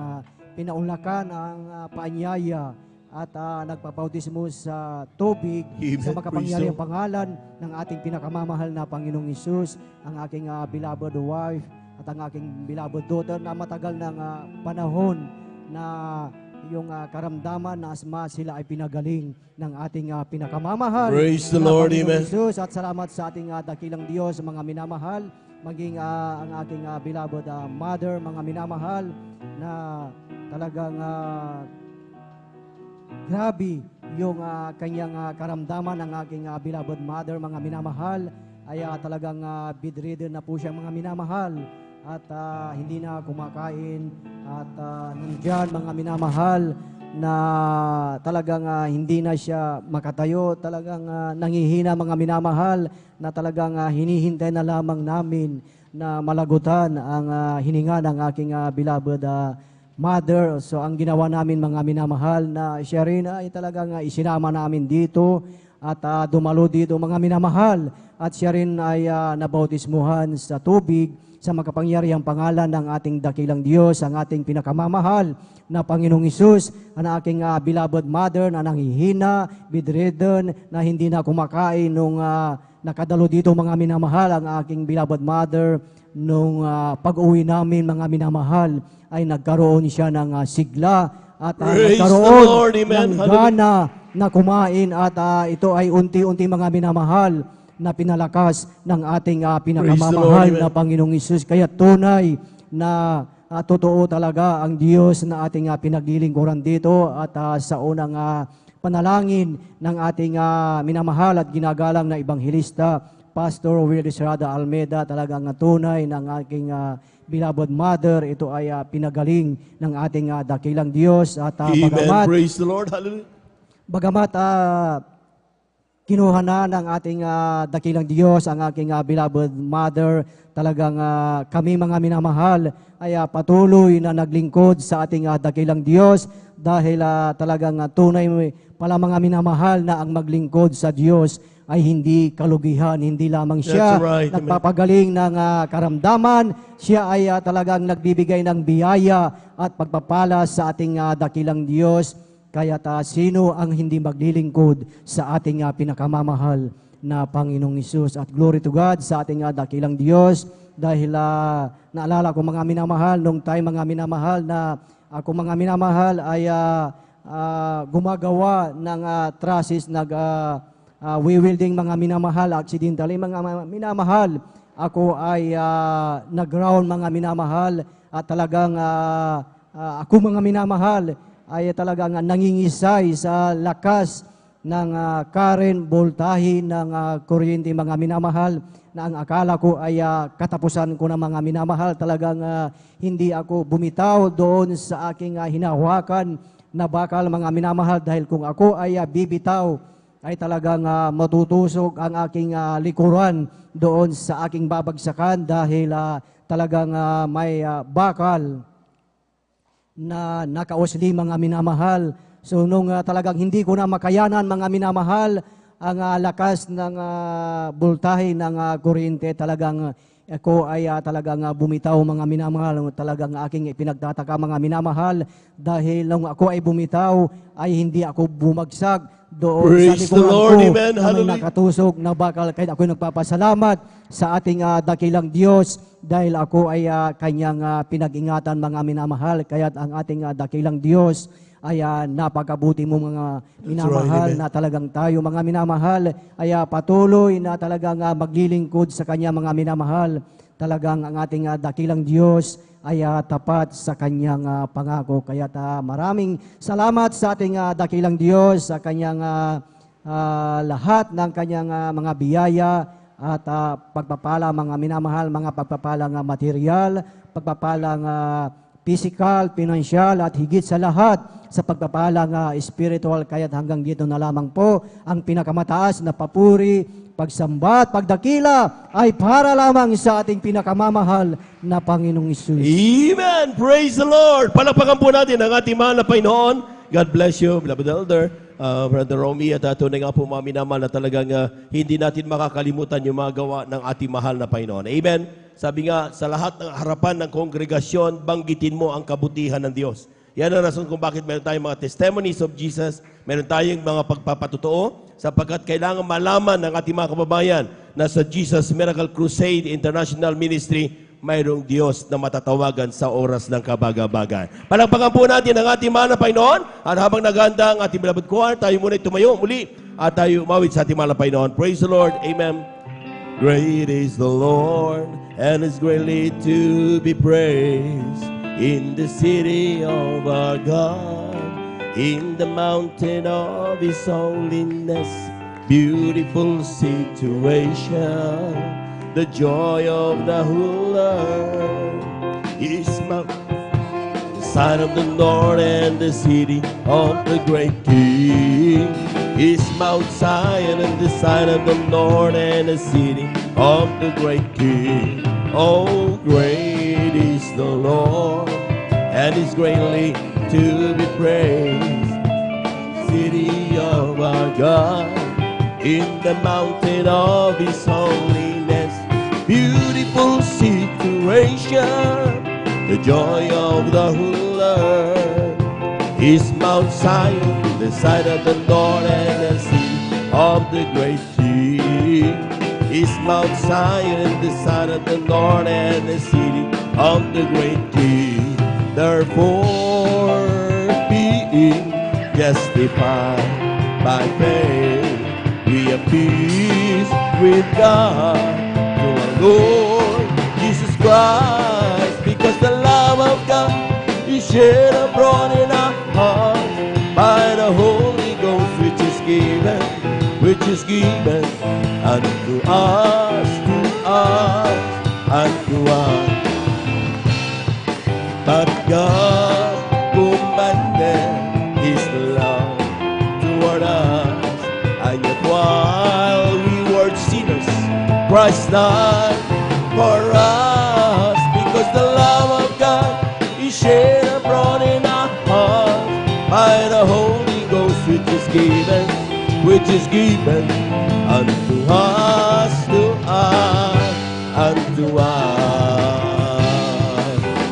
pinaunlakan ang paanyaya at nagpapautismo sa tubig. Amen. Sa makapangyariang Praise the pangalan ng ating pinakamamahal na Panginoong Hesus, ang aking beloved wife at ang aking beloved daughter na matagal ng panahon na yung karamdaman na asma, sila ay pinagaling ng ating pinakamamahal. Praise the na Lord. Panginoong Amen. Hesus. At salamat sa ating dakilang Diyos mga minamahal, maging ang aking beloved mother, mga minamahal, na talagang grabe yung kanyang karamdaman ng aking beloved mother, mga minamahal, ay talagang bedridden na po siya mga minamahal at hindi na kumakain at nandyan mga minamahal na talagang hindi na siya makatayo, talagang nangihina mga minamahal, na talagang hinihintay na lamang namin na malagutan ang hininga ng aking beloved mother. So ang ginawa namin mga minamahal, na siya rin ay talagang isinama namin dito at dumalo dito mga minamahal, at siya rin ay nabautismuhan sa tubig sa makapangyarihang pangalan ng ating dakilang Diyos, ang ating pinakamamahal na Panginoong Hesus, ang aking beloved mother na nanghihina, bedridden, na hindi na kumakain nung nakadalo dito mga minamahal. Ang aking beloved mother, nung pag-uwi namin mga minamahal, ay nagkaroon siya ng sigla at Praise nagkaroon the Lord. Amen. ng gana na kumain, at ito ay unti-unti mga minamahal na pinalakas ng ating pinakamamahal Praise the Lord. na Panginoong Hesus. Kaya tunay na totoo talaga ang Diyos na ating pinaglilingkuran dito, at sa unang panalangin ng ating minamahal at ginagalang na Ebanghelista Pastor Willie Estrada Almeida, talagang tunay ng aking beloved mother, ito ay pinagaling ng ating dakilang Diyos. At Amen. bagamat Praise the Lord. Hallelujah. Bagamat kinuha na ng ating dakilang Diyos ang aking beloved mother, talagang kami mga minamahal ay patuloy na naglingkod sa ating dakilang Diyos, dahil talagang tunay pala mga minamahal na ang maglingkod sa Diyos ay hindi kalugihan. Hindi lamang siya That's right. Amen. nagpapagaling ng karamdaman, siya ay talagang nagbibigay ng biyaya at pagpapala sa ating dakilang Diyos. Kaya sino ang hindi maglilingkod sa ating pinakamamahal na Panginoong Hesus? At glory to God sa ating dakilang Diyos, dahil naalala ko mga minamahal, nung tayo mga minamahal na ako mga minamahal ay gumagawa ng trusses, wielding mga minamahal, accidentally mga minamahal. Ako ay nag-ground mga minamahal, at talagang ako mga minamahal ay talagang nangingisay sa lakas ng current, voltahe ng kuryente mga minamahal, na ang akala ko ay katapusan ko na mga minamahal. Talagang hindi ako bumitaw doon sa aking hinahawakan na bakal mga minamahal, dahil kung ako ay bibitaw ay talagang matutusok ang aking likuran doon sa aking babagsakan, dahil talagang may bakal na nakausli mga minamahal. So nung talagang hindi ko na makayanan mga minamahal ang lakas ng voltahe ng kuryente, talagang ako ay talagang bumitaw mga minamahal. Talagang aking pinagtataka mga minamahal, dahil nung ako ay bumitaw ay hindi ako bumagsak doon Praise sa the likuran Lord. ko Amen. na may Hallelujah. nakatusok na bakal. Kaya ako nagpapasalamat sa ating dakilang Diyos, dahil ako ay kanyang pinag-ingatan mga minamahal. Kaya ang ating dakilang Diyos ay napakabuti mo mga minamahal, amen. na talagang tayo mga minamahal ay patuloy na talagang maglilingkod sa Kanya mga minamahal. Talagang ang ating dakilang Diyos ay tapat sa Kanyang pangako. Kaya maraming salamat sa ating dakilang Diyos, sa Kanyang lahat ng Kanyang mga biyaya at pagpapala mga minamahal, mga pagpapalang material, pagpapalang physical, financial, at higit sa lahat sa pagpapalang spiritual. Kaya't hanggang dito na lamang po ang pinakamataas na papuri, pagsamba at pagdakila ay para lamang sa ating pinakamamahal na Panginoong Hesus. Amen! Praise the Lord! Palakpakan po natin ang ating mahal na Panginoon. God bless you, beloved elder, Brother Romy, at tunay nga po mga minamahal na talagang hindi natin makakalimutan yung mga gawa ng ating mahal na Panginoon. Amen! Sabi nga, sa lahat ng harapan ng kongregasyon, banggitin mo ang kabutihan ng Diyos. Yan ang rason kung bakit meron tayong mga testimonies of Jesus, meron tayong mga pagpapatotoo, sapagkat kailangan malaman ng ating mga kababayan na sa Jesus Miracle Crusade International Ministry, mayroong Diyos na matatawagan sa oras ng kabagabagan. Palakpakan po natin ang ating mahal na Panginoon, at habang naghahanda ang ating beloved choir, tayo muna tumayo muli at tayo umawit sa ating mahal na Panginoon. Praise the Lord. Amen. Great is the Lord, and is greatly to be praised in the city of our God, in the mountain of His holiness, beautiful situation, the joy of the whole earth is the sign of the Lord, and the city of the great King is Mount Zion, and the sign of the Lord, and the city of the great King. Oh, great is the Lord, and is greatly to be praised. City of our God, in the mountain of His holiness, beautiful situation, the joy of the whole earth is Mount Zion, the side of the Lord, and the city of the great King is Mount Zion, the side of the Lord, and the city of the great King. Therefore, being justified by faith, we have peace with God through our Lord Jesus Christ, because the love of God is shed abroad in our hearts by the Holy Ghost, which is given unto us, unto us. But God commanded His love toward us, and yet while we were sinners, Christ died for us, because the love of God is shed abroad in our hearts by the Holy Ghost, which is given which is given unto us, unto us.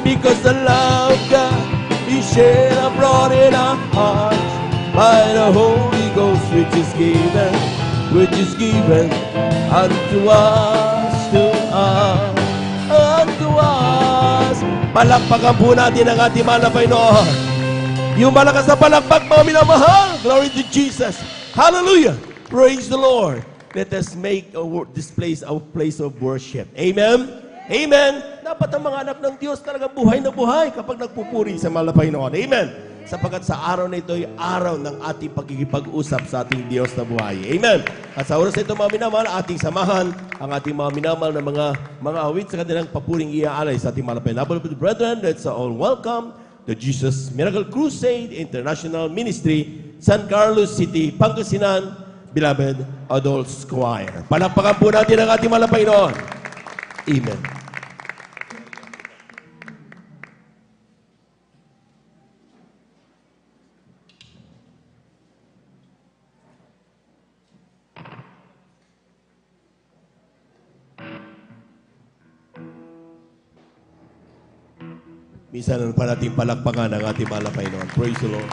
Because the love of God is shed abroad in our hearts by the Holy Ghost, which is given unto us, unto us. Palakpakan po natin ang ating mahal na Panginoon. Yung malakas na palakpak, mga minamahal. Glory to Jesus. Hallelujah. Praise the Lord. Let us make this place our place of worship. Amen? Amen. Dapat ang mga anak ng Diyos talaga buhay na buhay kapag nagpupuri sa mahal na Panginoon. Amen. Sapagkat sa araw na ito ay araw ng ating pagkikipag-usap sa ating Diyos na buhay. Amen. At sa oras na ito, mga minamahal, ating samahan ang ating mga minamahal na mga awit sa kanilang papuring iaalay sa ating mahal na Panginoon. Brethren, let's all welcome the Jesus Miracle Crusade International Ministry, San Carlos City, Pangasinan, Beloved Adults Choir. Palakpakan po natin ang ating mahal na Panginoon. Amen. Minsan pa natin palakpakan ang ating mahal na Panginoon. Praise the Lord.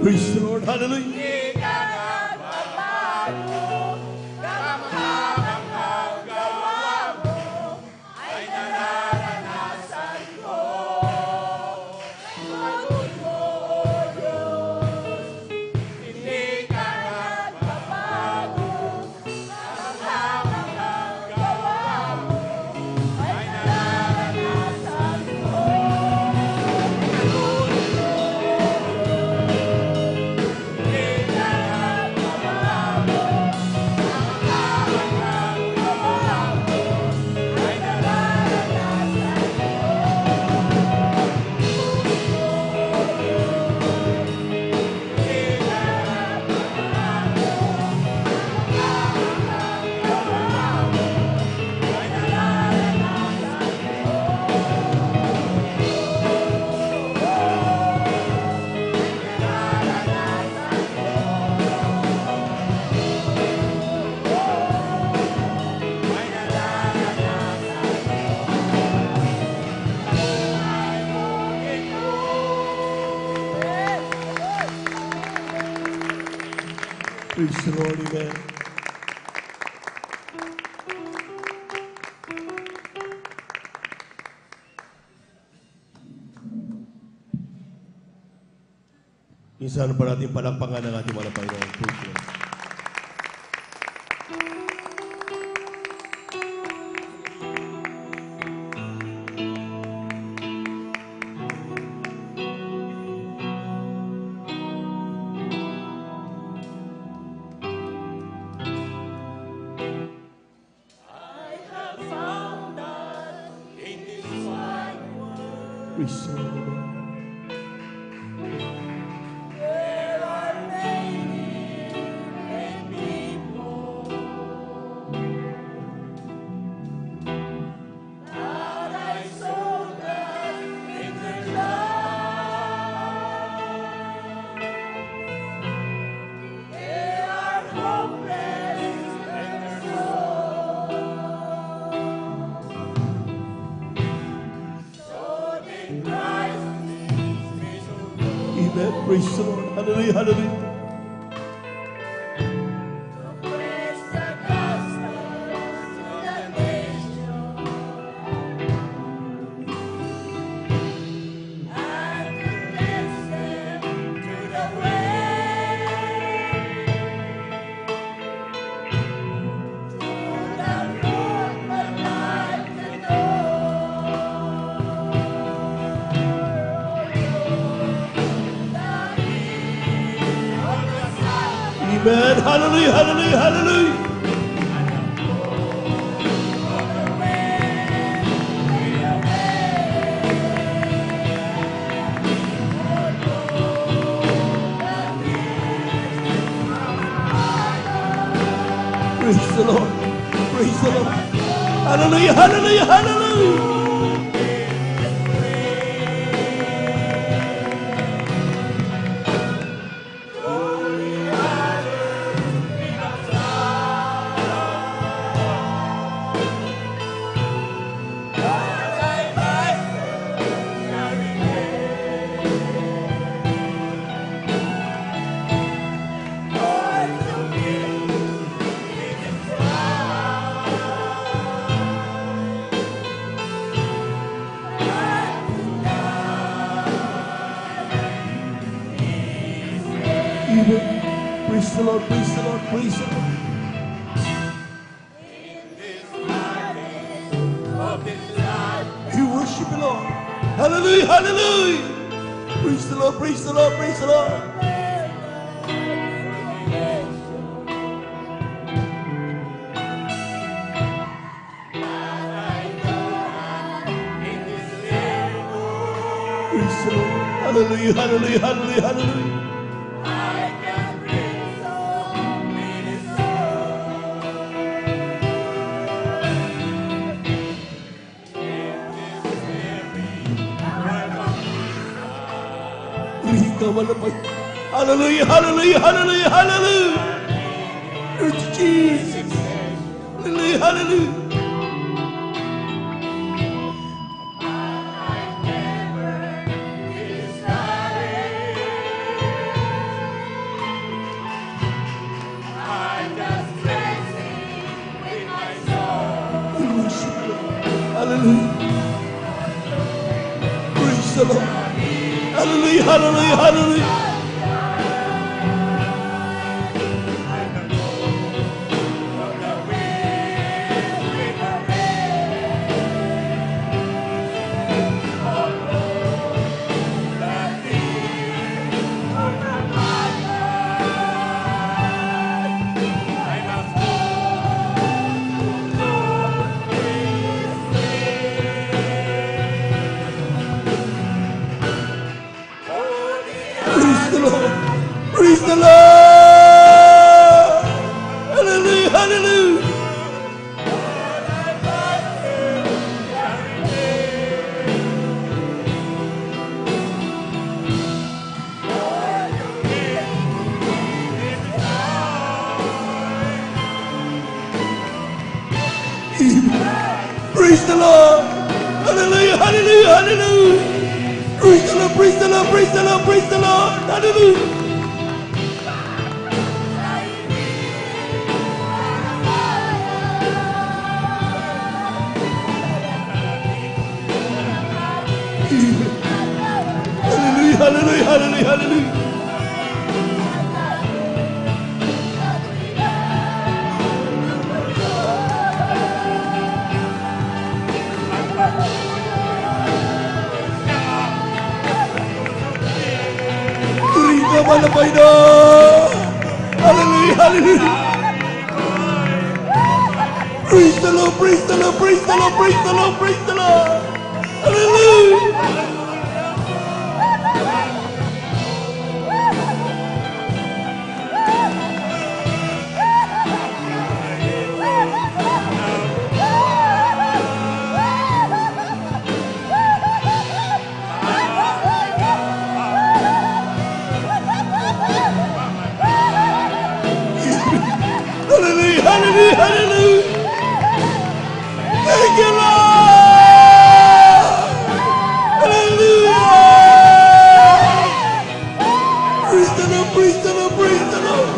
Praise the Lord. Hallelujah. Praise the Lord, amen. Minsan pa natin palakpakan ng ating mga Panginoon. Praise the Lord. Praise the Lord. Amen. Praise the Lord. Hallelujah. Hallelujah. Amen. Hallelujah. Hallelujah. Hallelujah. Praise the Lord. Praise the Lord. Hallelujah. Hallelujah. Hallelujah. Praise the Lord, praise the Lord, praise the Lord. We worship the Lord. Hallelujah, hallelujah. Praise the Lord, praise the Lord, praise the Lord. Praise the Lord. Hallelujah, hallelujah, hallelujah, hallelujah. Hallelujah, hallelujah, hallelujah, hallelujah. Thank you, Jesus. Hallelujah, hallelujah. Hallelujah. Praise the Lord. Hallelujah, hallelujah, hallelujah. Praise the Lord. Hallelujah, hallelujah. Praise the Lord. Hallelujah, hallelujah, hallelujah. Praise the Lord, praise the Lord, praise the Lord, praise the Lord. Hallelujah. hallelujah. Purito malapay na. Hallelujah, hallelujah. Praise the Lord, praise the Lord, praise the Lord, praise the Lord, praise the Lord. Hallelujah. Hallelujah, hallelujah, hallelujah. Thank you, Lord. Hallelujah. Praise the Lord, praise the Lord, praise the Lord.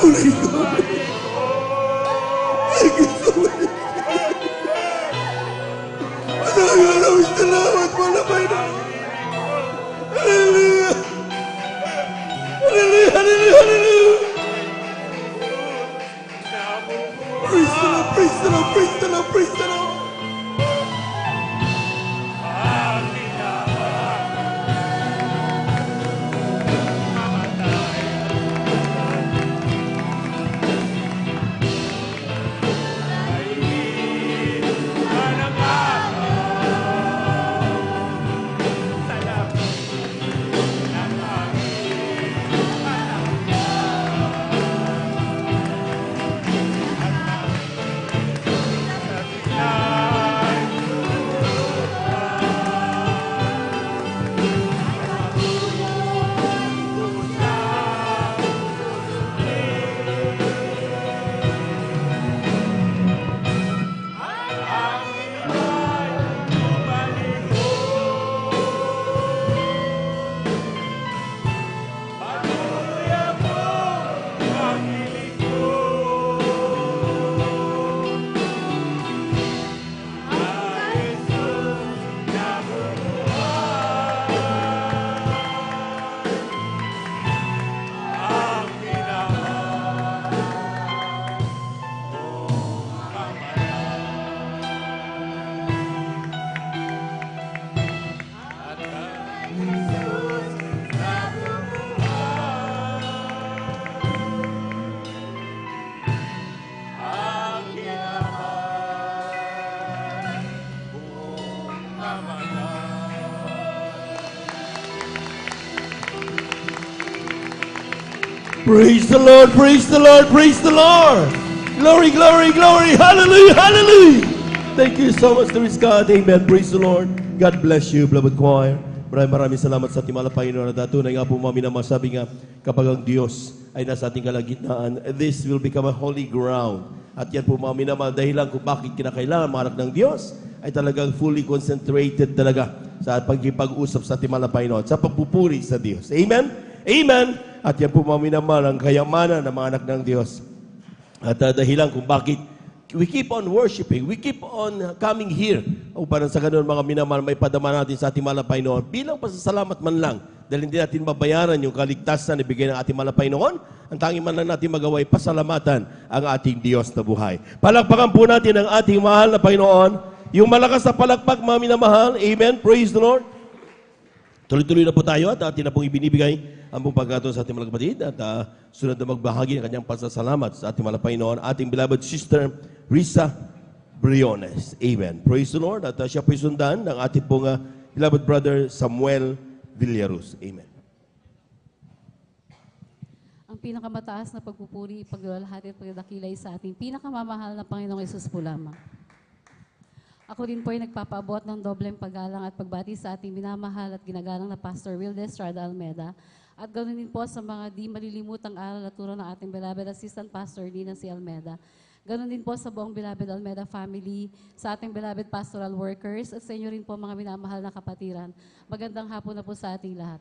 Holy God. Thank you so much. Maraming salamat po na Panginoon. Hallelujah. Hallelujah, hallelujah, hallelujah. Praise the Lord, praise the Lord, praise the Lord, praise the Lord. Praise the Lord, praise the Lord, praise the Lord. Glory, glory, glory. Hallelujah, hallelujah. Thank you so much, there is God. Amen. Praise the Lord. God bless you, beloved choir. Maraming salamat sa ating mahal na Panginoon at tunay nga po mami na masabi nga kapag ang Diyos ay nasa ating kalagitnaan, this will become a holy ground. At yan po mami naman dahilan kung bakit kinakailangan mga anak ng Diyos ay talagang fully concentrated talaga sa pagkipag-usap sa ating mahal na Panginoon, sa pagpupuri sa Diyos. Amen? Amen? At yan po mami naman ang kayamanan ng mga anak ng Diyos. At dahilan kung bakit we keep on worshiping, we keep on coming here upang sa ganun mga minamahal may padama natin sa ating mahal na Panginoon bilang pasasalamat man lang dahil hindi natin mabayaran yung kaligtasan na ibigay ng ating mahal na Panginoon. Ang tanging man lang natin magawa ay pasalamatan ang ating Diyos na buhay. Palakpakan po natin ang ating mahal na Panginoon. Yung malakas na palakpak mga minamahal. Amen. Praise the Lord. Tuloy-tuloy na po tayo at atin na pong ibinibigay ang pong pagkataon sa ating mga kapatid at sunod na magbahagi ng kanyang pasasalamat sa ating mga Panginoon, ating beloved sister Risa Briones. Amen. Praise the Lord. At siya po sundan ng ating pong beloved brother Samuel Villaruz. Amen. Ang pinakamataas na pagpupuri, paglalahati at pagdakilay sa ating pinakamamahal na Panginoong Yesus po lamang. Ako din po ay nagpapaabot ng dobleng paggalang at pagbati sa ating minamahal at ginagalang na Pastor Wilde Estrada Almeda at ganoon din po sa mga di malilimutang aral at turo ng ating beloved Assistant Pastor Nina C. Almeda Ganon din po sa buong Beloved Almeda family, sa ating beloved pastoral workers, at sa inyo rin po mga minamahal na kapatiran. Magandang hapon na po sa ating lahat.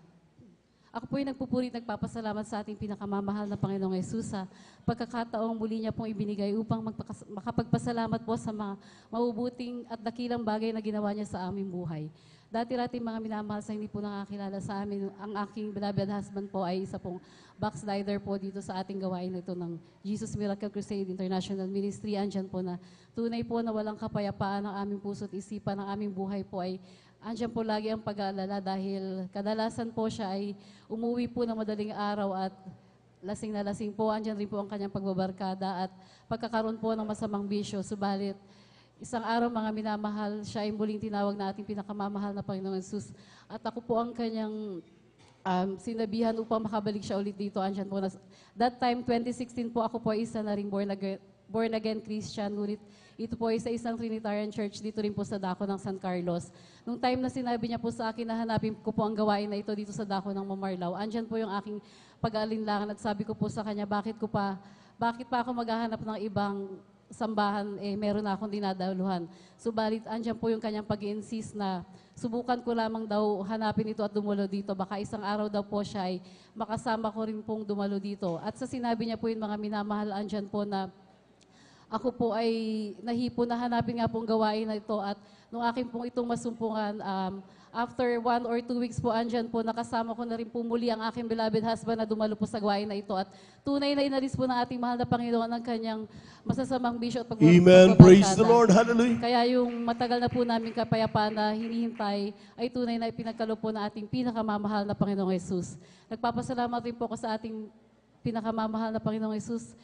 Ako po yung nagpupuri at nagpapasalamat sa ating pinakamamahal na Panginoong Yesus sa pagkakataong muli niya pong ibinigay upang makapagpasalamat po sa mga mabubuting at dakilang bagay na ginawa niya sa aming buhay. Dati-rati mga minamahal sa hindi po nakakilala sa amin, ang aking beloved husband po ay isa pong backslider po dito sa ating gawain ito ng Jesus Miracle Crusade International Ministry. Andyan po na tunay po na walang kapayapaan ng aming puso at isipan, ng aming buhay po ay andyan po lagi ang pag-aalala dahil kadalasan po siya ay umuwi po ng madaling araw at lasing na lasing po. Andyan rin po ang kanyang pagbabarkada at pagkakaroon po ng masamang bisyo. Subalit, isang araw mga minamahal, siya ay muling tinawag na ating pinakamamahal na Panginoong Yesus. At ako po ang kanyang sinabihan upang makabalik siya ulit dito. Andyan po na, that time, 2016 po, ako po ay isa na ring born again Christian. Ngunit ito po ay sa isang Trinitarian Church dito rin po sa Dako ng San Carlos. Nung time na sinabi niya po sa akin na hanapin ko po ang gawain na ito dito sa Dako ng Mamarlao, andyan po yung aking pag-aalinlangan at sabi ko po sa kanya, bakit pa ako maghahanap ng ibang sambahan, meron na akong dinadaluhan. Subalit, andyan po yung kanyang pag-insist na subukan ko lamang daw hanapin ito at dumalo dito. Baka isang araw daw po siya ay makasama ko rin pong dumalo dito. At sa sinabi niya po yung mga minamahal, andyan po na ako po ay nahipo na hanapin nga pong gawain na ito at nung akin pong itong masumpungan, after 1 or 2 weeks po andyan po, nakasama ko na rin po muli ang aking beloved husband na dumalo po sa gawain na ito at tunay na inalis po ng ating mahal na Panginoon ang kanyang masasamang bisyo at Amen. Praise the Lord. Hallelujah. Kaya yung matagal na po namin kapayapaan na hinihintay ay tunay na ipinagkaloob po ng ating pinakamamahal na Panginoong Yesus. Nagpapasalamat rin po ko sa ating pinakamamahal na Panginoong Yesus.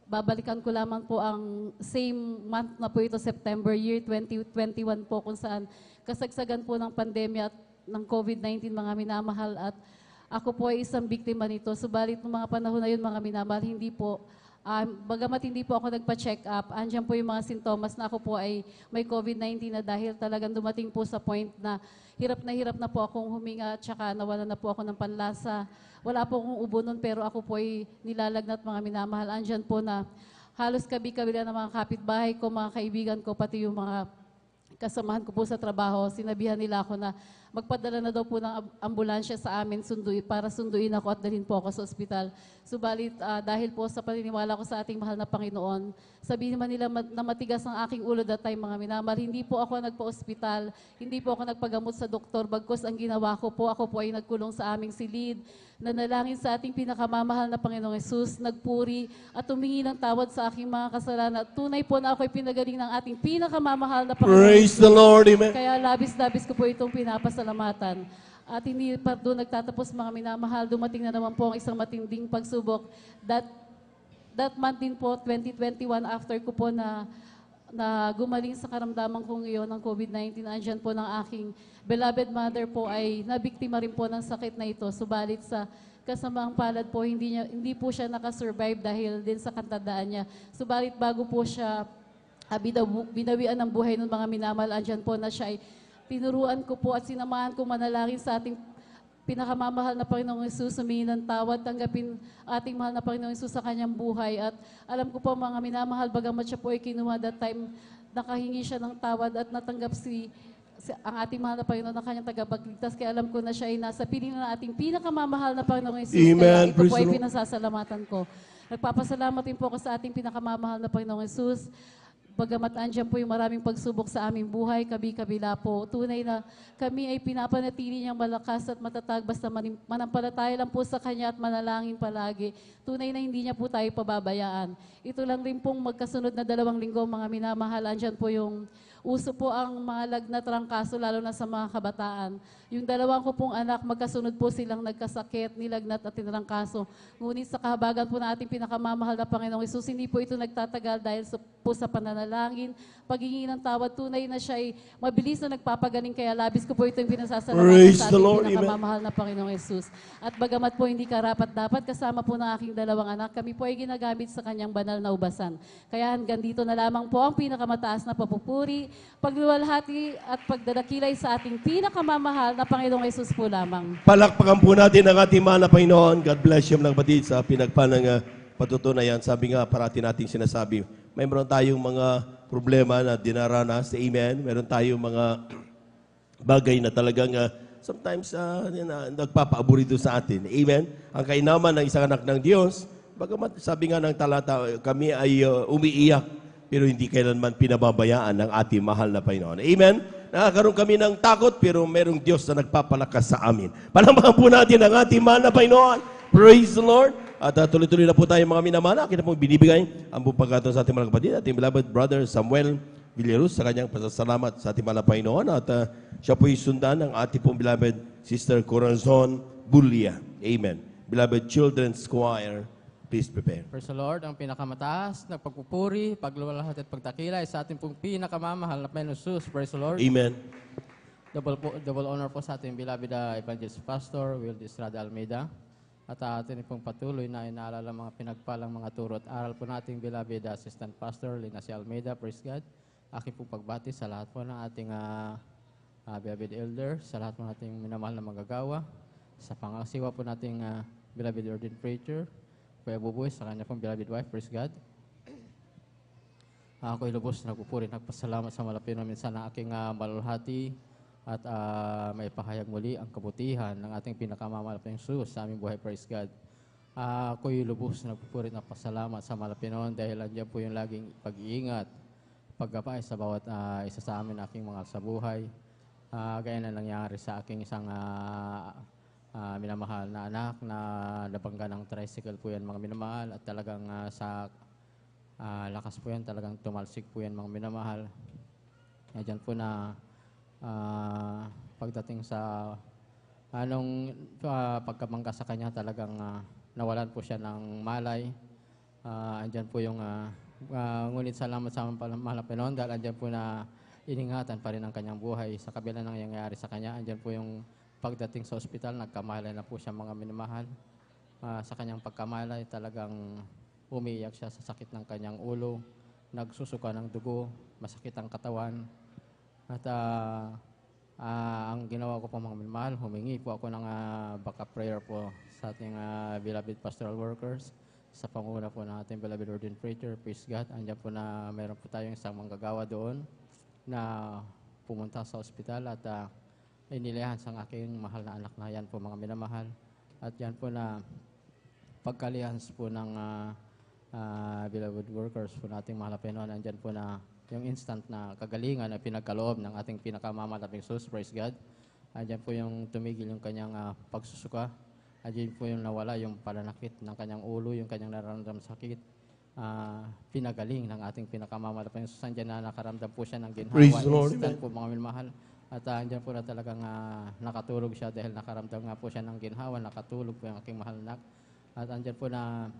Babalikan ko lamang po ang same month na po ito, September year 2021 po, kung saan kasagsagan po ng pandemya at ng COVID-19 mga minamahal at ako po ay isang biktima nito. Subalit ng mga panahon na yun mga minamahal, hindi po, bagamat hindi po ako nagpa-check up, andyan po yung mga sintomas na ako po ay may COVID-19 na dahil talagang dumating po sa point na hirap na po akong huminga at saka nawalan na po ako ng panlasa. Wala po akong ubo nun pero ako po ay nilalagnat mga minamahal. Andyan po na halos kabi-kabila ng mga kapitbahay ko, mga kaibigan ko, pati yung mga kasamahan ko po sa trabaho. Sinabihan nila ako na magpadala na daw po ng ambulansya sa amin para sunduin ako at dalhin po ako sa ospital. Subalit dahil po sa paniniwala ko sa ating mahal na Panginoon, sabihin man nila na matigas ang aking ulo that time mga minamahal, hindi po ako nagpa-ospital, hindi po ako nagpagamot sa doktor, bagkus ang ginawa ko po, ako po ay nagkulong sa aming silid, nanalangin sa ating pinakamamahal na Panginoong Yesus, nagpuri at humingi ng tawad sa aking mga kasalanan. Tunay po na ako ay pinagaling ng ating pinakamamahal na Panginoong Praise the Lord. Amen. Kaya labis-labis ko po itong pinapasalamatan. At hindi pa doon nagtatapos mga minamahal, dumating na naman po ang isang matinding pagsubok. That month din po, 2021, after ko po na gumaling sa karamdaman kong iyon ng COVID-19, andyan po ng aking beloved mother po ay nabiktima rin po ng sakit na ito. Subalit sa kasamaang palad po, hindi po siya nakasurvive dahil din sa kantandaan niya. Subalit bago po siya binawian ng buhay ng mga minamahal, andyan po na siya ay tinuruan ko po at sinamahan ko manalangin sa ating pinakamamahal na Panginoong Yesus, humingi ng tawad, tanggapin ating mahal na Panginoong Yesus sa kanyang buhay. At alam ko po mga minamahal, bagamat siya po ay kinuha that time, nakahingi siya ng tawad at natanggap ang ating mahal na Panginoon na kanyang tagapagligtas. Kaya alam ko na siya ay nasa piling na ating pinakamamahal na Panginoong Yesus. Amen. Kaya ito Praise po ay the Lord. pinasasalamatan ko. Nagpapasalamat din po ako sa ating pinakamamahal na Panginoong Yesus. Bagamat andyan po yung maraming pagsubok sa aming buhay, kabi-kabila po, tunay na kami ay pinapanatili niyang malakas at matatag basta manampalataya lang po sa Kanya at manalangin palagi. Tunay na hindi niya po tayo pababayaan. Ito lang rin pong magkasunod na 2 linggo mga minamahal, andyan po yung uso po ang mga lagnat trangkaso lalo na sa mga kabataan. Yung 2 ko pong anak, magkasunod po silang nagkasakit, nilagnat at tinrangkaso. Ngunit sa kahabagan po na ating pinakamamahal na Panginoong Hesus, hindi po ito nagtatagal dahil po sa pananalangin, paghingi ng tawad, tunay na siya ay mabilis na nagpapagaling, kaya labis ko po ito yung pinasasalamatan Praise sa the ating Lord. pinakamamahal na Panginoong Hesus. At bagamat po hindi karapat-dapat, kasama po ng aking 2 anak, kami po ay ginagamit sa kanyang banal na ubasan. Kaya hanggang dito na lamang po ang pinakamataas na papupuri, pagluwalhati at pagdadakilay sa ating pinakamamahal na Panginoong Hesus po lamang. Palakpakan po natin ang ating mahal na Panginoon. God bless you mga kapatid sa pinagpanang patutunayan. Sabi nga, parati nating sinasabi, mayroon tayong mga problema na dinaranas. Amen. Meron tayong mga bagay na talagang sometimes nagpapaborito sa atin. Amen. Ang kainaman ng isang anak ng Diyos, bagamat sabi nga ng talata, kami ay umiiyak, pero hindi kailanman pinababayaan ng ating mahal na Panginoon. Amen. Nakakaroon kami ng takot, pero merong Diyos na nagpapalakas sa amin. Palamahan po natin ang ating mahal na Panginoon. Praise the Lord. At tuloy-tuloy na po tayo mga minamana. Kita po binibigay ang buong pagkataon sa ating mga kapatid, ating beloved brother Samuel Villaruz sa kanyang pasasalamat sa ating mahal na Panginoon. At siya po isundan ng ating pong beloved Sister Corazon Bulia. Amen. Beloved Children's Choir, please prepare. Praise the Lord, ang pinakamataas na pagpupuri, pagluwalhati at pagdakila ay sa ating pong pinakamamahal na Panginoon Jesus. Praise the Lord. Amen. Double honor po sa ating beloved Evangelist Pastor, Will Estrada Almeida. At atin pong patuloy na inaalala mga pinagpalang mga turo at aral po nating beloved Assistant Pastor, Lina C. Almeida. Praise God. Aking pong pagbati sa lahat po ng ating beloved elder, sa lahat po nating minamahal na magagawa, sa pangasiwa po nating beloved ordained preacher, Kuya Buboy, sa kanya pong beloved wife. Praise God. Ako'y lubos na nagpupuri, nagpasalamat sa malapit na minsan na aking malulhati at may pahayag muli ang kabutihan ng ating pinakamamalaping Jesus sa aming buhay. Praise God. Ako'y lubos na nagpupuri, nagpasalamat sa Malapinon dahil andyan po yung laging pag-iingat, paggabay sa bawat isa sa amin aking mga sa buhay. Gaya na nangyari sa aking isang minamahal na anak na nabangga ng tricycle po yan mga minamahal at talagang sa lakas po yan, talagang tumalsik po yan mga minamahal. Diyan po na pagdating sa pagkabangga sa kanya talagang nawalan po siya ng malay. Andyan po yung ngunit salamat sa mahal na Panginoon dahil andyan po na iningatan pa rin ang kanyang buhay sa kabila ng nangyayari sa kanya. Andyan po yung pagdating sa ospital, nagkamalay na po siya mga minamahal. Sa kanyang pagkamalay talagang umiiyak siya sa sakit ng kanyang ulo, nagsusuka ng dugo, masakit ang katawan. At ang ginawa ko po mga minamahal, humingi po ako ng backup prayer po sa ating beloved pastoral workers, sa panguna po ng ating beloved ordained preacher. Praise God. Andiyan po na meron po tayong isang manggagawa doon na pumunta sa ospital at inilahan sa aking mahal na anak na yan po mga minamahal. At yan po na pagkalihans po ng beloved workers po nating mahal na Panginoon, andyan po na yung instant na kagalingan na pinagkaloob ng ating pinakamamalaping Jesus. Praise God. Andyan po yung tumigil yung kanyang pagsusuka. Andyan po yung nawala yung pananakit ng kanyang ulo, yung kanyang nararamdam sakit. Pinagaling ng ating pinakamamalaping Jesus. Andyan na nakaramdam po siya ng ginhawa. Praise the Lord. Instant po mga minamahal. At andyan po na talagang nakatulog siya dahil nakaramdam nga po siya ng ginhawa. Nakatulog po yung aking mahal na. At andyan po na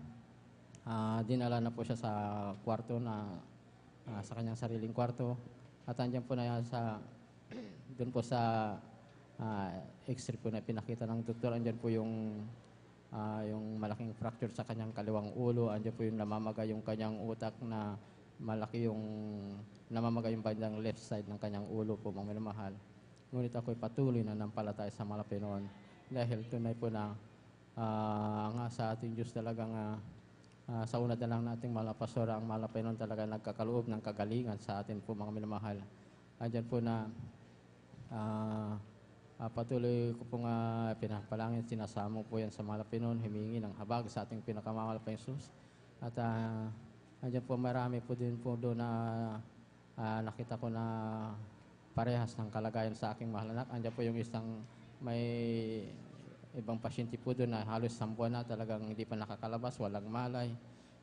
dinala na po siya sa kwarto na sa kanyang sariling kwarto. At andyan po na doon po sa x-ray po na pinakita ng doktor, andyan po yung malaking fracture sa kanyang kaliwang ulo. Andyan po yung namamaga yung kanyang utak na malaki yung namamaga yung bandang left side ng kanyang ulo po mga minamahal. Ngunit ako'y patuloy na nampalataya sa Malapinon dahil tunay po na nga sa ating Diyos talagang sa una na lang nating mahal na pastor, ang mahal na Panginoon talaga nagkakaloob ng kagalingan sa atin po mga minamahal. Andyan po na patuloy ko pong pinapalangin, sinasamo po yan sa mahal na Panginoon, himingi ng habag sa ating pinakamahal na Jesus. At andyan po marami po din po doon na nakita ko na parehas ng kalagayan sa aking mahal na anak. Andyan po yung isang may ibang pasyente po doon na halos 10 buwan na talagang hindi pa nakakalabas, walang malay.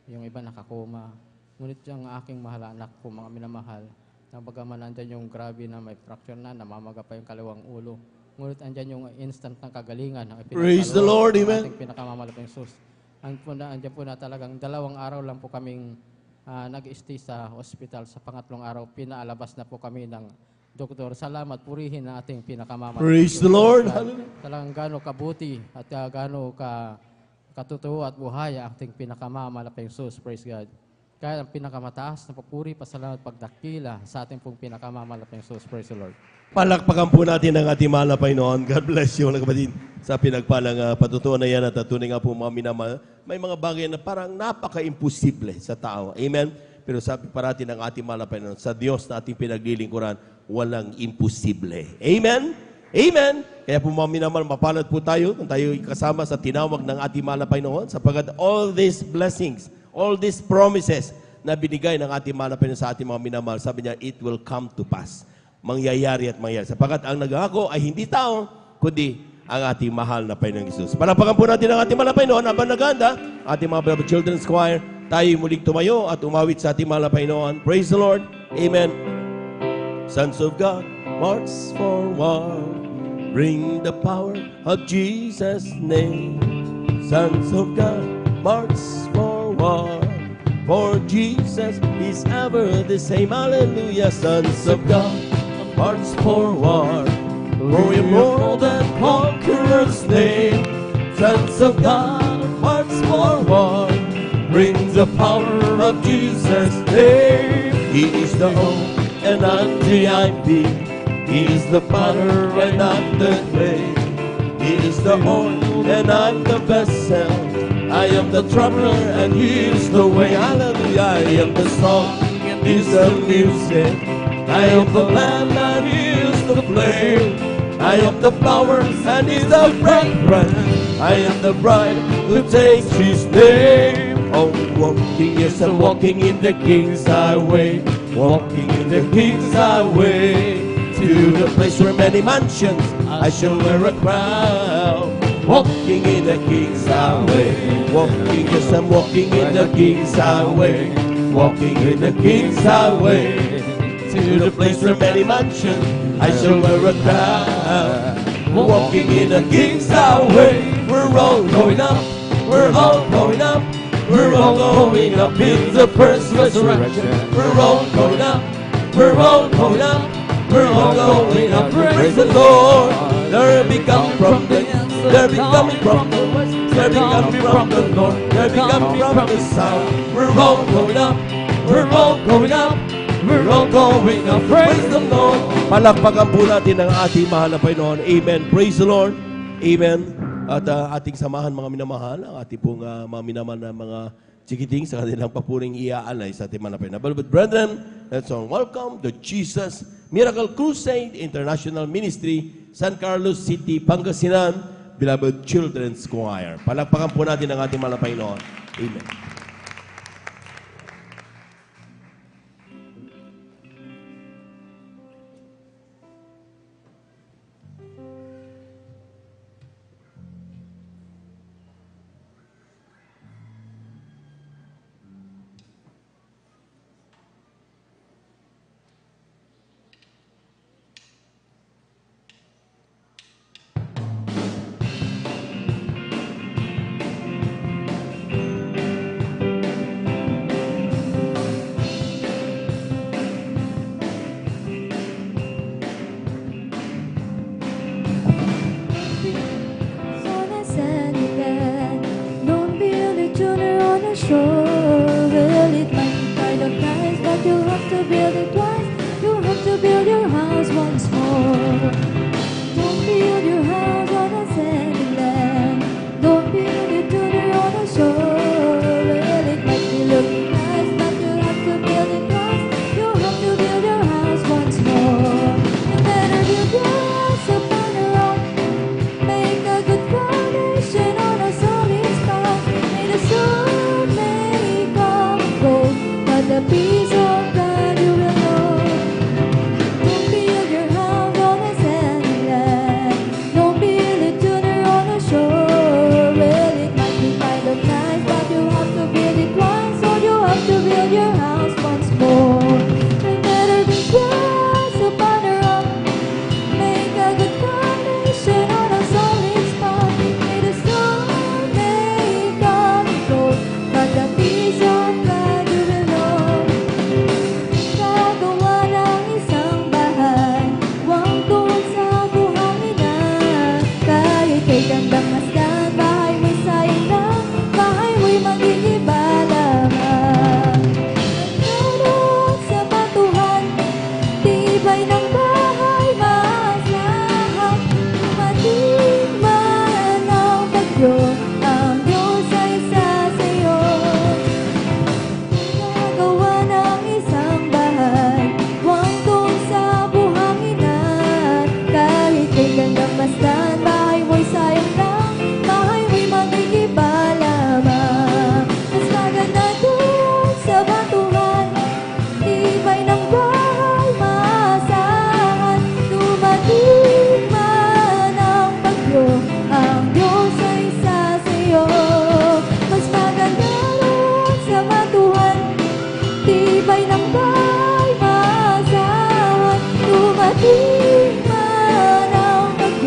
Yung iba nakakoma. Ngunit yung aking mahal anak po, mga minamahal, na bagaman nandyan yung grabe na may fracture na, namamaga pa yung kaliwang ulo. Ngunit andyan yung instant ng kagalingan. Praise the Lord, amen. Ating pinakamamalaping Jesus. Andyan po na talagang 2 araw lang po kaming nag-stay sa hospital. Sa pangatlong araw, pinaalabas na po kami ng Doktor. Salamat, purihin na ating pinakamamalaping. Praise the Lord. Hallelujah. Talagang gano'ng kabuti at gano'ng katutuo at buhay ang ating pinakamamalaping Jesus. Praise God. Kaya ang pinakamataas na papuri, pasalamat, pagdakila sa ating pong pinakamamalaping Jesus. Praise the Lord. Palakpakan po natin ang ating mahal na Panginoon. God bless you, mga kapatid, sa pinagpalang patutuan na yan at tunay nga po mga minamahal. May mga bagay na parang napaka-imposible sa tao. Amen? Pero sabi parati ng ating mahal na Panginoon, sa Diyos na ating pinaglilingkuran, walang imposible. Amen? Amen? Kaya po mga minamahal, mapalad po tayo kung tayo kasama sa tinawag ng ating mahal na Panginoon, sapagat all these blessings, all these promises na binigay ng ating mahal na Panginoon sa ating mga minamahal, sabi niya, it will come to pass. Mangyayari at mangyayari. Sapagat ang nagako ay hindi tao, kundi ang ating mahal na Panginoong Jesus. Palakpakan po natin ang ating mahal na Panginoon, habang naganda, ating mga beloved children's choir, tayo muling tumayo at umawit sa ating mahal na Panginoon. Praise the Lord. Amen. Sons of God, march forward. Bring the power of Jesus' name. Sons of God, march forward. For Jesus is ever the same. Hallelujah. Sons of God, march forward. For we more than conquerors name. Sons of God, march forward. Bring the power of Jesus' name. He is the O and I'm the IP. He is the potter and I'm the clay. He is the oil and I'm the vessel. I am the troubler and He is the way. Hallelujah. I am the song and He is the music. I am the lamb and He is the flame. I am the flower and He is the fragrance. I am the bride who takes His name. Oh, walking, yes, I'm walking in the King's highway. Walking in the King's highway. To the place where many mansions I shall wear a crown. Walking in the King's highway. Walking, yes, I'm walking in the King's highway. Walking in the King's highway. To the place where many mansions I shall wear a crown. Walking in the King's highway. We're all going up. We're all going up. We're all going up in the first resurrection. We're all going up. We're all going up. We're all going up. Praise the Lord. They're becoming from the they're becoming from the west. They're becoming from the north. They're becoming from the south. We're all going up. We're all going up. We're all going up. Praise the Lord. Palakpakan po natin ang ating mahal na Panginoon. Amen. Praise the Lord. Amen. At ating samahan mga minamahal, ang ating pong mga minamahal na mga chikiting sa kanilang papuring iaalay sa ating mahal na Panginoon. Beloved brethren, let's all welcome the Jesus Miracle Crusade International Ministry, San Carlos City, Pangasinan, Beloved Children's Choir. Palakpakan po natin ang ating mahal na Panginoon. Amen. Well, it might be kind of nice, but you'll have to build it twice. You'll have to build your house once more. Don't build your house on a sandy land. Don't build it to the on a shore. Well, it might be looking nice, but you'll have to build it twice. You'll have to build your house once more. You better build your house upon a rock. Make a good foundation on a solid stone. May the sun, may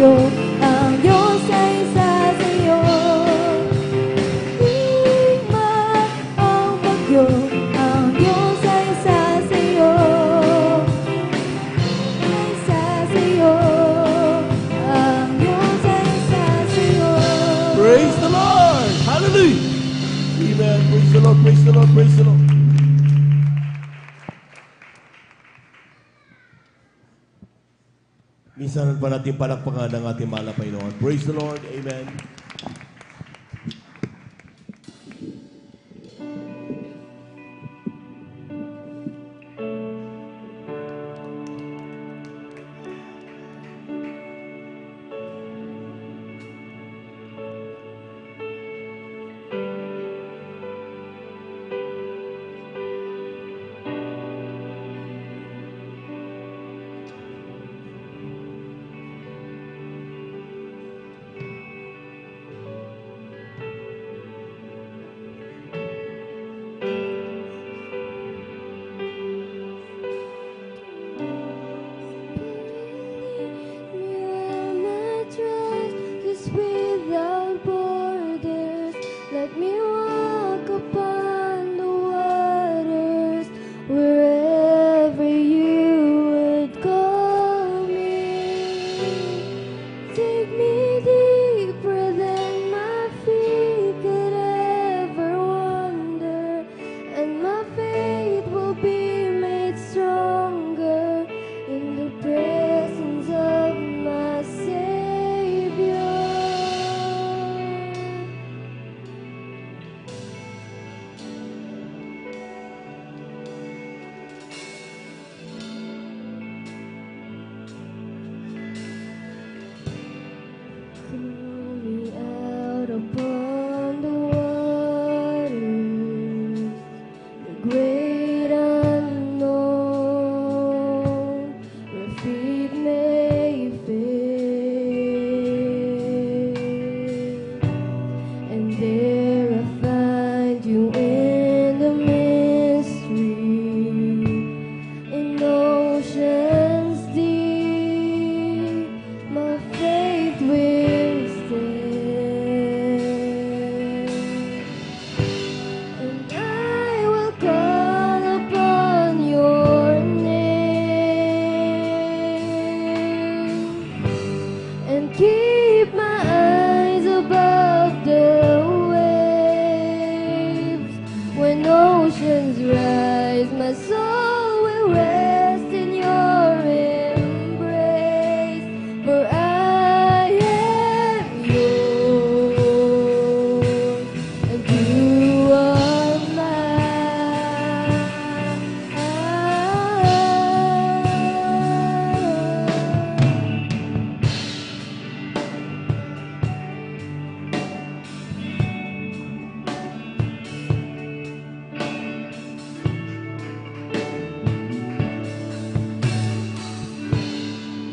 bagyo, ang Diyos ay isa sa'yo. Higman ang bagyo, ang Diyos ay isa sa'yo. Isa sa'yo, ang Diyos ay isa sa'yo. Praise the Lord! Hallelujah! Amen. Praise the Lord, praise the Lord, praise the Lord. Minsan pa natin palakpakan ang ating mahal na Panginoon. Praise the Lord. Amen. Without borders, let me walk upon the waters wherever you would call me. Take me deeper than my feet could ever wander, and my faith will be made stronger in the presence of my Savior. Call me out upon the waters, the great unknown, where feet may fail, and there I find you in the mystery, in oceans deep, my faith will stand, and I will call upon your name, and keep my eyes above the waves. When oceans rise, my soul will rest in your embrace, for I am yours, and you are mine.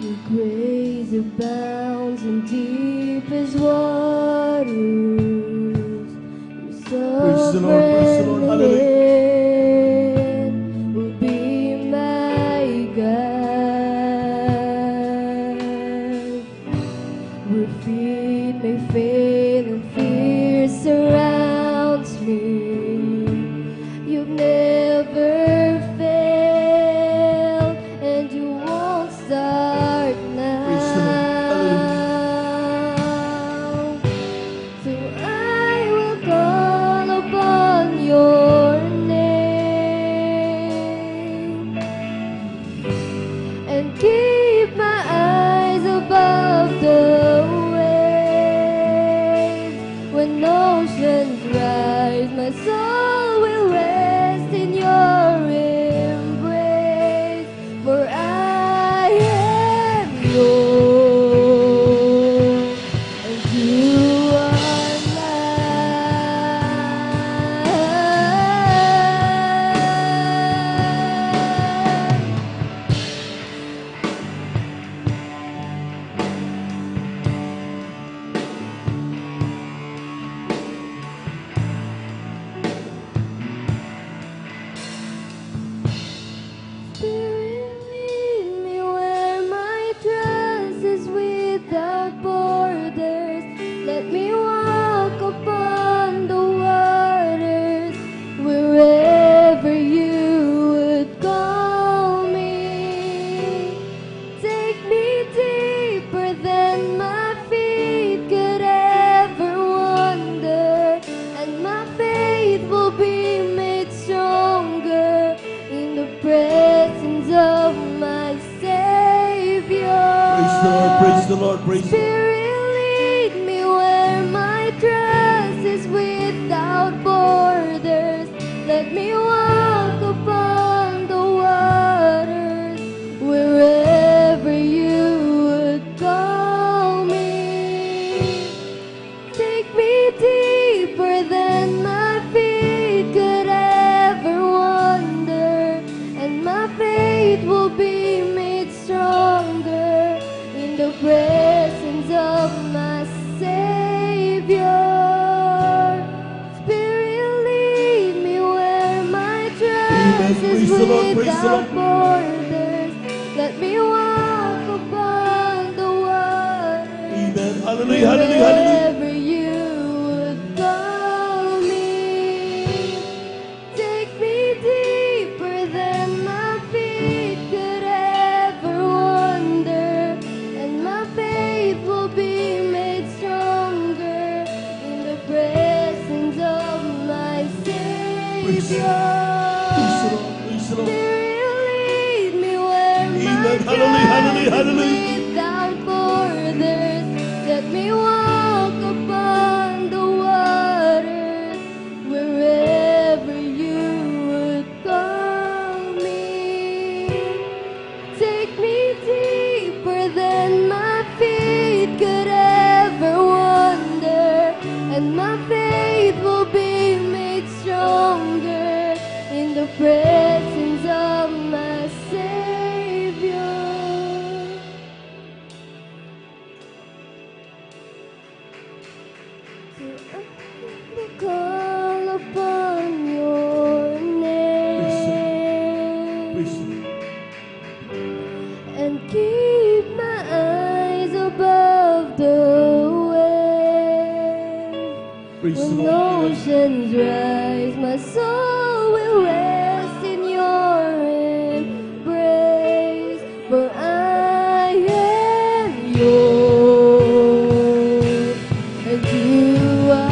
Your grace abounds in deepest waters. Praise the Lord, praise the Lord. Hallelujah. Hand will be my guide. Where feet may fail and fear surrounds me, you've never failed, and you won't start Praise the Lord. now. So I will call upon your name, and keep my eyes above the waves. Praise the Lord. Praise the Lord. Spirit, lead me where my trust is without borders. Let me walk upon the waters wherever you would call me. Take me deeper than my feet could ever wander, and my faith will be made stronger in the presence of my Savior. Spirit, lead me where my trust Praise is the Lord, praise the without Lord. borders. Let me walk upon the waters Amen. Hallelujah, hallelujah, hallelujah. wherever you would call me. Take me deeper than my feet could ever wander, and my faith will be made stronger in the presence of my Praise the Savior. Lord. Praise the Lord. Spirit, lead me where my Amen. Hallelujah, hallelujah, trust is hallelujah. without borders. Let me walk upon the waters wherever you would call me. Take me deeper than my feet could ever wander, and my faith will be made stronger in the presence of my Savior. To call upon your name Praise the Lord. and keep my eyes above the waves. Praise the When Lord. oceans rise, my soul will rest in your embrace. For I am yours, and you are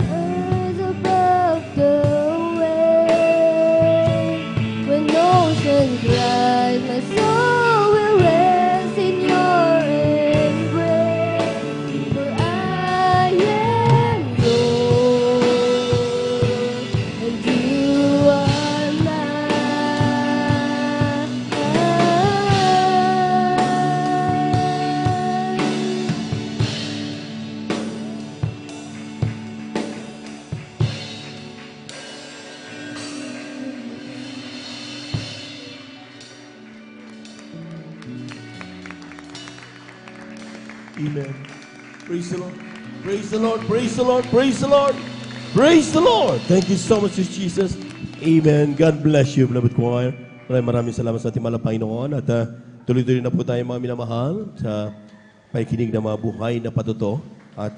eyes above the waves. When oceans rise, my soul will rest in your embrace. For I am yours, and you are mine. Amen. Praise the Lord. Praise the Lord. Praise the Lord. Praise the Lord. Praise the Lord. Thank you so much, Jesus. Amen. God bless you, beloved choir. Maraming salamat sa ating mahal na Panginoon. At tuloy-tuloy na po tayo mga minamahal sa pakikinig ng mga buhay na patuto. At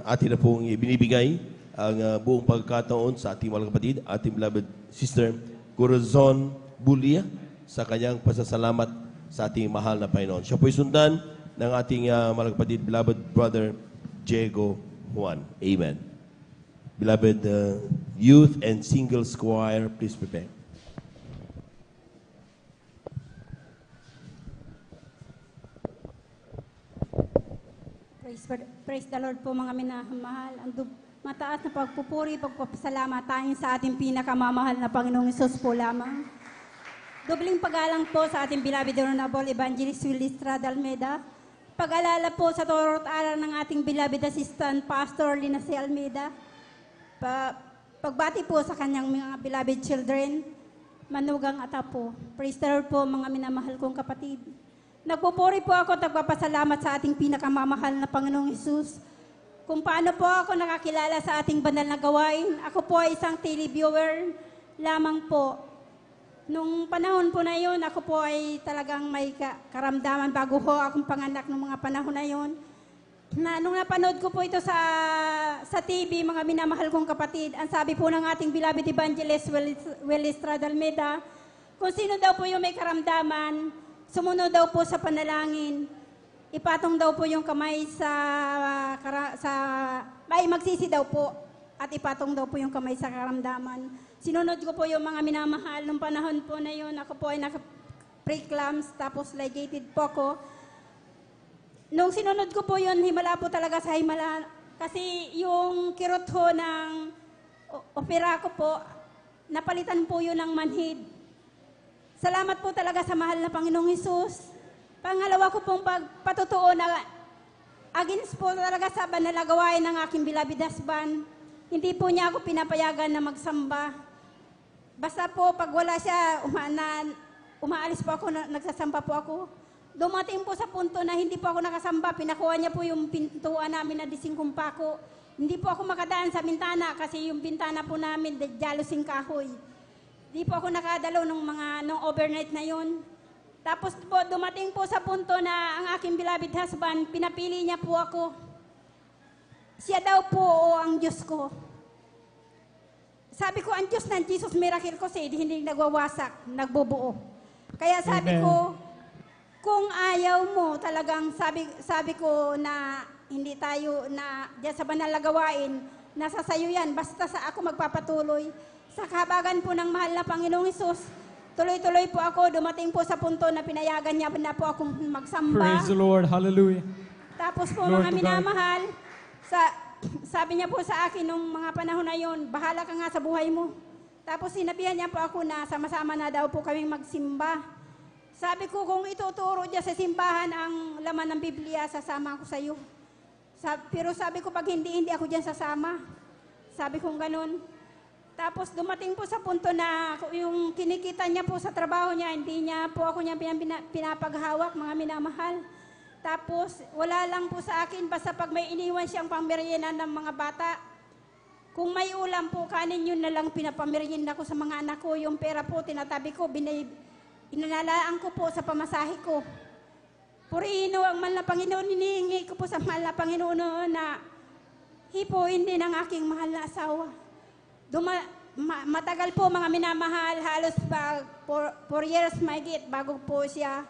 atin na pong ibinibigay ang buong pagkataon sa ating mga kapatid, ating beloved sister Corazon Bulia sa kanyang pasasalamat sa ating mahal na Panginoon. Siya po'y sundan ng ating mga kapatid, beloved brother Diego Juan. Amen. Beloved youth and singles choir, please prepare. Praise the Lord po mga minamahal. Ang mataas na pagpupuri, pagpapasalamat tayong sa ating pinakamamahal na Panginoong Hesus po lamang. Dobling pag-alang po sa ating beloved Honorable Evangelist Willie Estrada Almeida. Pag-alala po sa turot aral ng ating beloved assistant Pastor Lina C. Almeida. Pagbati po sa kanyang mga beloved children, manugang at apo. Praise the Lord po mga minamahal kong kapatid. Nagpupuri po ako at nagpapasalamat sa ating pinakamamahal na Panginoong Hesus. Kung paano po ako nakakilala sa ating banal na gawain, ako po ay isang televiewer lamang po. Nung panahon po na yun, ako po ay talagang may karamdaman bago ho akong panganak nung mga panahon na yun. Nung napanood ko po ito sa TV, mga minamahal kong kapatid, ang sabi po ng ating beloved evangelist Willie Estrada Almeida, kung sino daw po yung may karamdaman, sumunod daw po sa panalangin. ipatong daw po yung kamay ay magsisi daw po at ipatong daw po yung kamay sa karamdaman. Sinunod ko po yung mga minamahal. Nung panahon po na yun, ako po ay naka-preclams, tapos ligated po ako. Nung sinunod ko po yun, himala po talaga sa himala. Kasi yung kirot ho ng opera ko po, napalitan po yun ng manhid. Salamat po talaga sa mahal na Panginoong Hesus. Pangalawa ko pong pagpatutuo na against po talaga sa banal na gawain ng aking beloved husband. Hindi po niya ako pinapayagan na magsamba. Basta po pag wala siya, umaalis po ako, nagsasamba po ako. Dumating po sa punto na hindi po ako nakasamba, pinakuha niya po yung pintuan namin na disingkong pako. Hindi po ako makadaan sa bintana kasi yung bintana po namin, jalusing kahoy. Hindi po ako nakadalaw nung overnight na yun. Tapos po, dumating po sa punto na ang aking beloved husband, pinapili niya po ako. Siya daw po o ang Diyos ko. Sabi ko, ang Diyos ng Jesus Miracle ko hindi nagwawasak, nagbubuo. Kaya sabi ko, kung ayaw mo talagang sabi ko na hindi tayo na diyan sa banal na gawain, nasa sayo yan, basta sa ako magpapatuloy. Sa kahabagan po ng mahal na Panginoong Hesus, tuloy-tuloy po ako, dumating po sa punto na pinayagan niya na po akong magsamba. Praise the Lord. Hallelujah. Tapos po Lord mga to God. minamahal, sabi niya po sa akin nung mga panahon na yon, bahala ka nga sa buhay mo. Tapos sinabihan niya po ako na sama-sama na daw po kaming magsimba. Sabi ko, kung ituturo niya sa simbahan ang laman ng Biblia, sasama ako sa iyo. Pero sabi ko, pag hindi ako diyan sasama. Sabi kong ganun. Tapos dumating po sa punto na yung kinikita niya po sa trabaho niya, hindi niya po ako niya pinapaghawak, mga minamahal. Tapos wala lang po sa akin, basta pag may iniwan siyang pamerienda ng mga bata, kung may ulam po, kanin yun na lang pinapamerienda ko sa mga anak ko. Yung pera po, tinatabi ko, inanalaan ko po sa pamasahe ko. Purihin ang mahal na Panginoon, hinihingi ko po sa mahal na Panginoon na hipuin din ang aking mahal na asawa. Matagal po mga minamahal, halos 4 years mahigit bago po siya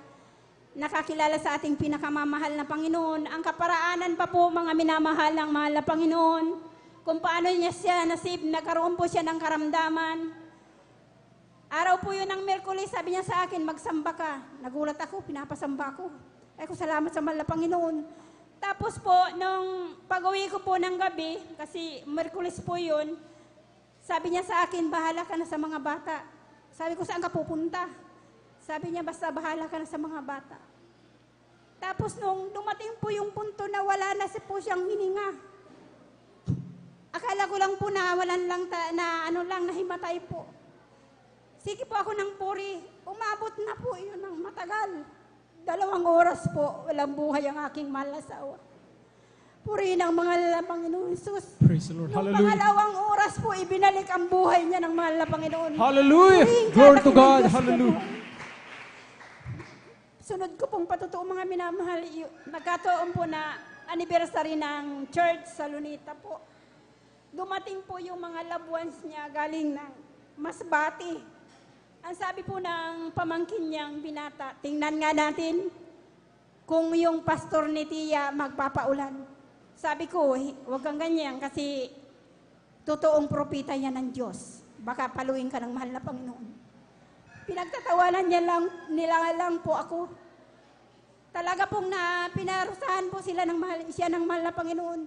nakakilala sa ating pinakamamahal na Panginoon. Ang kaparaanan pa po mga minamahal ng mahal na Panginoon, kung paano niya siya nagkaroon po siya ng karamdaman. Araw po yun ng Merkulis, sabi niya sa akin, magsamba ka. Nagulat ako, pinapasamba ko. Ay ko salamat sa mahal na Panginoon. Tapos po, nung pag-uwi ko po ng gabi, kasi Merkulis po yun, sabi niya sa akin, bahala ka na sa mga bata. Sabi ko, saan ka pupunta? Sabi niya, basta bahala ka na sa mga bata. Tapos nung dumating po yung punto na wala na po siyang hininga, akala ko lang po na walan lang, nahimatay po. Sige po ako ng puri, umabot na po yun ng matagal. 2 oras po, walang buhay ang aking mahal na asawa. Puri ng mga Panginoon Hesus. Praise the Lord. Nung Hallelujah. pangalawang oras po, ibinalik ang buhay niya ng mahal na Panginoon. Hallelujah. Purihin Glory ka to ng God. Diyos ko Hallelujah. po. Sunod ko pong patutuo mga minamahal, nagkataon po na anniversary ng church sa Lunita po. Dumating po yung mga loved ones niya galing ng Masbate. Ang sabi po ng pamangkin niyang binata, tingnan nga natin kung yung pastor ni Tia magpapaulan. Sabi ko, huwag kang ganyan kasi totoong propita yan ng Diyos. Baka paluin ka ng mahal na Panginoon. Pinagtatawanan nila lang po ako. Talaga pong pinarusahan po siya ng mahal na Panginoon.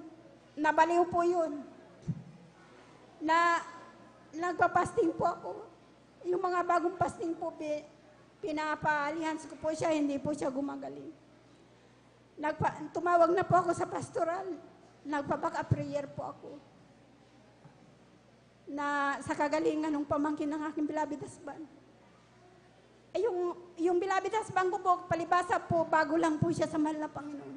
Nabaliw po yun. Nagpa-fasting po ako. Yung mga bagong fasting po, pinapalihan ko po siya, hindi po siya gumagaling. Tumawag na po ako sa pastoral. Nagpapaka-prayer po ako. Na sa kagalingan ng pamangkin ng aking beloved husband. Yung beloved husband ko po, palibasa po, bago lang po siya sa mahal na Panginoon.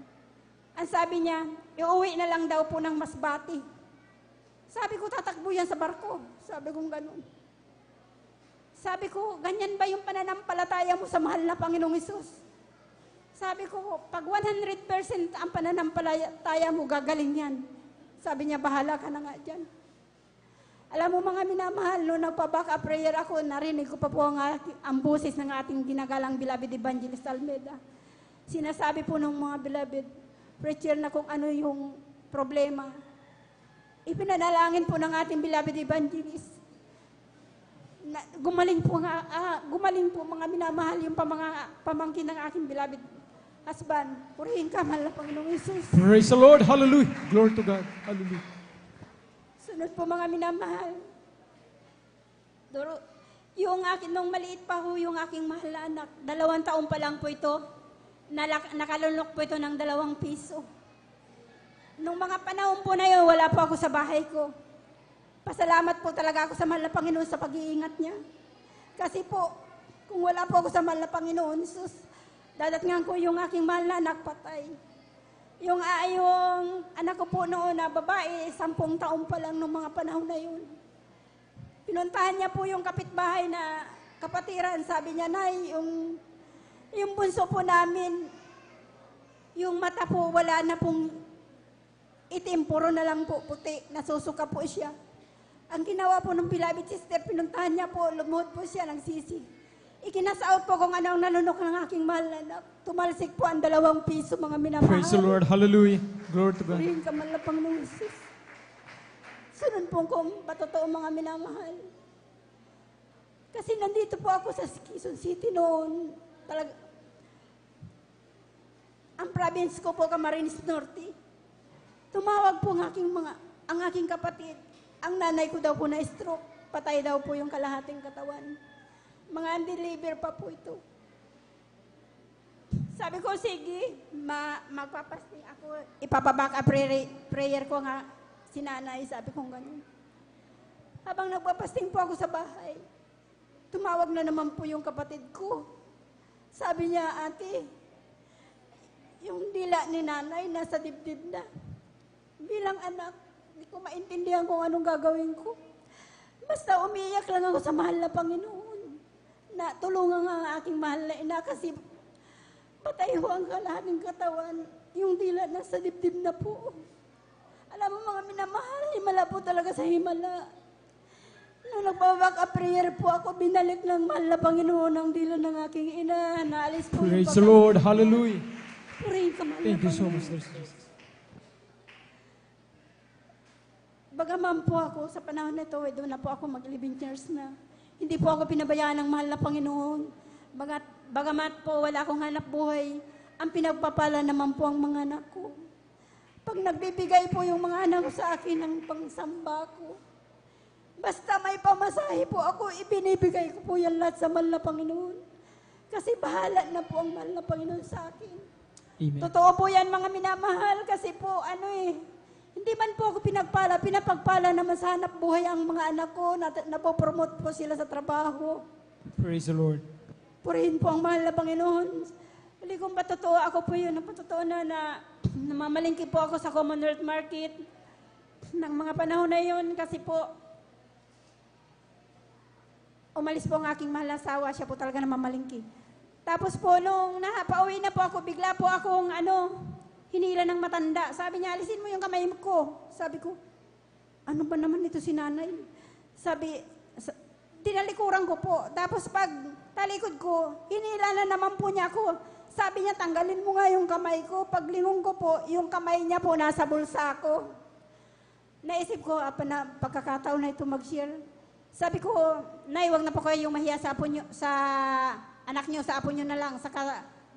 Ang sabi niya, iuwi na lang daw po ng Masbate. Sabi ko, tatakbo yan sa barko. Sabi kong ganun. Sabi ko, ganyan ba yung pananampalataya mo sa mahal na Panginoong Hesus? Sabi ko, pag 100% ang pananampalataya mo, gagaling yan. Sabi niya, bahala ka na nga dyan. Alam mo mga minamahal, nung nagpa-back-up prayer ako, narinig ko pa po ang boses ng ating ginagalang beloved Evangelist Almeida. sinasabi po ng mga beloved preacher na kung ano yung problema. Ipinanalangin po ng ating beloved evangelist na gumaling po mga minamahal yung pamangkin ng aking beloved husband. Purihin ka, mahal na Panginoong Isus. Praise the Lord. Hallelujah. Glory to God. Hallelujah. Sunod po mga minamahal. Yung akin, nung maliit pa ho yung aking mahal na anak, 2 taon pa lang po ito, nakalunok po ito ng 2 piso. Nung mga panahon po na yun, wala po ako sa bahay ko. Pasalamat po talaga ako sa mahal na Panginoon sa pag-iingat niya. Kasi po, kung wala po ako sa mahal na Panginoon, sus, dadatngan ko yung aking mahal na anak patay. Yung anak ko po noon na babae, 10 taon pa lang nung mga panahon na yun. Pinuntahan niya po yung kapitbahay na kapatiran. Sabi niya, Nay, yung bunso po namin, yung mata po wala na pong itim, puro na lang po puti, nasusuka po siya. Ang ginawa po ng beloved sister, pinuntahan niya po, lumuhod po siya ng sisi. Ikinasaot po kung anong nalunok ng aking mahal na anak. Tumalsik po ang 2 piso, mga minamahal. Praise the Lord. Hallelujah. Glory to God. Purihin ka, mahal na Panginoong Isus. Sunod po kung patotoo, mga minamahal. Kasi nandito po ako sa Quezon City noon. Talaga, ang province ko po, Camarines Norte. Tumawag po ang aking kapatid. Ang nanay ko daw po na stroke. Patay daw po yung kalahating katawan. Mga undeliver pa po ito. Sabi ko, sige, magpapasting ako. Ipapabaka prayer ko nga si nanay. Sabi ko ganun. Habang nagpapasting po ako sa bahay, tumawag na naman po yung kapatid ko. Sabi niya, ate, yung dila ni nanay nasa dibdib na. Bilang anak, hindi ko maintindihan kung anong gagawin ko. Basta umiyak lang ako sa mahal na Panginoon. Na tulungan nga ang aking mahal na ina kasi patay ho ang kalahating katawan. Yung dila nasa dibdib na po. Alam mo mga minamahal, himala po talaga sa himala. Nung nagbabaka prayer po ako, binalik ng mahal na Panginoon ang dila ng aking ina. Naalis po Praise the Lord. Hallelujah. Purihin ka, mahal Thank na you so Panginoon. much, Lord Jesus. Bagaman po ako sa panahon na ito, doon na po ako mag-living church na. Hindi po ako pinabayaan ng mahal na Panginoon. Bagamat po wala akong hanap buhay, ang pinagpapala naman po ang mga anak ko. Pag nagbibigay po yung mga anak ko sa akin ng pangsamba ko, basta may pamasahe po ako, ibinibigay ko po yan lahat sa mahal na Panginoon. Kasi bahala na po ang mahal na Panginoon sa akin. Amen. Totoo po yan mga minamahal kasi po hindi man po ako pinapagpala naman sa hanap buhay ang mga anak ko, napopromote po sila sa trabaho. Praise the Lord. Purihin po ang mahal na Panginoon. Hali kung patotoo, ako po yun, napatotoo na namamalingki po ako sa Commonwealth Market ng mga panahon na yun kasi po umalis po ang aking mahal na asawa, siya po talaga namamalingki. Tapos po, nung pauwi na po ako, bigla po akong hinila ng matanda. Sabi niya, alisin mo yung kamay ko. Sabi ko, ano ba naman ito si nanay? Sabi, tinalikuran ko po. Tapos pag talikod ko, hinila na naman po niya ako. Sabi niya, tanggalin mo nga yung kamay ko. Paglingon ko po, yung kamay niya po nasa bulsa ko. Naisip ko, na pagkakataon na ito mag-share. Sabi ko, Nay, wag na po kayo yung mahiya sa anak niyo, sa apo niyo na lang.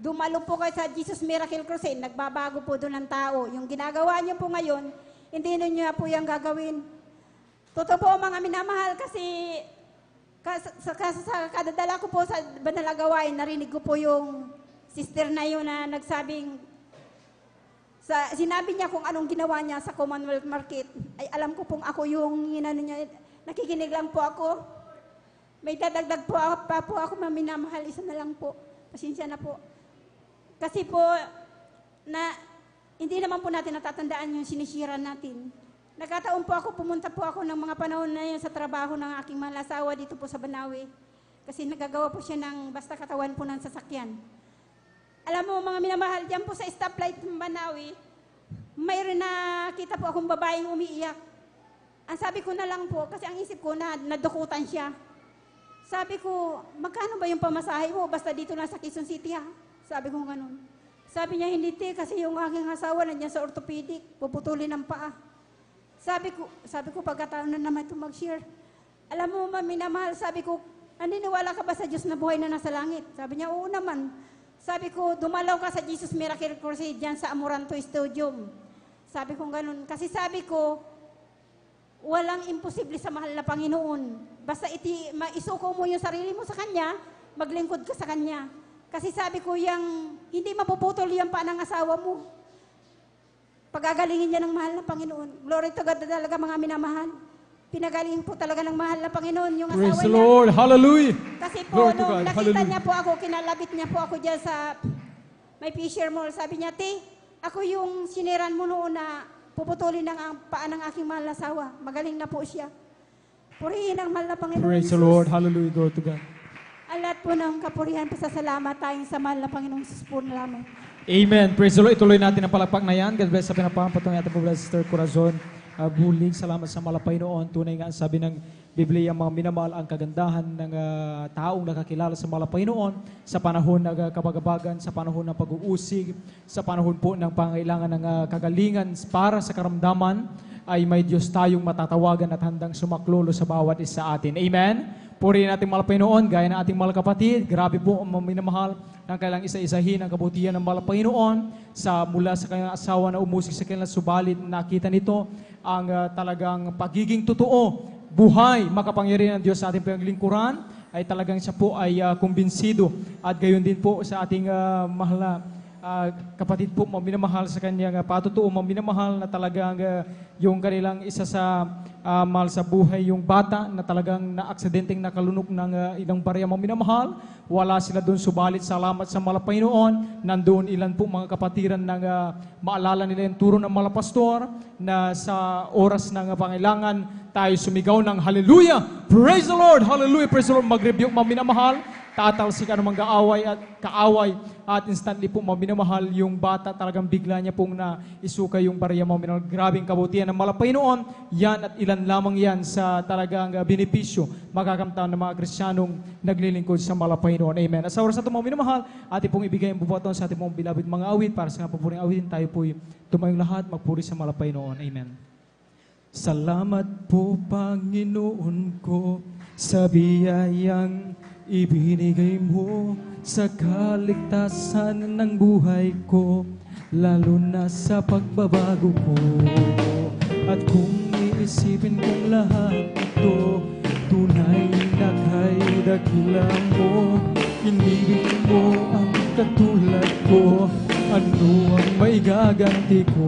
Dumalo po kayo sa Jesus Miracle Crusade, nagbabago po doon ng tao. Yung ginagawa niyo po ngayon, hindi niyo po yung gagawin. Totoo po mga minamahal kasi sa kadadala ko po sa banal na gawain, narinig ko po yung sister na yun na nagsabing, sinabi niya kung anong ginawa niya sa Commonwealth Market. Ay alam ko pong ako yung niya, nakikinig lang po ako. May dadagdag po ako minamahal, isa na lang po. Pasensya na po. Kasi po, hindi naman po natin natatandaan yung sinisiran natin. Nagkataon po ako, pumunta po ako ng mga panahon na yun sa trabaho ng aking mahal asawa dito po sa Banawe. Kasi nagagawa po siya ng basta katawan po ng sasakyan. Alam mo mga minamahal, dyan po sa stoplight ng Banawe, mayroon na kita po akong babaeng umiiyak. Ang sabi ko na lang po, kasi ang isip ko nadukutan siya. Sabi ko, magkano ba yung pamasahe mo? Basta dito lang sa Quezon City ha. Sabi ko ganun. Sabi niya, hindi te, kasi yung aking asawa nandiyan sa orthopedic, puputulin ng paa. Sabi ko pagkataon na naman ito mag-share. Alam mo, minamahal, sabi ko, naniniwala ka ba sa Diyos na buhay na nasa langit? Sabi niya, oo naman. Sabi ko, dumalaw ka sa Jesus Miracle Crusade dyan sa Amoranto Stadium. Sabi ko ganun. Kasi sabi ko, walang imposible sa mahal na Panginoon. Basta isuko mo yung sarili mo sa Kanya, maglingkod ka sa Kanya. Kasi sabi ko, hindi mapuputol yung paa ng asawa mo. Pagagalingin niya ng mahal na Panginoon. Glory to God na talaga mga minamahal. Pinagaling po talaga ng mahal na Panginoon yung asawa Praise the niya. Lord. Hallelujah. Kasi po, Glory to nung God. nakita Hallelujah. niya po ako, kinalabit niya po ako dyan sa may Fisher Mall. Sabi niya, te, ako yung siniran mo noon na puputulin ng paa ng aking mahal na asawa. Magaling na po siya. Purihin ang mahal na Panginoon. Praise the Jesus. Lord. Hallelujah. Glory to God. Ang lahat po ng kapurihan, pasasalamat tayong sa mahal na Panginoong Jesus po namin. Amen. Praise the Lord. Ituloy natin ang palakpak na yan. God bless sa pinapapatong natin po, Sister Corazon. Bulig, salamat sa malapay noon. Tunay nga ang sabi ng Biblia, mga minamahal ang kagandahan ng taong nakakilala sa malapay noon sa panahon ng kabagabagan, sa panahon ng pag-uusig, sa panahon po ng pangailangan ng kagalingan para sa karamdaman, ay may Diyos tayong matatawagan at handang sumaklolo sa bawat isa atin. Amen? Purihin natin malapay noon, gaya ng ating mga kapatid. Grabe po ang mga minamahal ng kailang isa-isahin ang kabutihan ng malapay noon mula sa kanyang asawa na umusig sa kanilang subalit. Nakita nito ang talagang pagiging totoo, buhay, makapangyarihan ng Diyos sa ating pinaglingkuran, ay talagang siya po ay kumbinsido. At gayon din po sa ating mahal na kapatid po, maminamahal sa kanyang patutuo, maminamahal na talagang yung kanilang isa sa mahal sa buhay, yung bata na talagang na-aksidenteng nakalunok ng ilang barya, maminamahal. Wala sila doon, subalit salamat sa malapay noon. Nandoon ilan po mga kapatiran ng maalala nila yung turo ng mga pastor na sa oras ng pangailangan tayo sumigaw ng hallelujah, praise the Lord, hallelujah, praise the Lord, mag-rebuke maminamahal, tatalsik anumang kaaway at instantly po maminamahal yung bata, talagang bigla niya pong na isuka yung barya maminamahal. Grabing kabutihan ng malapay noon, yan at ilan lamang yan sa talagang benepisyo makakamtan ng mga Kristiyanong naglilingkod sa malapay noon. Amen. At sa oras na ito maminamahal, ating pong ibigay ang bubuhaton sa ating pong bilabid mga awit para sa papuring awitin tayo po'y tumayong lahat, magpuri sa malapay noon. Amen. Salamat po Panginoon ko sa biyayang ibinigay mo sa kaligtasan ng buhay ko, lalo na sa pagbabago ko. At kung iisipin kong lahat ito, tunay na kay dakila mo, inibig mo ang katulad ko, ano ang may gaganti ko?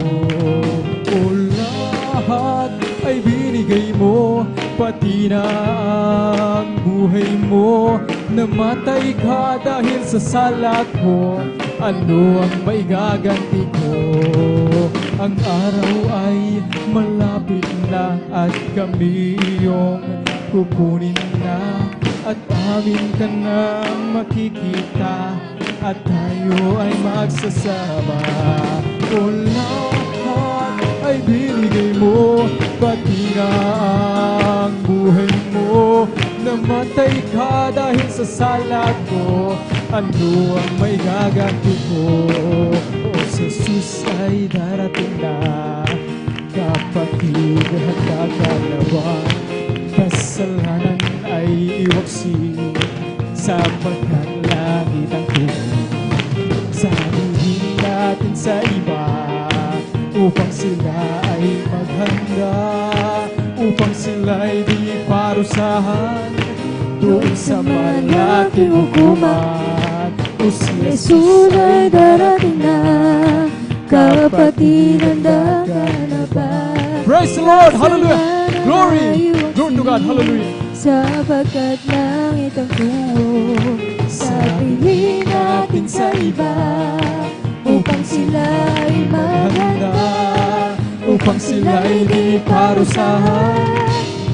O lahat ay binigay mo, pati na ang buhay mo. Namatay ka dahil sa sala ko, ano ang maigaganti ko? Ang araw ay malapit na at kami iyong kukunin na, at amin ka na makikita, at tayo ay magsasama. O lahat ay binigay mo, pati na ang buhay mo. Namatay ka dahil sa sala ko, ano ang may gaganti ko? O si Jesus ay darating na, kapatid at kakalawa, kasalanan ay iwaksi, sapagkat langit ang tubig. Sabihin natin sa iba, upang sila ay maghanda, upang sila'y di parusahan doon sa malaking hukuman. O si Jesus ay darating na, kapatid handa ka na ba? Praise the Lord! Hallelujah! Glory! Glory to God! Hallelujah! Sapagkat langit ang tungo, sabihin natin sa iba, upang sila ay maghanda, upang sila'y di parusahan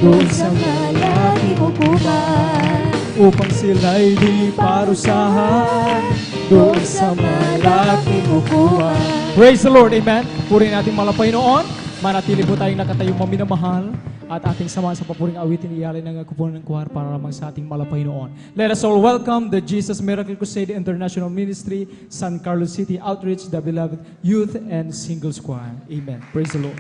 doon sa malaking hukuman. Upang sila'y di parusahan doon sa malaking hukuman. Praise the Lord, amen. Purihin natin malapay noon. Manatili po tayong nakatayong maminamahal. at ating samahan sa papuring awitin iyalay ng kupunan ng kuhar para lamang sa ating malapay noon. Let us all welcome the Jesus Miracle Crusade International Ministry, San Carlos City Outreach, the beloved Youth and Singles Choir. Amen. Praise the Lord.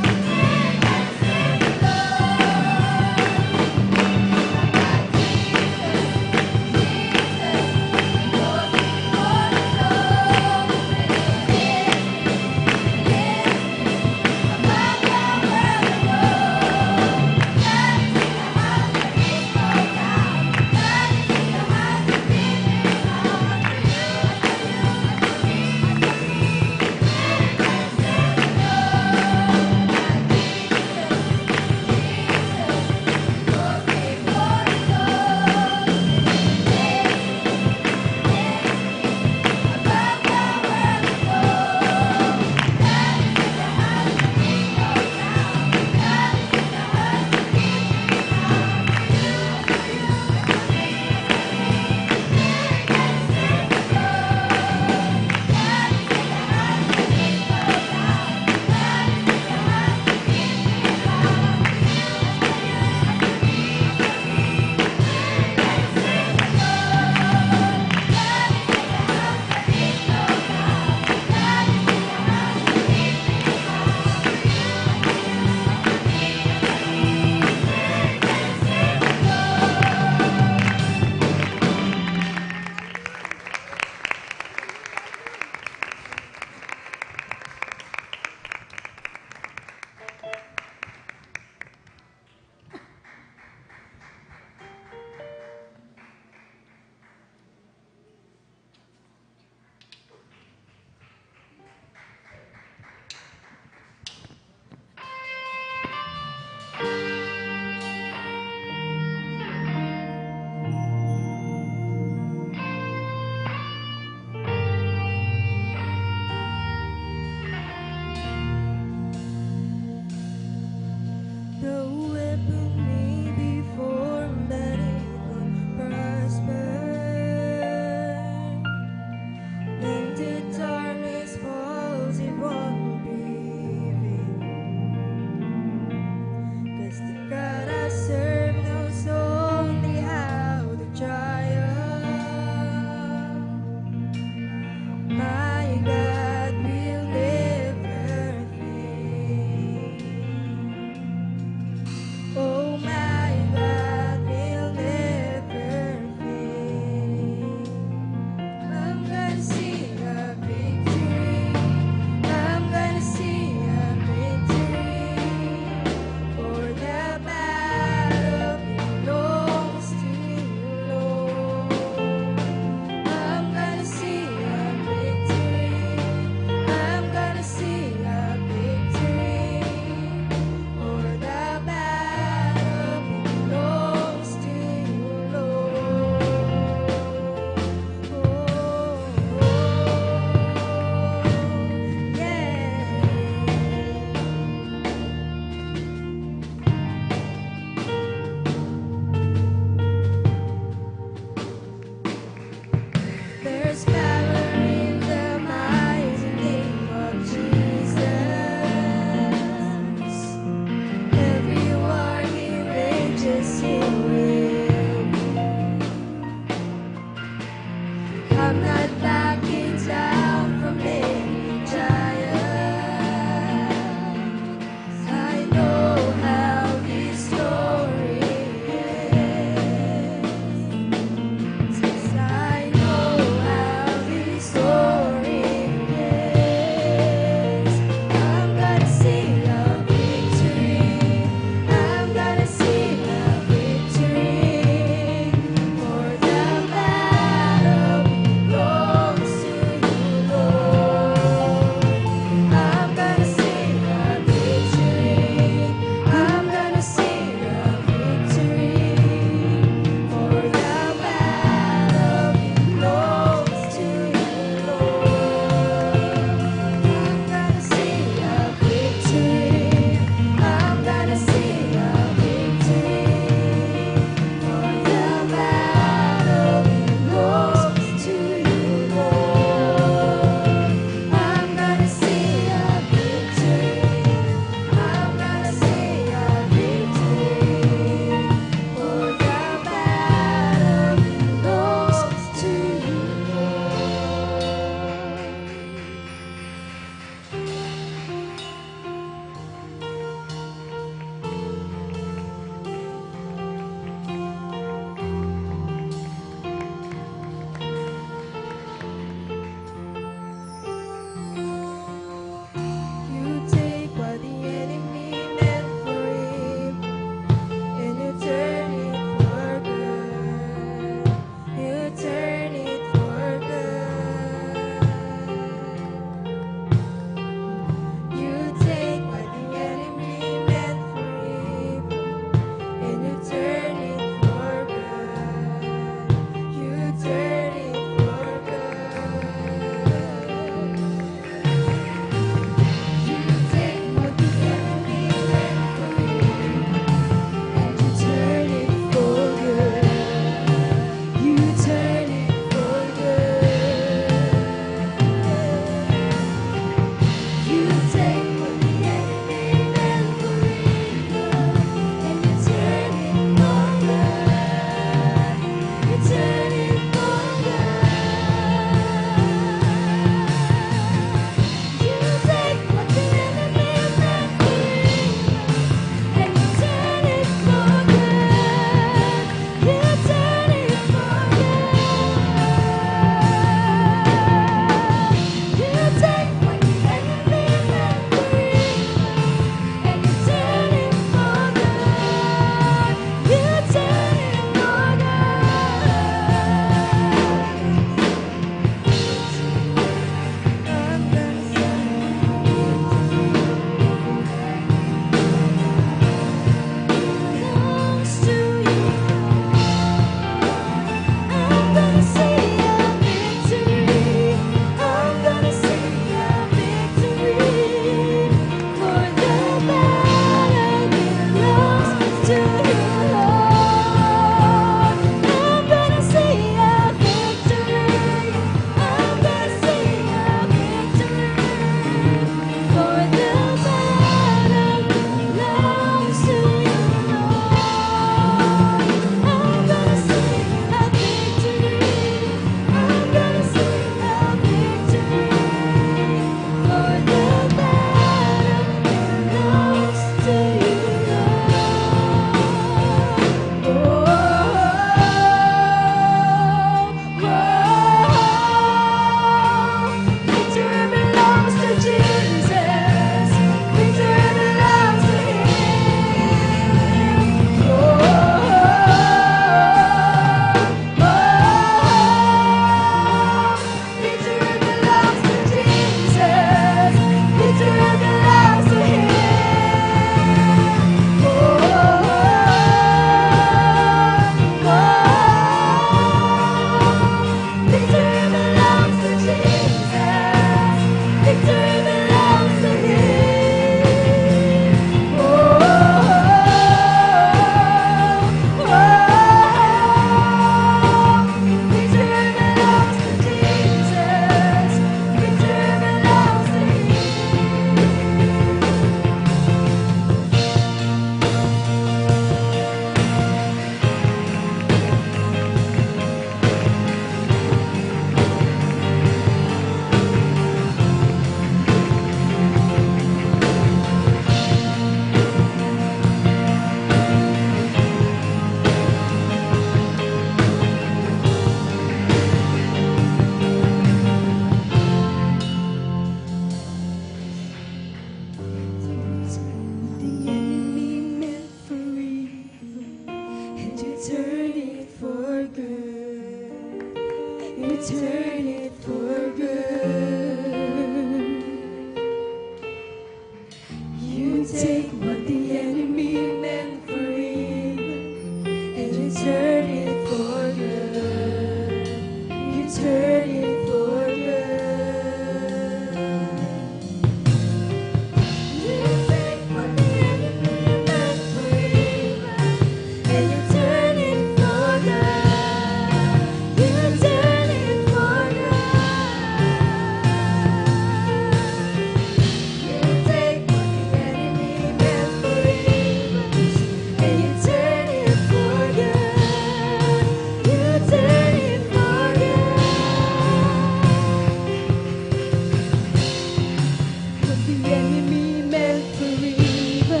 the enemy meant for evil,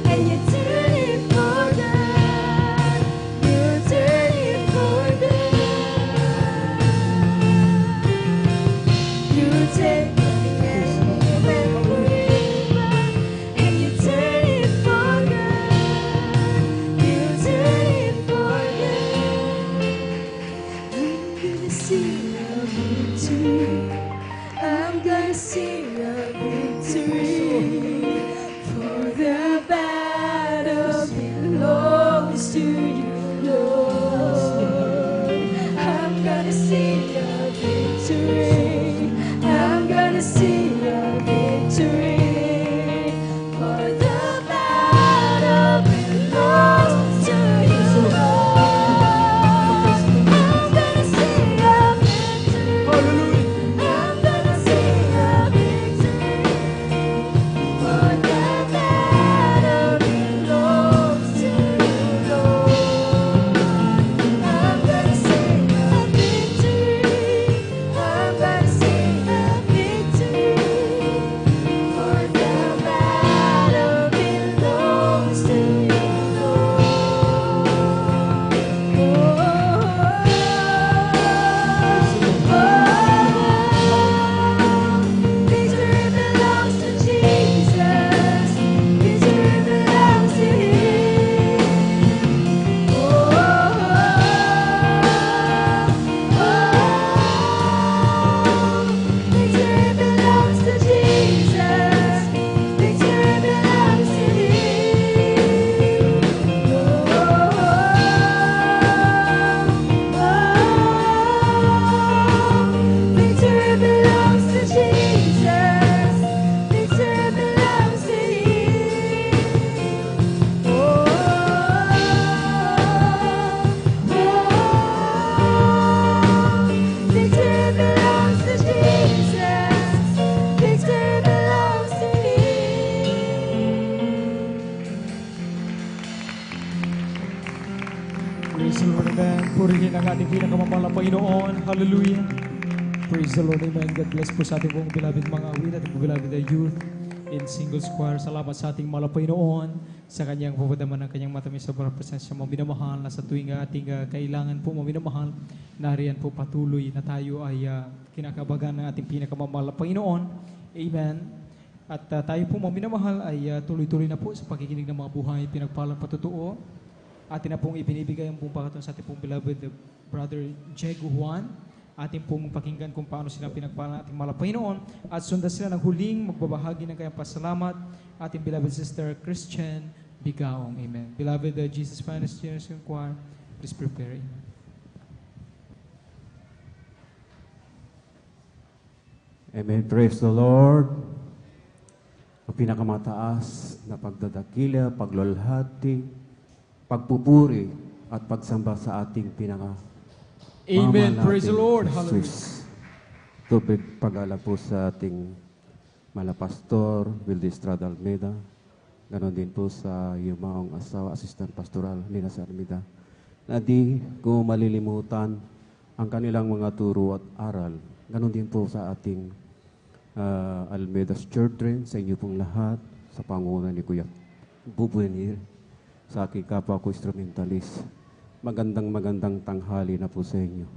and you turn it for good. You turn it for good. You take what the enemy meant for evil, and you turn it for good. You turn it for good. I'm gonna sing a victory, for the battle belongs to you, Lord. I'm gonna sing a victory, I'm gonna sing a victory, for the battle belongs to you, Lord. I'm gonna sing a victory. I'm gonna sing a victory, for the battle belongs to you, Lord. I'm gonna sing a victory. I'm gonna sing a victory, for the battle belongs to you, Victory belongs to Jesus. Victory belongs to Him. Victory belongs to Jesus. Victory belongs to Him. Victory belongs to Jesus. Victory belongs to Him. Victory belongs to Jesus. Victory belongs to Praise the Lord, amen. Purihin ang ating pinakamamahal na Panginoon. Hallelujah. Praise the Lord, amen. God bless po sa ating pong beloved mga awit at beloved na youth in single choir. Salamat sa ating mahal na Panginoon sa kanyang pupadaman ng kanyang matamis sa presensya mo minamahal na sa tuwing ating kailangan po mo minamahal. Nariyan po patuloy na tayo ay kinakabagan ng ating pinakamamahal na Panginoon. Amen. At tayo po mo minamahal ay tuloy-tuloy na po sa pakikinig ng mga buhay pinagpalang patutuo. Atin na pong ibinibigay ang buong pakaton sa ating pong beloved brother Diego Juan. Atin pong pakinggan kung paano sila pinagpala ng ating mahal na Panginoon. At sundan sila ng huling magbabahagi ng kanyang pasalamat. Ating beloved sister Christian Bigaong. Amen. Beloved Jesus Spanish Generation Choir, please prepare. Amen. Amen. Praise the Lord. Ang pinakamataas na pagdadakila, paglulhati, pagpupuri at pagsamba sa ating pinaka Amen. Mama Praise the natin, Lord. Jesus. Hallelujah. Tupig pag-ala po sa ating malapastor, Wilde Estrada Almeida. Ganon din po sa iyong maong asawa, Assistant Pastoral, Lina Sarmida. Na di ko malilimutan ang kanilang mga turo at aral. Ganon din po sa ating Almeida's Children, sa inyo pong lahat, sa pangunan ni Kuya Bubuenir, sa aking kapwa ko instrumentalist. Magandang tanghali na po sa inyo.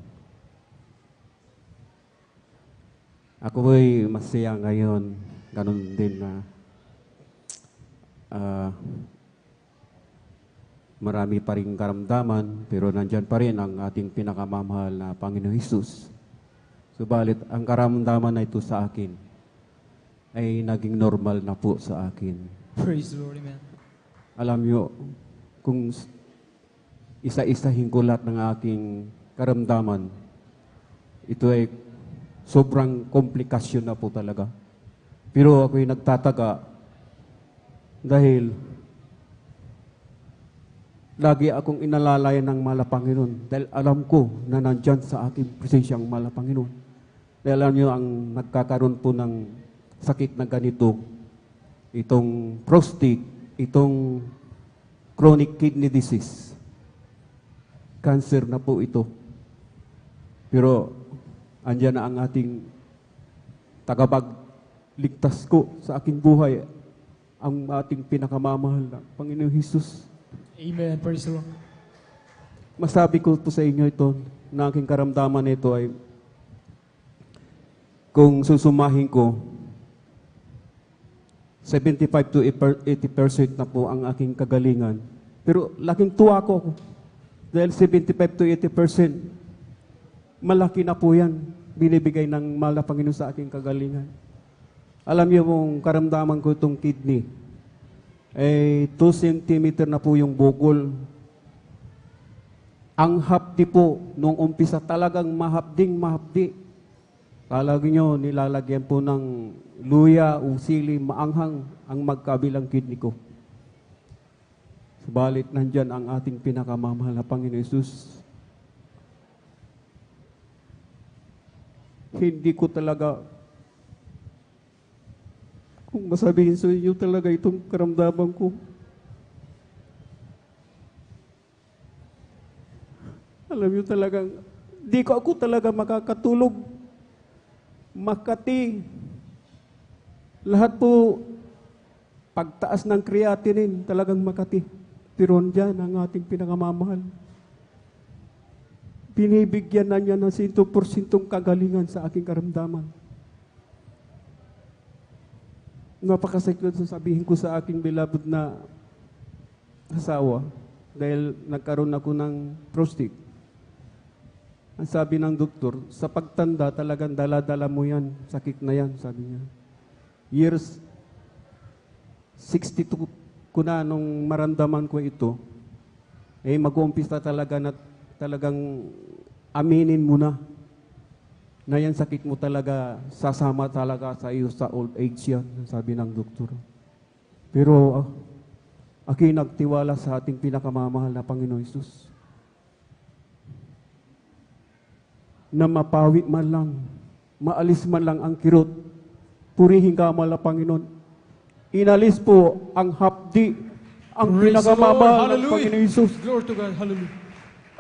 Ako ay masaya ngayon, ganun din na marami pa rin karamdaman, pero nandyan pa rin ang ating pinakamamahal na Panginoon Hesus. Subalit, ang karamdaman na ito sa akin ay naging normal na po sa akin. Praise the Lord. Amen. Alam nyo, kung isa-isahin ko lahat ng aking karamdaman, ito ay sobrang komplikasyon na po talaga. Pero ako'y nagtataka dahil lagi akong inalalayan ng mahal na Panginoon dahil alam ko na nandyan sa aking presensyang mahal na Panginoon. Dahil alam nyo, ang nagkakaroon po ng sakit na ganito, itong prostate, itong chronic kidney disease, cancer na po ito. Pero andyan na ang ating ligtas ko sa aking buhay ang ating pinakamamahal na Panginoong Hesus. Amen. Praise the Lord. Masabi ko po sa inyo ito, na aking karamdaman nito ay kung susumahin ko, 75 to 80% na po ang aking kagalingan. Pero laking tuwa ko dahil 75 to 80%, malaki na po yan binibigay ng mahal na Panginoon sa aking kagalingan. Alam niyo mong karamdaman ko itong kidney, 2 centimeter na po yung bukol. Ang hapdi po, nung umpisa talagang mahapdi. Talagin nyo, nilalagyan po ng luya o sili, maanghang ang magkabilang kidney ko. Subalit nandyan ang ating pinakamamahal na Panginoon Hesus. Hindi ko talaga, kung masabihin sa inyo talaga itong karamdaman ko, alam niyo talagang, di ko ako talaga makakatulog. Makati. Lahat po, pagtaas ng creatinine, talagang makati. Pero dyan ang ating pinakamamahal. Binibigyan na niya ng 100% kagalingan sa aking karamdaman. Napakasakit sasabihin ko sa aking beloved na asawa dahil nagkaroon ako ng prostate. Ang sabi ng doktor, sa pagtanda talagang dala-dala mo yan, sakit na yan, sabi niya. Years 62 ko na nung maramdaman ko ito, mag-uumpisa talaga na talagang aminin mo na yan sakit mo talaga, sasama talaga sa iyo sa old age yan, sabi ng doktor. Pero ako'y nagtiwala sa ating pinakamamahal na Panginoon Hesus. Na mapawi man lang, maalis man lang ang kirot, purihin ka, mahal na Panginoon. Inalis po ang hapdi, ang pinakamamahal ng Panginoon Hesus. Glory to God. Hallelujah.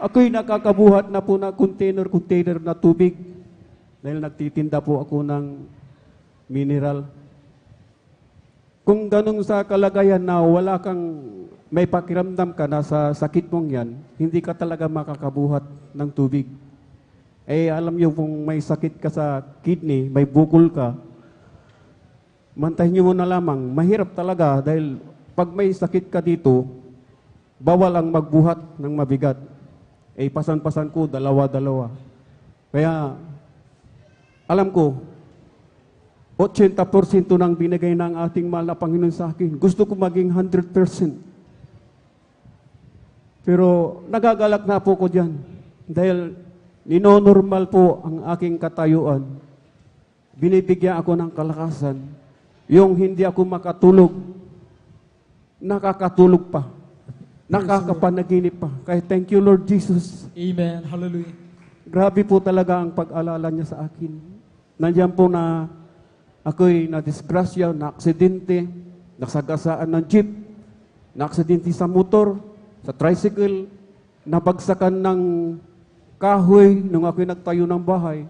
Ako'y nakakabuhat na po na container na tubig dahil nagtitinda po ako ng mineral. Kung ganun sa kalagayan na wala kang may pakiramdam ka na sa sakit mong yan, hindi ka talaga makakabuhat ng tubig. Alam niyo kung may sakit ka sa kidney, may bukol ka, mantahin niyo mo na lamang, mahirap talaga dahil pag may sakit ka dito, bawal ang magbuhat ng mabigat. Pasan-pasan ko, dalawa-dalawa. Kaya, alam ko, 80% ng binigay ng ating mahal na Panginoon sa akin. Gusto ko maging 100%. Pero nagagalak na po ko dyan. Dahil ninonormal po ang aking katayuan. Binibigyan ako ng kalakasan. Yung hindi ako makatulog, nakakatulog pa. Nakakapanaginip pa. Kaya thank you Lord Jesus. Amen. Hallelujah. Grabe po talaga ang pag-alala niya sa akin. Nandiyan po na ako'y na-disgrasya, na-aksidente, nasagasaan ng jeep, na-aksidente sa motor, sa tricycle, nabagsakan ng kahoy nung ako'y nagtayo ng bahay.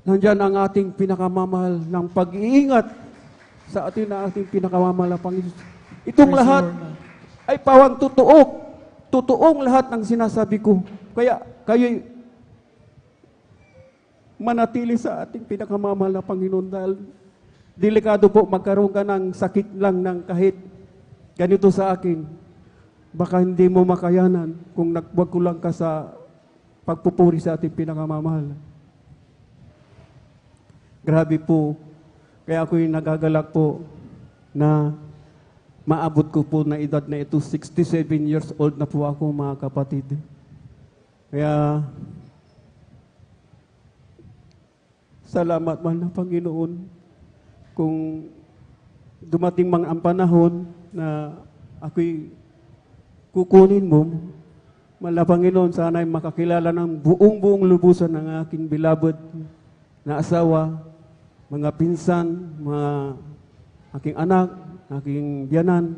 Nandiyan ang ating pinakamamahal ng pag-iingat sa atin na ating pinakamamahal na Panginoon. Itong lahat ay pawang totoo. Totoong lahat ng sinasabi ko. Kaya kayo'y manatili sa ating pinakamamahal na Panginoon dahil delikado po magkaroon ka ng sakit lang ng kahit ganito sa akin. Baka hindi mo makayanan kung nagwagkulang ka sa pagpupuri sa ating pinakamamahal. Grabe po. Kaya ako'y nagagalak po na maabot ko po na edad na ito, 67 years old na po ako mga kapatid. Kaya salamat mahal na Panginoon kung dumating mang ang panahon na ako'y kukunin mo, mahal na Panginoon, sana'y makakilala ng buong lubusan ng aking beloved na asawa, mga pinsan, mga aking anak, aking biyanan,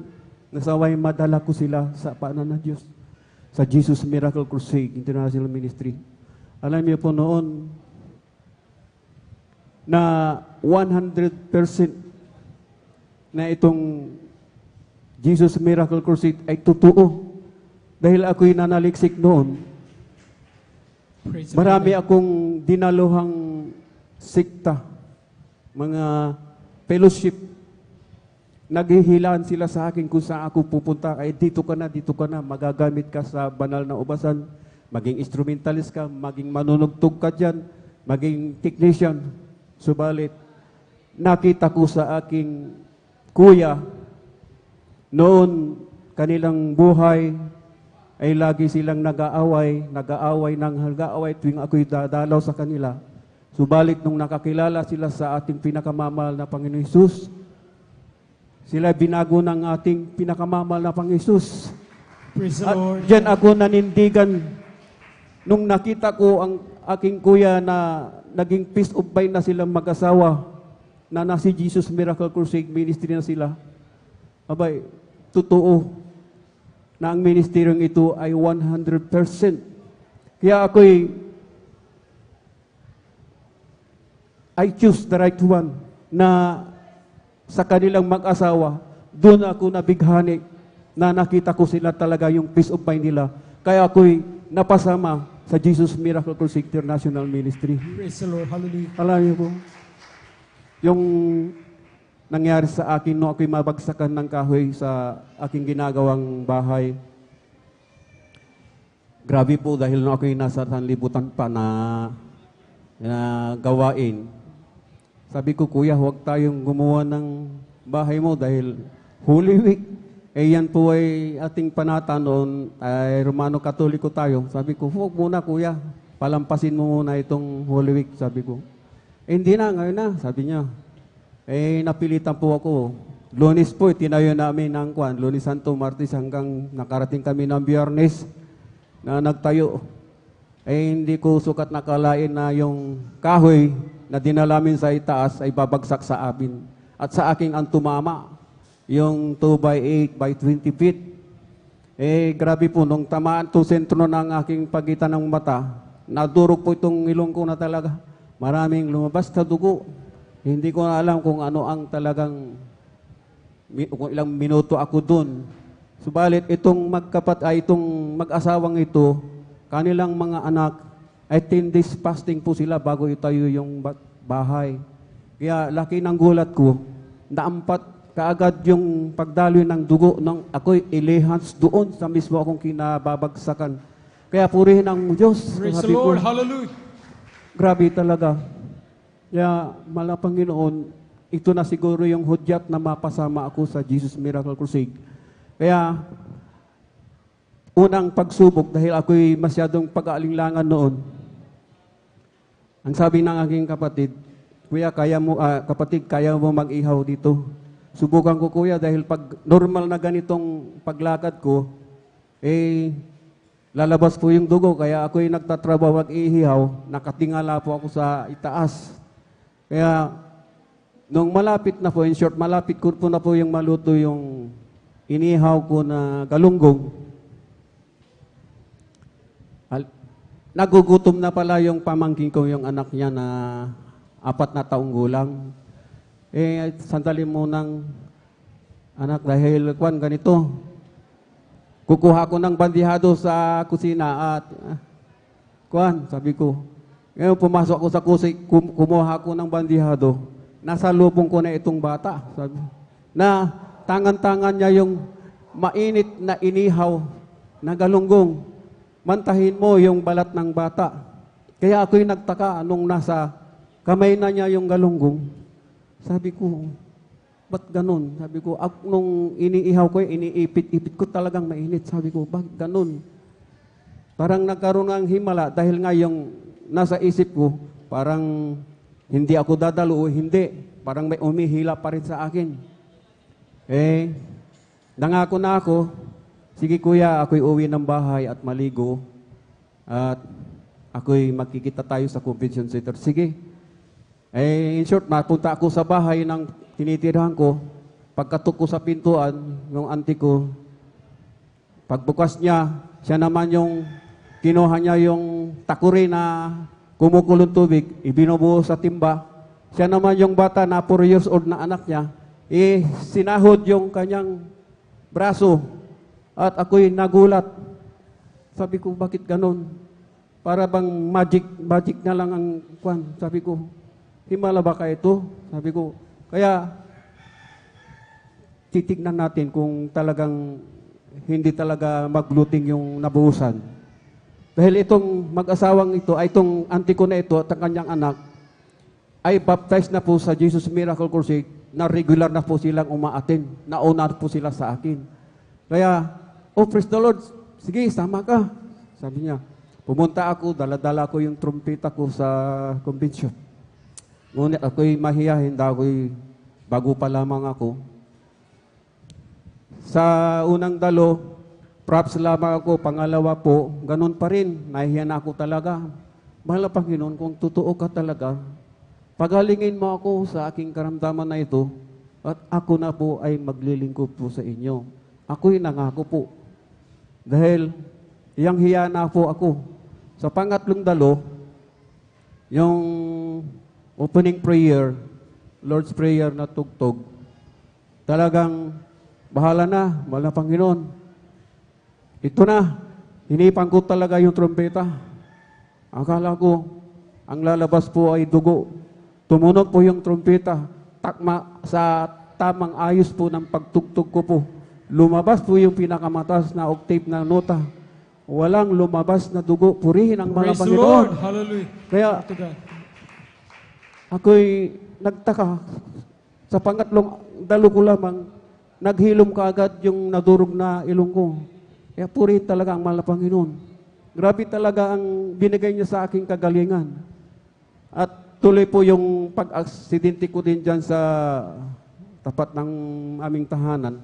nasaway madala ko sila sa paanan ng Diyos sa Jesus Miracle Crusade International Ministry. Alam niyo po noon, na 100% na itong Jesus Miracle Crusade ay totoo. Dahil ako'y nanaliksik noon, Praise the marami Lord. akong dinaluhang sikta, mga fellowship. Naghihilaan sila sa akin kung saan ako pupunta. Ay dito ka na, magagamit ka sa banal na ubasan, maging instrumentalist ka, maging manunugtog ka dyan, maging technician. Subalit, nakita ko sa aking kuya, noon kanilang buhay ay lagi silang nag-aaway tuwing ako'y dadalaw sa kanila. Subalit nung nakakilala sila sa ating pinakamamahal na Panginoon Hesus, sila binago ng ating pinakamamahal na Panginoon Hesus. Praise the At Lord. diyan ako nanindigan nung nakita ko ang aking kuya na naging peace of mind na silang mag-asawa, na nasi Jesus Miracle Crusade Ministry na sila. Abay, totoo na ang ministeryong ito ay 100%. Kaya I choose the right one na sa kanilang mag-asawa, doon ako nabighani na nakita ko sila talaga yung peace of mind nila. Kaya ako'y napasama sa Jesus Miracle Crusade International Ministry. Praise the Lord. Hallelujah. Alam niyo po, yung nangyari sa akin no ako'y mabagsakan ng kahoy sa aking ginagawang bahay. Grabe po dahil no ako'y nasa sanlibutan pa na gawain. Sabi ko, kuya, huwag tayong gumawa ng bahay mo dahil Holy Week. Eh yan po ay ating panata noon, ay Romano Katoliko tayo. Sabi ko, huwag muna kuya, palampasin mo muna itong Holy Week, sabi ko. Eh hindi na, ngayon na, sabi niya. Eh napilitan po ako. Lunes po, tinayo namin ng Lunes Santo, Martes hanggang nakarating kami ng Biyernes na nagtayo. Eh hindi ko sukat nakalain na yung kahoy na dinalamin sa itaas ay babagsak sa amin. At sa akin ang tumama, yung 2 by 8 by 20 feet. Eh grabe po, nung tamaan to sentro ng aking pagitan ng mata, nadurog po itong ilong ko na talaga. Maraming lumabas na dugo. Hindi ko na alam kung ano ang talagang, kung ilang minuto ako dun. Subalit itong itong mag-asawang ito, kanilang mga anak, ay 10 days fasting po sila bago itayo yung bahay. Kaya laki ng gulat ko, naampat kaagad yung pagdaloy ng dugo ng ako'y ilihans doon sa mismo akong kinababagsakan. Kaya purihin ang Diyos. Praise the Sabi ko, Lord. Hallelujah. grabe talaga. Kaya, mahal na Panginoon, ito na siguro yung hudyat na mapasama ako sa Jesus Miracle Crusade. Kaya, unang pagsubok, dahil ako'y masyadong pag-aalinlangan noon, ang sabi ng aking kapatid, kuya, kapatid, kaya mo mag-ihaw dito. Subukan ko kuya, dahil pag normal na ganitong paglakad ko, eh, lalabas po yung dugo, kaya ako'y nagtatrabaho mag-ihihaw, nakatingala po ako sa itaas. Kaya, nung malapit na po, in short, malapit ko po na po yung maluto yung inihaw ko na galunggong. Nagugutom na pala yung pamangkin ko, yung anak niya na 4 na taong gulang. Eh, sandali mo ng anak, dahil ganito, kukuha ko ng bandihado sa kusina at, sabi ko, ngayon pumasok ako sa kumuha ko ng bandihado, nasa lubong ko na itong bata. Sabi, na tangan-tangan niya yung mainit na inihaw na galunggong. Mantahin mo yung balat ng bata. Kaya ako'y nagtaka nung nasa kamay na niya yung galunggong. Sabi ko, ba't ganun? Sabi ko, nung iniihaw ko, iniipit-ipit ko talagang mainit. Sabi ko, bakit ganun? Parang nagkaroon ng himala dahil nga yung nasa isip ko, parang hindi ako dadalo o hindi. Parang may umihila pa rin sa akin. Eh, nangako na ako, sige kuya, ako'y uwi ng bahay at maligo. At ako'y magkikita tayo sa convention center. Sige. Eh, in short, mapunta ako sa bahay ng tinitirahan ko. Pagkatok ko sa pintuan, yung auntie ko, pagbukas niya, siya naman yung kinuha niya yung takuri na kumukulong tubig, ibinubuo sa timba. Siya naman yung bata na 4 years old na anak niya, sinahod yung kanyang braso at ako'y nagulat. Sabi ko, bakit ganon? Para bang magic na lang ang kwan. Sabi ko, himala ba ka ito? Sabi ko, kaya titignan natin kung talagang hindi talaga magluting yung nabuhusan. Dahil itong mag-asawang ito, ay itong auntie ko na ito at ang kanyang anak, ay baptized na po sa Jesus Miracle Crusade na regular na po silang umaattend. Nauna po sila sa akin. Kaya, oh praise the Lord, sige, sama ka. Sabi niya, pumunta ako, dala-dala ko yung trumpeta ko sa convention. Ngunit ako'y mahiyahin, ako'y bago pa lamang ako. Sa unang dalo, props lamang ako, pangalawa po, ganun pa rin, nahihiya na ako talaga. Mahal na Panginoon, kung totoo ka talaga, pagalingin mo ako sa aking karamdaman na ito at ako na po ay maglilingkod po sa inyo. Ako'y nangako po. Dahil iyang hiya na po ako. Sa pangatlong dalo, yung opening prayer, Lord's Prayer na tugtog, talagang bahala na, mahal na Panginoon. Ito na, hinipan ko talaga yung trompeta. Akala ko, ang lalabas po ay dugo. Tumunog po yung trompeta, takma sa tamang ayos po ng pagtugtog ko po. Lumabas po yung pinakamataas na octave na nota. Walang lumabas na dugo. Purihin ang mga Praise the Panginoon. Lord. Hallelujah. Kaya Glory to God. ako'y nagtaka. Sa pangatlong dalo ko lamang, naghilom kaagad yung nadurog na ilong ko. Kaya purihin talaga ang mahal na Panginoon. Grabe talaga ang binigay niya sa aking kagalingan. At tuloy po yung pag-aksidente ko din dyan sa tapat ng aming tahanan.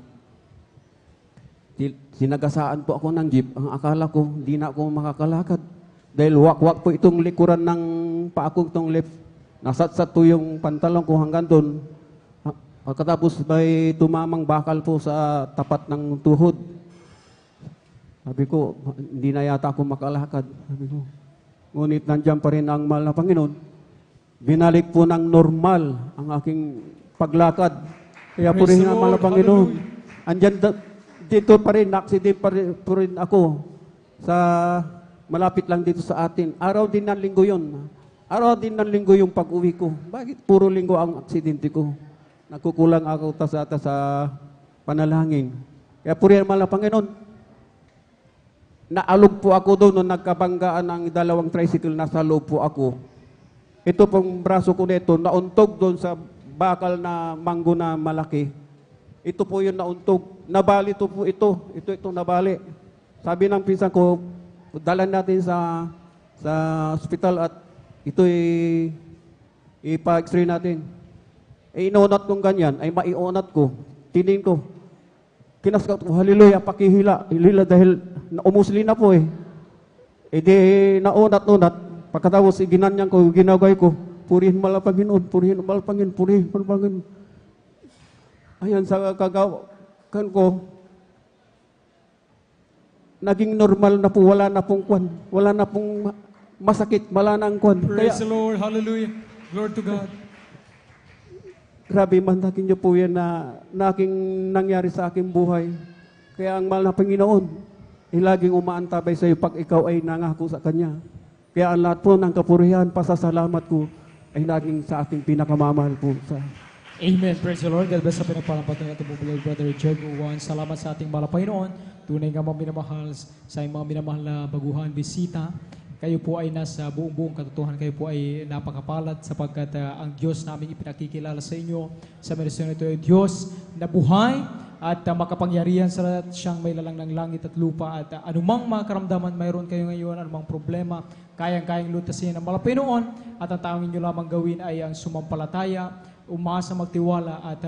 Sinagasaan po ako ng jeep. Ang akala ko, hindi na ako makakalakad. Dahil wak-wak po itong likuran ng paa ko, itong left. Nasatsat po yung pantalon ko hanggang doon. Pagkatapos may tumamang bakal po sa tapat ng tuhod. Sabi ko, hindi na yata ako makalakad. Sabi ko, ngunit nandyan pa rin ang mahal na Panginoon. Binalik po ng normal ang aking paglakad. Kaya Praise purihin the ang mahal na Lord. Panginoon. Andyan dito pa rin, na-accident pa rin ako sa malapit lang dito sa atin. Araw din ng linggo yun. Araw din ng linggo yung pag-uwi ko. Bakit puro linggo ang aksidente ko? Nagkukulang ako sa panalangin. Kaya purihin ang mahal na Panginoon. Naalog po ako doon nung nagkabanggaan ng 2 tricycle, nasa loob po ako. Ito pong braso ko nito, nauntog doon sa bakal na manggo na malaki. Ito po yung nauntog. Nabali to po ito. Ito nabali. Sabi ng pinsan ko, dalan natin sa hospital at ito ipa-x-ray natin. Inunat kong ganyan, ay maiunat ko. Tinin ko. Kinaskat ko, hallelujah, pakihila. Hilila dahil umusli na po eh. E di naunat-unat. Pagkatapos, ginanyan ko, ginagay ko, purihin mahal Panginoon, purihin mahal Panginoon, purihin mahal Panginoon. Ayan, sa kagawakan ko, naging normal na po, wala na pong kwan, wala na pong masakit, wala na ang kwan. Praise the Lord. Hallelujah. Glory to God. Grabe, mandakin niyo po yan na aking nangyari sa aking buhay. Kaya ang mahal na Panginoon, laging umaantabay sa iyo pag ikaw ay nangako sa Kanya. Kaya ang lahat po ng kapurihan, pasasalamat ko ay laging sa ating pinakamamahal po. Amen. Praise the Lord. God bless sa pinagpalampatan ng ating beloved brother Jed Juan. Salamat sa ating mahal na Panginoon. Tunay nga mga minamahal sa mga minamahal na baguhan, bisita. Kayo po ay nasa buong katotohanan. Kayo po ay napakapalad sapagkat ang Diyos namin ipinakikilala sa inyo. Sa merisyon ito ay Diyos na buhay at makapangyarihan sa siyang may lalang ng langit at lupa. At anumang mga karamdaman mayroon kayo ngayon, anumang problema, kayang-kayang lutasin ng mahal na Panginoon. At ang tanging nyo lamang gawin ay ang sumampalataya, umasa, magtiwala at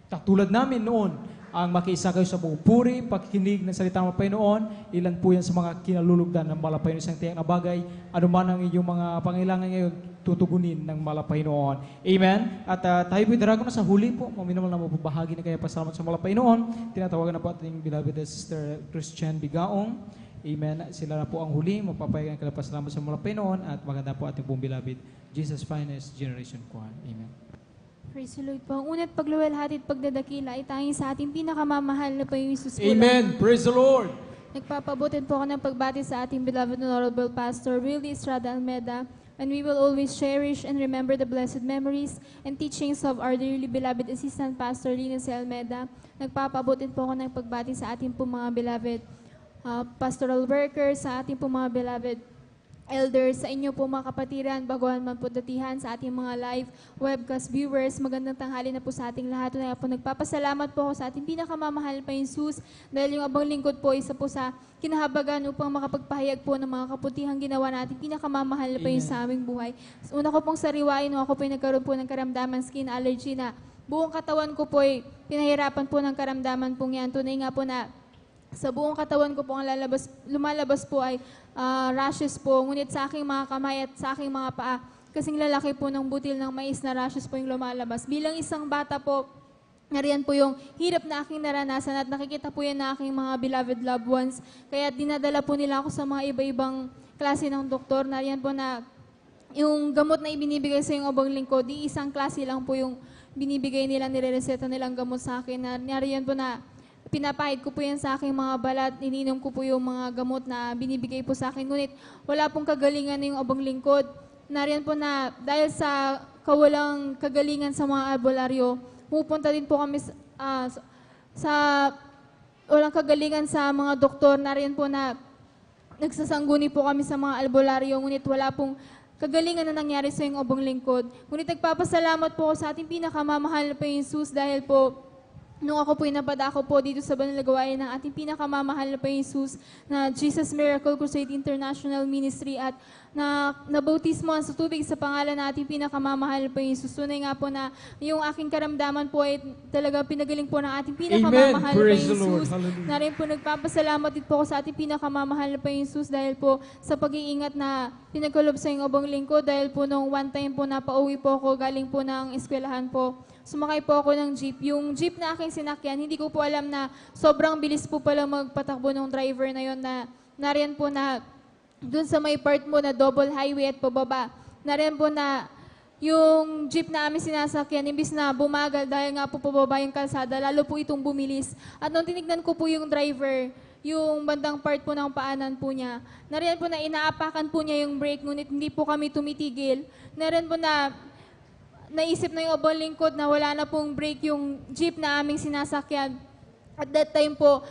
katulad namin noon, ang makiisa kayo sa pupuri, pakikinig ng salita ng Panginoon, ilan po yan sa mga kinalulugdan ng mahal na Panginoon isang tiyak na bagay, anuman ang inyong mga pangailangan ngayon, tutugunin ng mahal na Panginoon. Amen? At tayo po darago na sa huli po, maminamal na mapabahagi na kaya pasalamat sa mahal na Panginoon. Tinatawagan na po ating beloved Sister Christian Bigaong. Amen. Sila na po ang huli. Magpapayagan ka pasalamat sa mula Pinoon at maganda po ating pong beloved Jesus Finest Generation Choir. Amen. Praise the Lord po. Ang una't pagluwalhati at pagdadakila ay tanging sa ating pinakamamahal na Panginoong Hesus po Amen. lamang. Praise the Lord. Nagpapabutin po ako ng pagbati sa ating beloved and honorable Pastor Willie Estrada Almeda, and we will always cherish and remember the blessed memories and teachings of our dearly beloved Assistant Pastor Lina C. Almeda. Nagpapabutin po ako ng pagbati sa ating po mga beloved pastoral workers, sa ating po mga beloved elders, sa inyo po mga kapatiran, baguhan man po datihan, sa ating mga live webcast viewers, magandang tanghali na po sa ating lahat. Tunay po nagpapasalamat po ako sa ating pinakamamahal pa Jesus, dahil yung abang lingkod po, isa po sa kinahabagan upang makapagpahayag po ng mga kaputihang ginawa natin, pinakamamahal na pa yun sa aming buhay. Una ko pong sariwain, nung ako po nagkaroon po ng karamdaman skin allergy na buong katawan ko po ay pinahirapan po ng karamdaman pong yan. Tunay nga po na sa buong katawan ko po ang lumalabas po ay rashes po, ngunit sa aking mga kamay at sa aking mga paa, kasing lalaki po ng butil ng mais na rashes po yung lumalabas. Bilang isang bata po, nariyan po yung hirap na aking naranasan at nakikita po yan na aking mga beloved loved ones. Kaya dinadala po nila ako sa mga iba-ibang klase ng doktor. Nariyan po na yung gamot na ibinibigay sa yung abang lingkod, di isang klase lang po yung binibigay nila, nirereseta nilang gamot sa akin. Nariyan po na pinapahid ko po yan sa aking mga balat, ininom ko po yung mga gamot na binibigay po sa akin. Ngunit wala pong kagalingan na yung abang lingkod. Nariyan po na dahil sa kawalang kagalingan sa mga albularyo, pupunta din po kami sa walang kagalingan sa mga doktor. Nariyan po na nagsasangguni po kami sa mga albularyo, ngunit wala pong kagalingan na nangyari sa yung abang lingkod. Ngunit nagpapasalamat po ako sa ating pinakamamahal na Panginoong Jesus, dahil po nung ako po'y napadako po dito sa banal na gawain ng ating pinakamamahal na Panginoong Jesus na Jesus Miracle Crusade International Ministry, at nabautismoan sa tubig sa pangalan na ating pinakamamahal na Panginoong Jesus. Tunay nga po na yung aking karamdaman po ay talaga pinagaling po ng ating pinakamamahal na Panginoong Jesus. Na rin po nagpapasalamat din po ako sa ating pinakamamahal na Panginoong Jesus, dahil po sa pag-iingat na pinagkalob sa iyong abang lingkod, dahil po nung one time po na pauwi po ako galing po ng eskwelahan po, sumakay po ako ng jeep. Yung jeep na aking sinakyan, hindi ko po alam na sobrang bilis po pala magpatakbo ng driver na yon, na nariyan po na dun sa may part mo na double highway at pababa. Nariyan po na yung jeep na aming sinasakyan, imbis na bumagal dahil nga po pababa yung kalsada, lalo po itong bumilis. At nung tinignan ko po yung driver, yung bandang part po ng paanan po niya, nariyan po na inaapakan po niya yung brake, ngunit hindi po kami tumitigil. Nariyan po na naisip na yung abang lingkod na wala na pong brake yung jeep na aming sinasakyan. At that time po,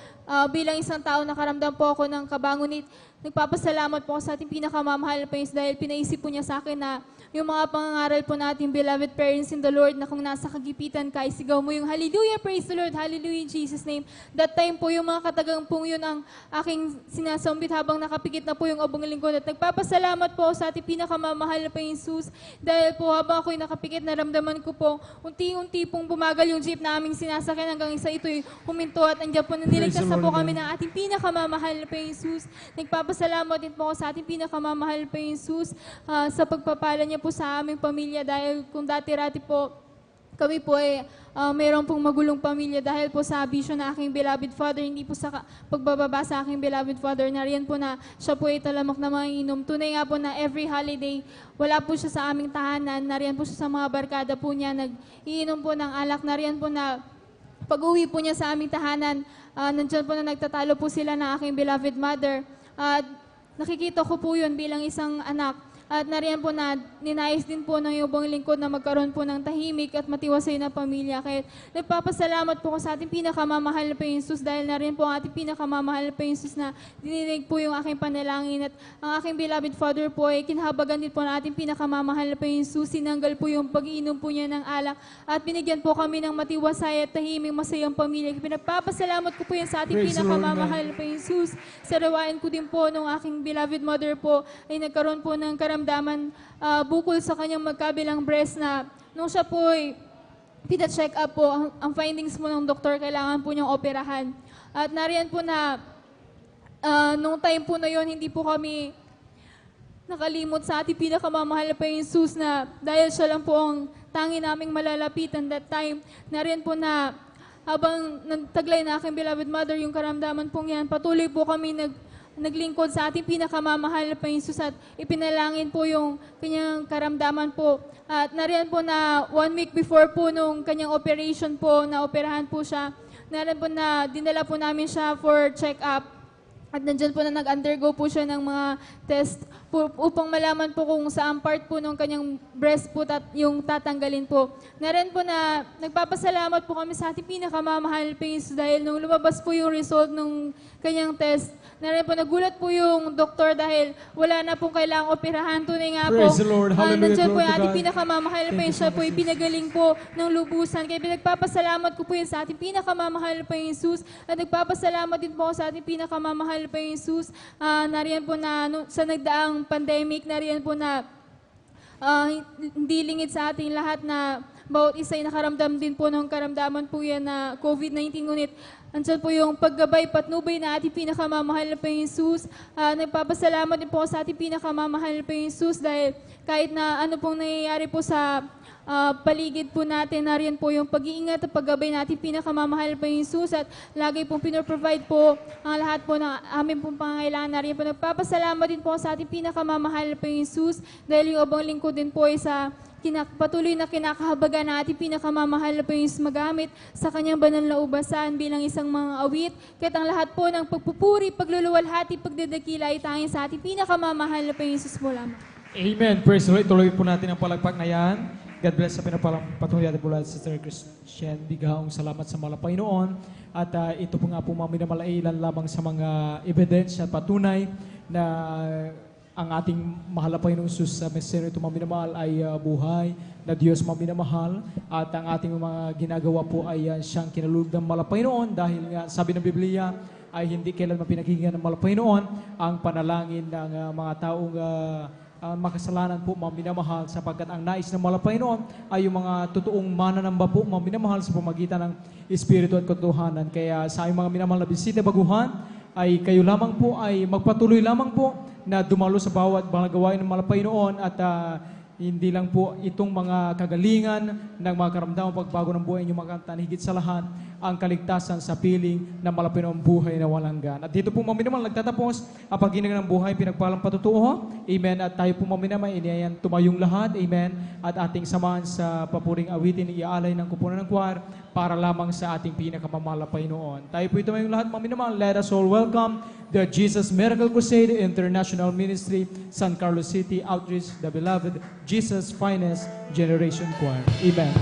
bilang isang tao, nakaramdam po ako ng kaba. Ngunit nagpapasalamat po ako sa ating pinakamamahal na Panginoon, dahil pinaisip po niya sa akin na yung mga pangangaral po natin, beloved parents in the Lord, na kung nasa kagipitan ka, isigaw mo yung hallelujah, praise the Lord, hallelujah in Jesus' name. That time po, yung mga katagang pong yun ang aking sinasambit habang nakapikit na po yung abang lingkod. At nagpapasalamat po sa ating pinakamamahal na Panginoon Jesus, dahil po habang ako'y nakapikit, naramdaman ko po, unti-unti pong bumagal yung jeep na aming sinasakyan hanggang isa ito'y huminto, at andyan po niligtas na po kami ng ating pinakamamahal na Panginoon Jesus. Nagpapasalamat din po ako sa ating pinakamamahal na Panginoon Jesus sa pagpapala niya po sa aming pamilya, dahil kung dati-rati po kami po ay mayroon pong magulong pamilya dahil po sa bisyo na aking beloved father, hindi po sa pagbababa sa aking beloved father. Nariyan po na siya po ay talamak na manginom. Tunay nga po na every holiday, wala po siya sa aming tahanan. Nariyan po siya sa mga barkada po niya, nag-iinom po ng alak. Nariyan po na pag-uwi po niya sa aming tahanan, nandyan po na nagtatalo po sila ng aking beloved mother. At nakikita ko po yun bilang isang anak. At nariyan po na ninayos din po ng ibang lingkod na magkaroon po ng tahimik at matiwasay na pamilya. Kaya nagpapasalamat po ko sa ating pinakamamahal na Panginoon Jesus, dahil nariyan po ang ating pinakamamahal na Panginoon Jesus na dininig po yung aking panalangin. At ang aking beloved father po ay kinahabagan din po ng ating pinakamamahal na Panginoon Jesus. Sinanggal po yung pag-iinom po niya ng alak at binigyan po kami ng matiwasay at tahimik masayang pamilya. Pinagpapasalamat ko po yan sa ating pinakamamahal na Panginoon Jesus. Sarawain ko din po nung aking beloved mother po ay nagkaroon po ng karamdaman bukol sa kanyang magkabilang breast, na nung siya po ay pina-check up po, ang findings mo ng doktor, kailangan po niyang operahan. At nariyan po na nung time po na yon, hindi po kami nakalimot sa ating pinakamamahal na Panginoon Jesus, na dahil siya lang po ang tangi naming malalapitan that time. Nariyan po na habang nagtaglay na aking beloved mother yung karamdaman pong yan, patuloy po kami naglingkod sa ating pinakamamahal na Panginoong Hesus at ipinalangin po yung kanyang karamdaman po. At nariyan po na 1 week before po nung kanyang operation po, na operahan po siya, nariyan po na dinala po namin siya for check-up. At nandyan po na nag-undergo po siya ng mga test upang malaman po kung saan part po ng kanyang breast po yung tatanggalin po. Narin po na nagpapasalamat po kami sa ating pinakamamahal na Panginoon dahil nung lumabas po yung result ng kanyang test, narin po nagulat po yung doktor dahil wala na pong kailangang operahan. Tunay nga po, Praise the Lord. Hallelujah. nandyan po Glory yung to ating God. pinakamamahal na Panginoon. Siya po ipinagaling po ng lubusan. Kaya pinagpapasalamat ko po yun sa ating pinakamamahal na Panginoon Jesus. At nagpapasalamat din po ako sa ating pinakamamahal na Panginoon Jesus. Nariyan po na sa nagdaang pandemic, nariyan po na hindi lingid sa ating lahat na bawat isa ay nakaramdam din po ng karamdaman po yan na COVID-19. Ngunit andyan po yung paggabay, patnubay na ating pinakamamahal na Panginoon Jesus. Nagpapasalamat din po ako sa ating pinakamamahal na Panginoon Jesus dahil kahit na ano pong nangyayari po sa paligid po natin, nariyan po yung pag-iingat at paggabay natin pinakamamahal na Panginoon Jesus at lagi pong pinoprovide po ang lahat po ng aming pong pangangailangan. Nariyan po nagpapasalamat din po sa ating pinakamamahal na Panginoon Jesus dahil yung abang lingkod din po ay sa patuloy na kinakahabaga na ating pinakamamahal na Panginoon Jesus magamit sa kanyang banal na ubasan bilang isang mga awit. Kahit ang lahat po ng pagpupuri, pagluluwalhati, pagdadakila ay tanging sa ating pinakamamahal na Panginoon Jesus mo lamang. Amen. Praise the Lord. Tuloy po natin ang palagpak na yan. God bless sa pinapalang natin po lahat, Sister Christian Bigaong. Salamat sa mga Panginoon. At ito po nga po mga minamalailan lamang sa mga ebidensya at patunay na ang ating mahal na Panginoong Jesus sa mesero ito mga minamahal ay buhay na Diyos mga minamahal. At ang ating mga ginagawa po ay siyang kinalulog ng mahal na Panginoon dahil nga sabi ng Biblia ay hindi kailanman pinakinggan ng mahal na Panginoon ang panalangin ng mga taong makasalanan po mga minamahal sapagkat ang nais ng mahal na Panginoon ay yung mga totoong mananamba po mga minamahal sa pamagitan ng Espiritu at katotohanan. Kaya sa aming mga minamahal na bisita baguhan ay kayo lamang po ay magpatuloy lamang po na dumalo sa bawat mga gawain ng mahal na Panginoon at hindi lang po itong mga kagalingan ng mga karamdamang pagbago ng buhay niyo makantan, higit sa lahat ang kaligtasan sa piling ng malapit ng buhay na walang gan. At dito po maminamal nagtatapos ang pagginag ng buhay pinagpalang patutuo. Amen. At tayo po maminamal iniayan tumayong lahat. Amen. At ating samahan sa papuring awitin iaalay ng kupunan ng choir para lamang sa ating pinakamamahal na Panginoon. Tayo po tumayong lahat maminamal. Let us all welcome the Jesus Miracle Crusade International Ministry, San Carlos City Outreach, the beloved Jesus Finest Generation Choir. Amen.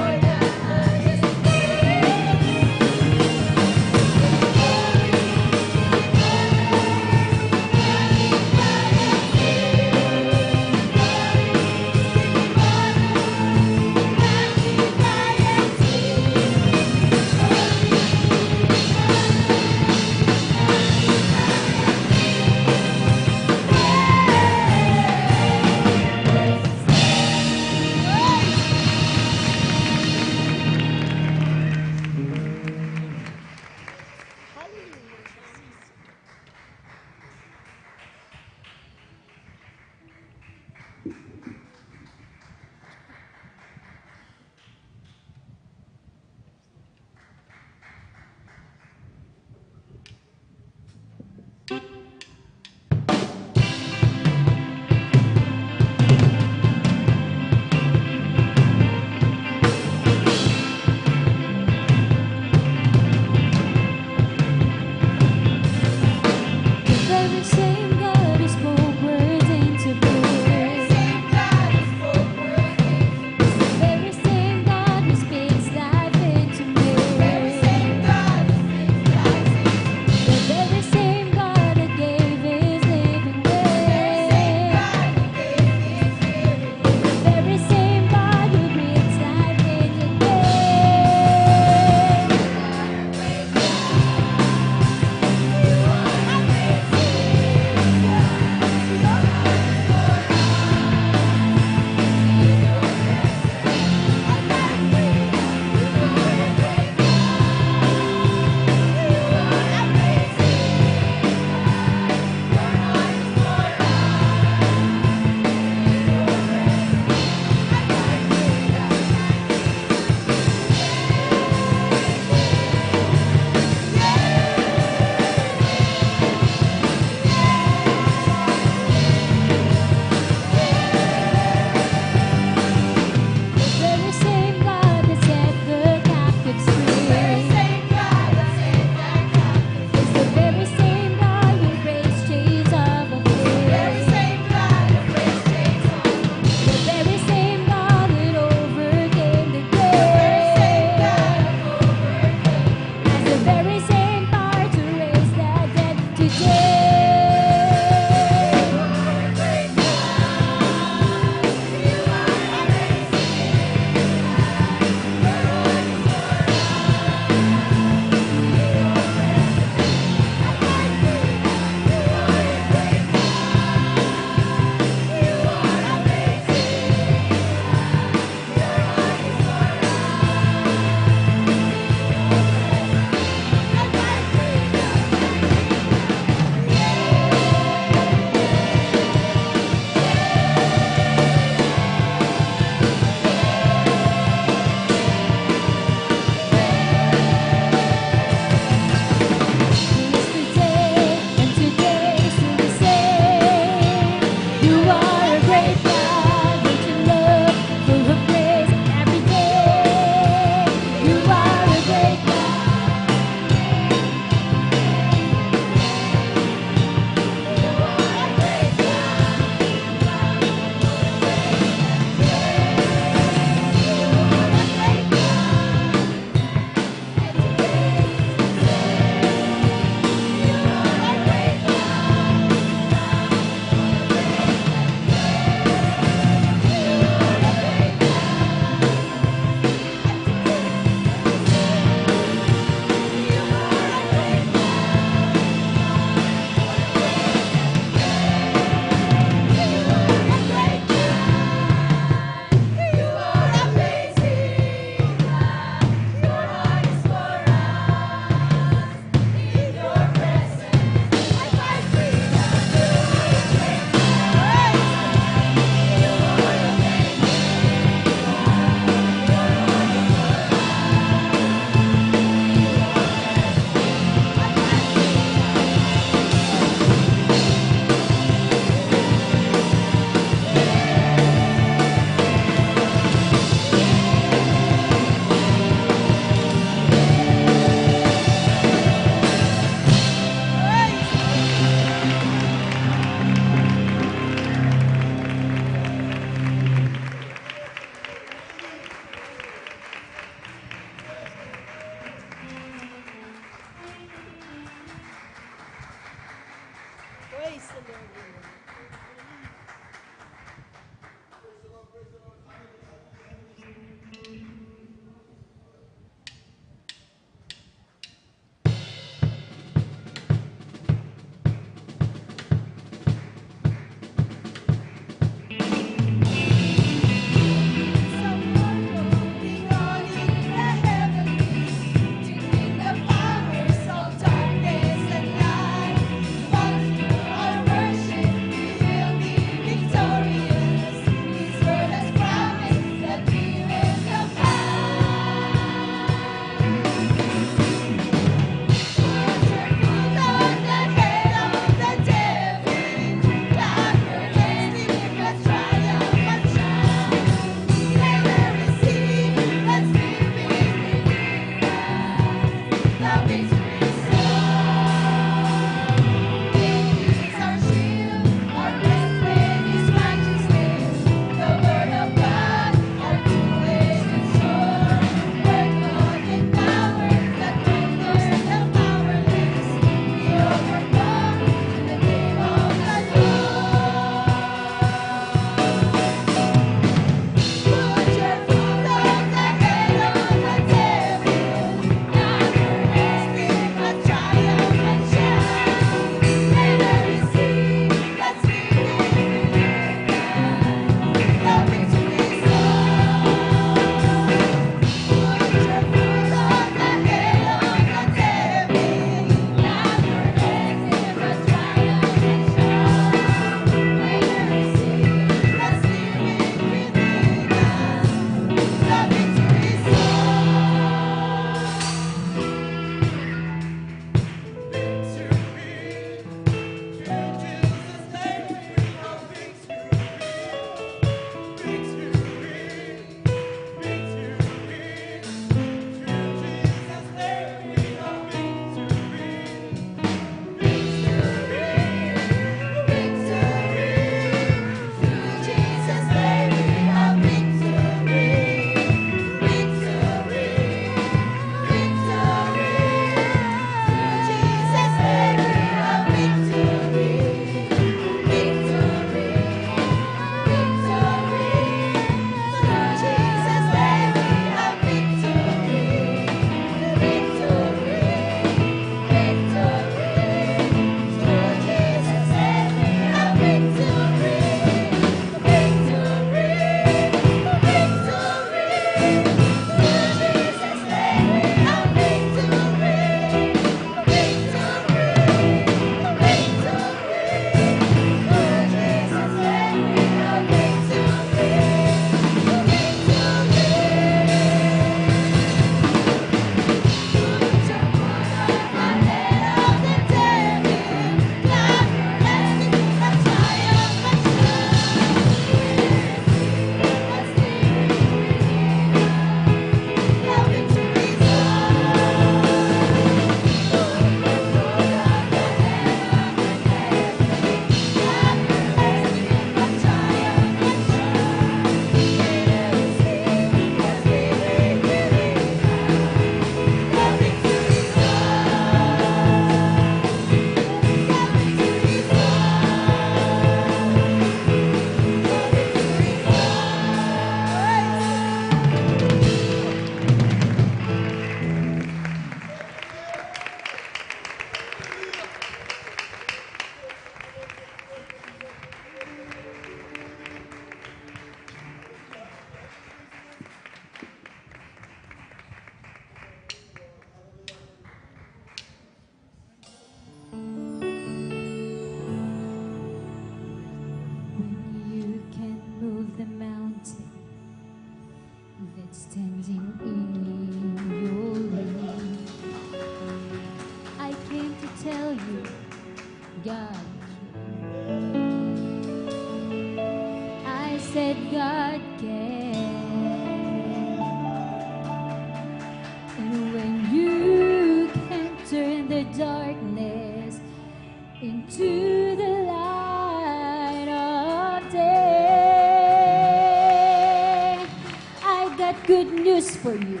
news for you.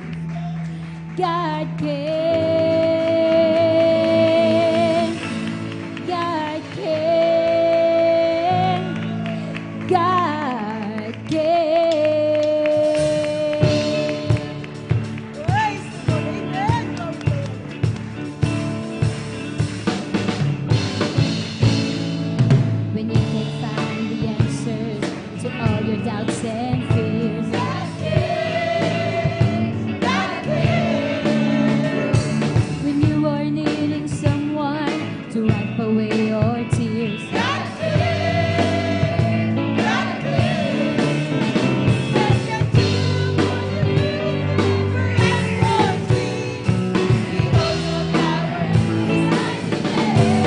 God can. God can. God can. When you can't find the answers to all your doubts and fears, God can. God can. When you are needing someone to wipe away your tears, God can. God can. God can do more than you ever ask or dream. He holds the power in his hands today.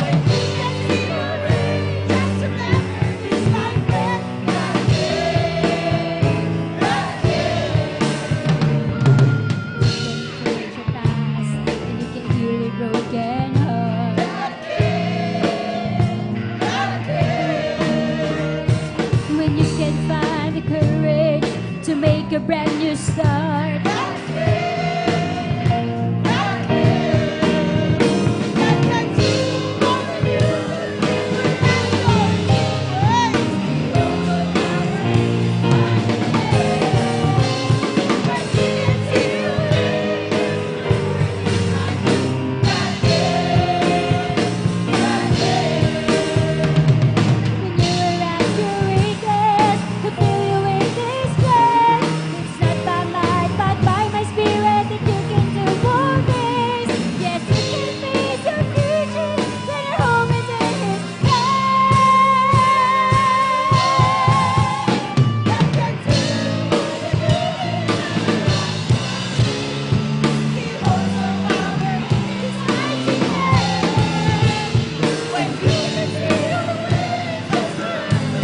When you can see the rain, just remember he's my friend. God can. God can. Change your past, and you can heal a broken heart. God can. God can. When you can find the courage to make a brand new start. God can. God can. God can do more than you ever ask or dream. He holds the power in his hands today. When you can see the rain, God can. God can. When you are at your weakest, He'll fill you with His strength. It's not by might, but by my Spirit that you can do all things. Yes, you can face your future when your hope is in His hand. God can do more than you ever ask. He holds the power in His hands today. When you can see the rain, just remember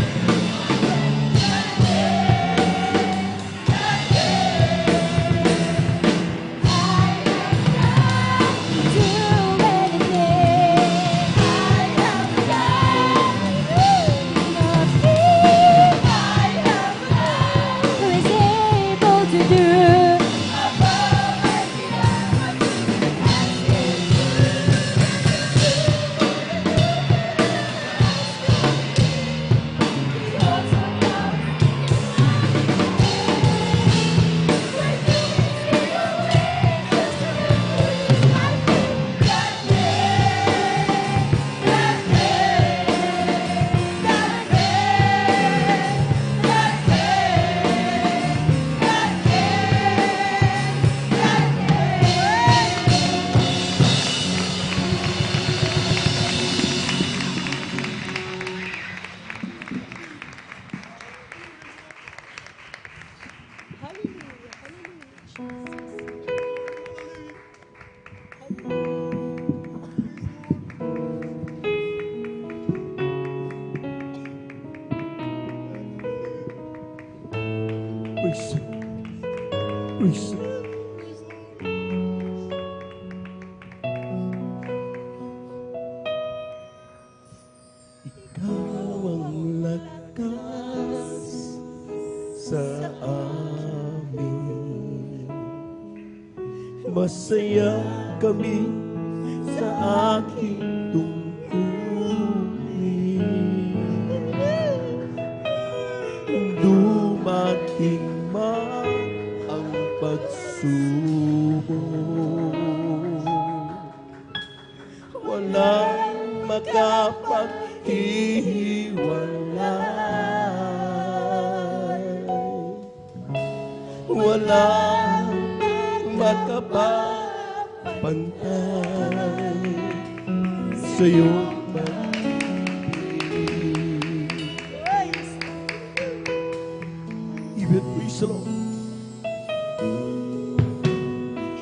Praise Him. Praise Him. Ikaw ang lakas sa amin. Masaya kami sa aking tungkulin. Dumating man ang pagsubok, walang makapaghiwalay, walang makapagpantay sa iyong praise the Lord.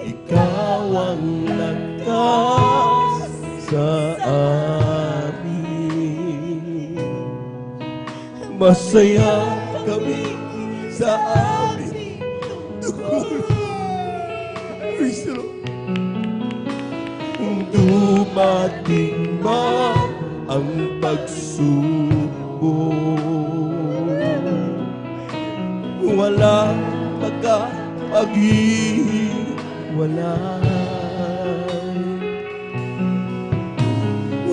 Ikaw ang lakas sa amin. Masaya kami sa amin. Praise the Lord. Dumating man ang pagsubok, walang makapaghiwalay.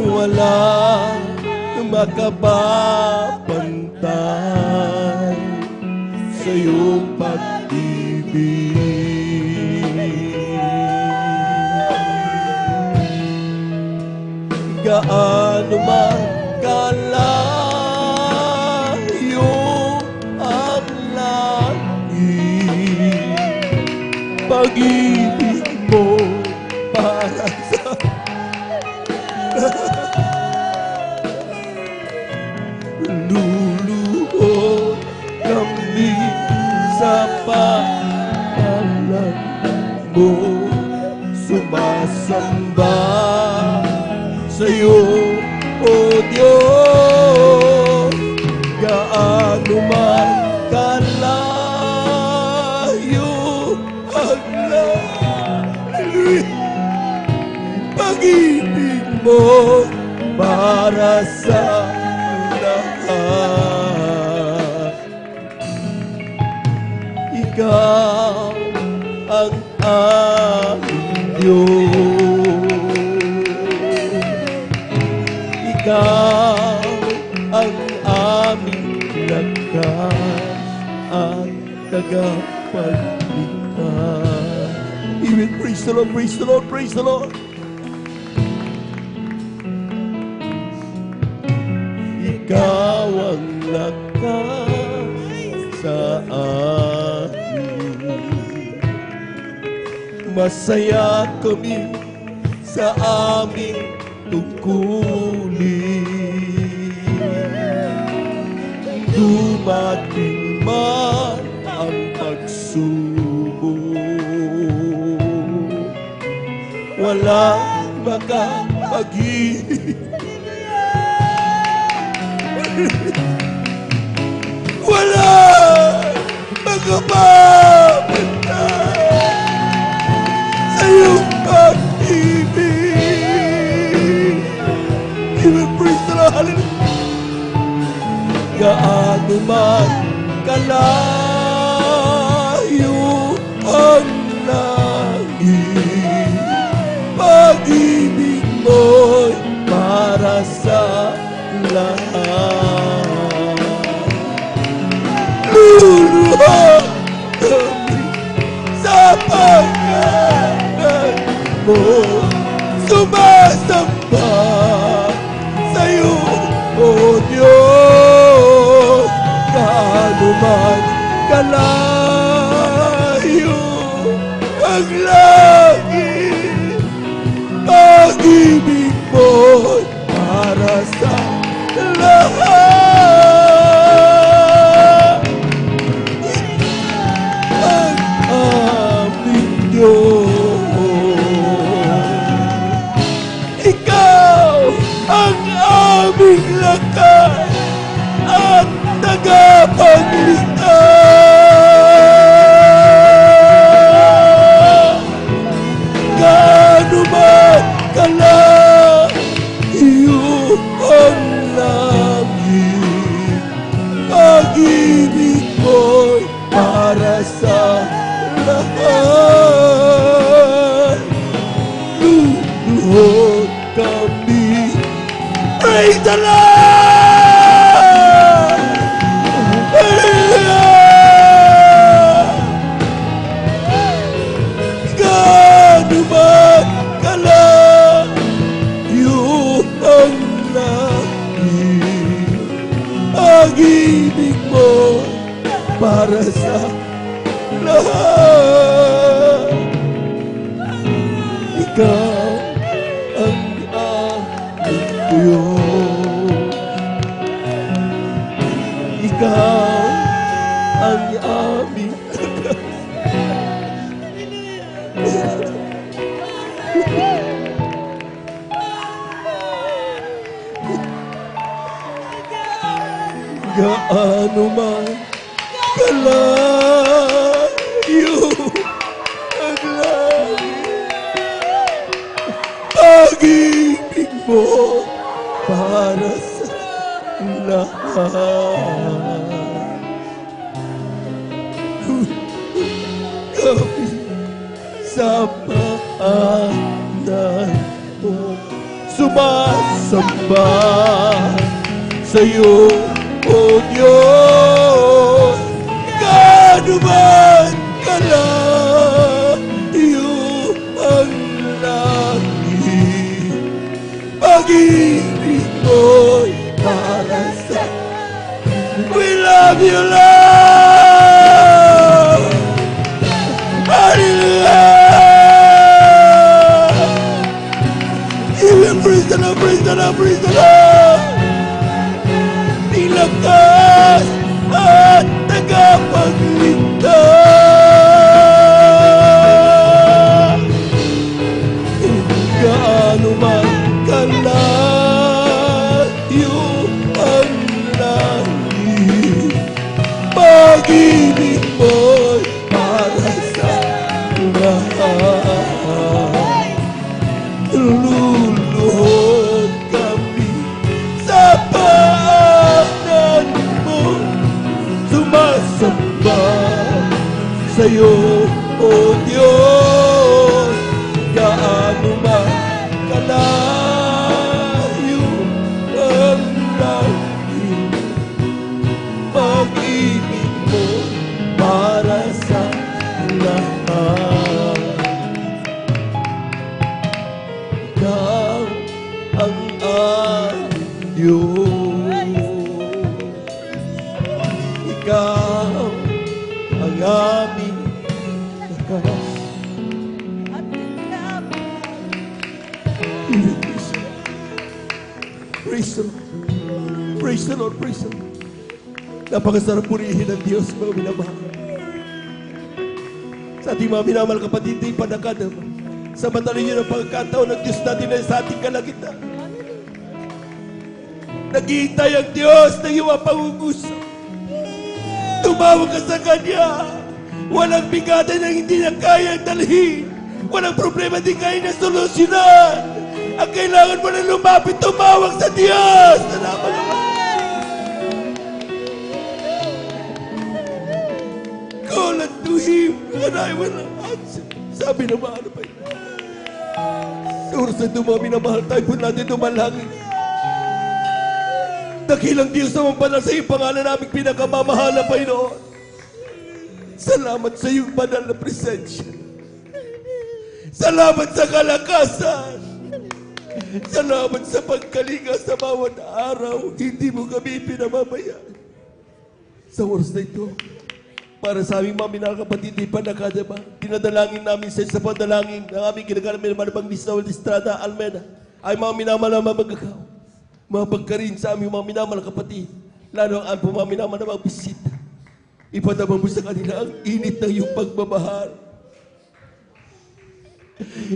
Wala makapapantay sa iyong pag-ibig. Gaano man kalayo ang langit, pag-ibig mo para sa luluhod kami sa pangalan mo, sumasamba sa iyo, O Diyos. Gaano man kalayo ang langit, pag-ibig mo para sa lahat. Ikaw ang aming Diyos, ikaw ang aming lakas at tagapagligtas. Even praise the Lord, praise the Lord, praise the Lord. Ikaw ang lakas sa amin. Masaya kami sa aming tungkulin. Dumating man ang pagsubok, walang makapag-ibig. Wala magpapantay sa iyong pag-ibig. Even praise the Lord, hallelujah. Gaano man kalayo ang langit, pag-ibig mo'y para sa lahat. Luluhod kami sa pangalan mo, sumasamba sa iyo, O Diyos. Gaano man kalayo ang langit, pag-ibig mo'y para sa lahat. Ang aming Diyos, ikaw ang aming lakas at tagapagligtas. Gaano man kalayo ang langit, pag-ibig mo'y para sa lahat. Luluhod kami. Praise the Lord! Hallelujah! Gaano man kalayo ang langit, pag-ibig mo para sa lahat. Ikaw ang aming Diyos, ikaw ang aming gaano man kalayo ang langit, pag-ibig mo para sa lahat. kami sa paanan mo. Sumasamba sa'yo, O Diyos. Gaano man kalayo ang langit, pag-ibig mo'y para sa we love you, Lord. Hallelujah. Give him praise the Lord, praise the Lord, praise the Lord. Nilakas at tagapagligtas. Gaano man kalayo ang langit, pag-ibig mo'y para sa lahat. Luluhod kami sa paanan mo, sumasamba sa'yo, O Diyos. Gaano man kalayo ang langit, pag-ibig mo para sa lahat. Ikaw ang ayos, ikaw ang aming lakas. Praise the Lord. Praise the Lord. Praise the Lord. Napakasarap purihin ng Diyos, mga minamahal. Sa ating mga minamahal kapatid, di panakada. Samantalin niyo ng pagkataon ng Diyos natin ay sa ating kalangitan. Naghihintay ang Diyos ng iyong pangungusap. Tumawag ka sa Kanya. Walang bigatan na hindi niya kayang dalhin. Walang problema di kaya na solusyonan. Ang kailangan mo na lumapit, tumawag sa Diyos. Salamat naman. Call unto Him and I will answer. Sabi na ano pa yun? Sa oras na dumami na mahal tayo po natin dumalangin. Dakilang Diyos naman pala sa iyong pangalan naming pinakamamahal na Panginoon. Salamat sa iyong banal na presensya. Salamat sa kalakasan. Salamat sa pagkalinga sa bawat araw. Hindi mo kami pinamamayaan. Sa oras na ito, para sa aming mga minakapatid, di pa nakadaba. Dinadalangin namin sa pandalangin ng aming ginagalang Manabang Misa Estrada Almeida ay mga minamahal na magagaw. Mga pagkarin sa aming mga minamahal kapatid. Lalo ang mga minamahal na magbisita. Ipadama mo sa kanila ang init ng iyong pagmamahal.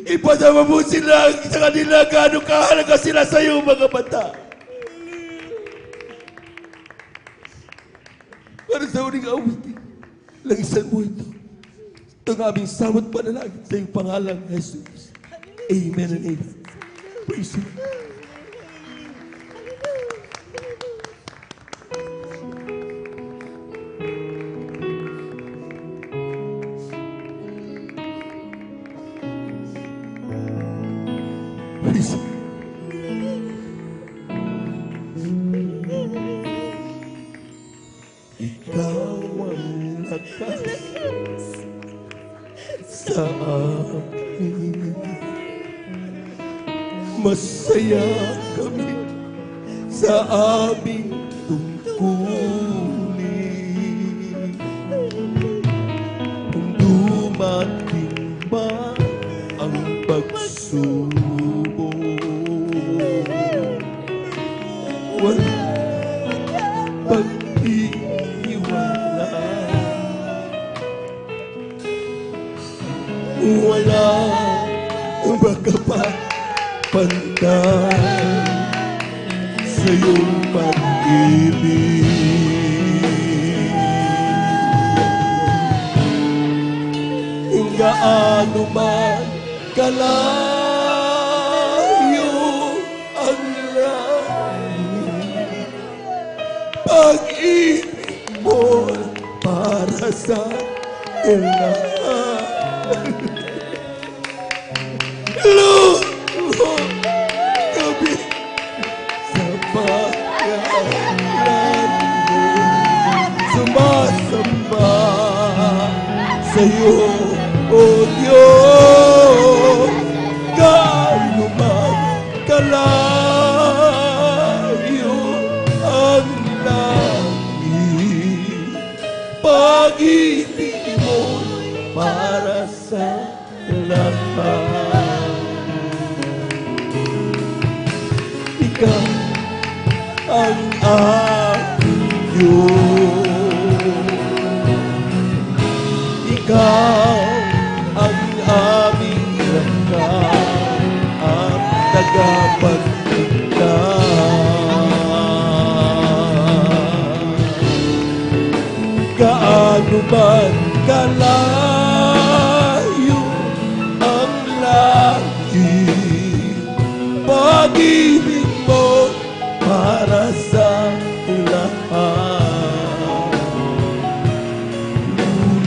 Ipadama mo sila sa kanila gaano kahalaga sila sa iyo, mga bata. Para sa uling awitin, langisan mo ito. Ito ang aming samot panalangin sa iyong pangalang Jesus. Amen and amen. Praise you. Praise you. Ikaw ang lakas sa amin. Masaya kami sa aming tungkulin. Kung dumating ba ang pagsubok, wala pag-iwala, wala makapapantay sa iyong pag-ibig. Gaano man kalayo ang langit, pag-ibig mo para sa lahat. Lord, kami sa pagkakalan mo. Sumasamba sa'yo, O Diyos, gaano man kalayo ang langit. Pag-ibig mo para sa lahat. Ikaw ang aking Diyos. Ikaw ang aming lakas, ang tagapagligtas. Gaano man kalayo ang langit, pag-ibig mo para sa lahat.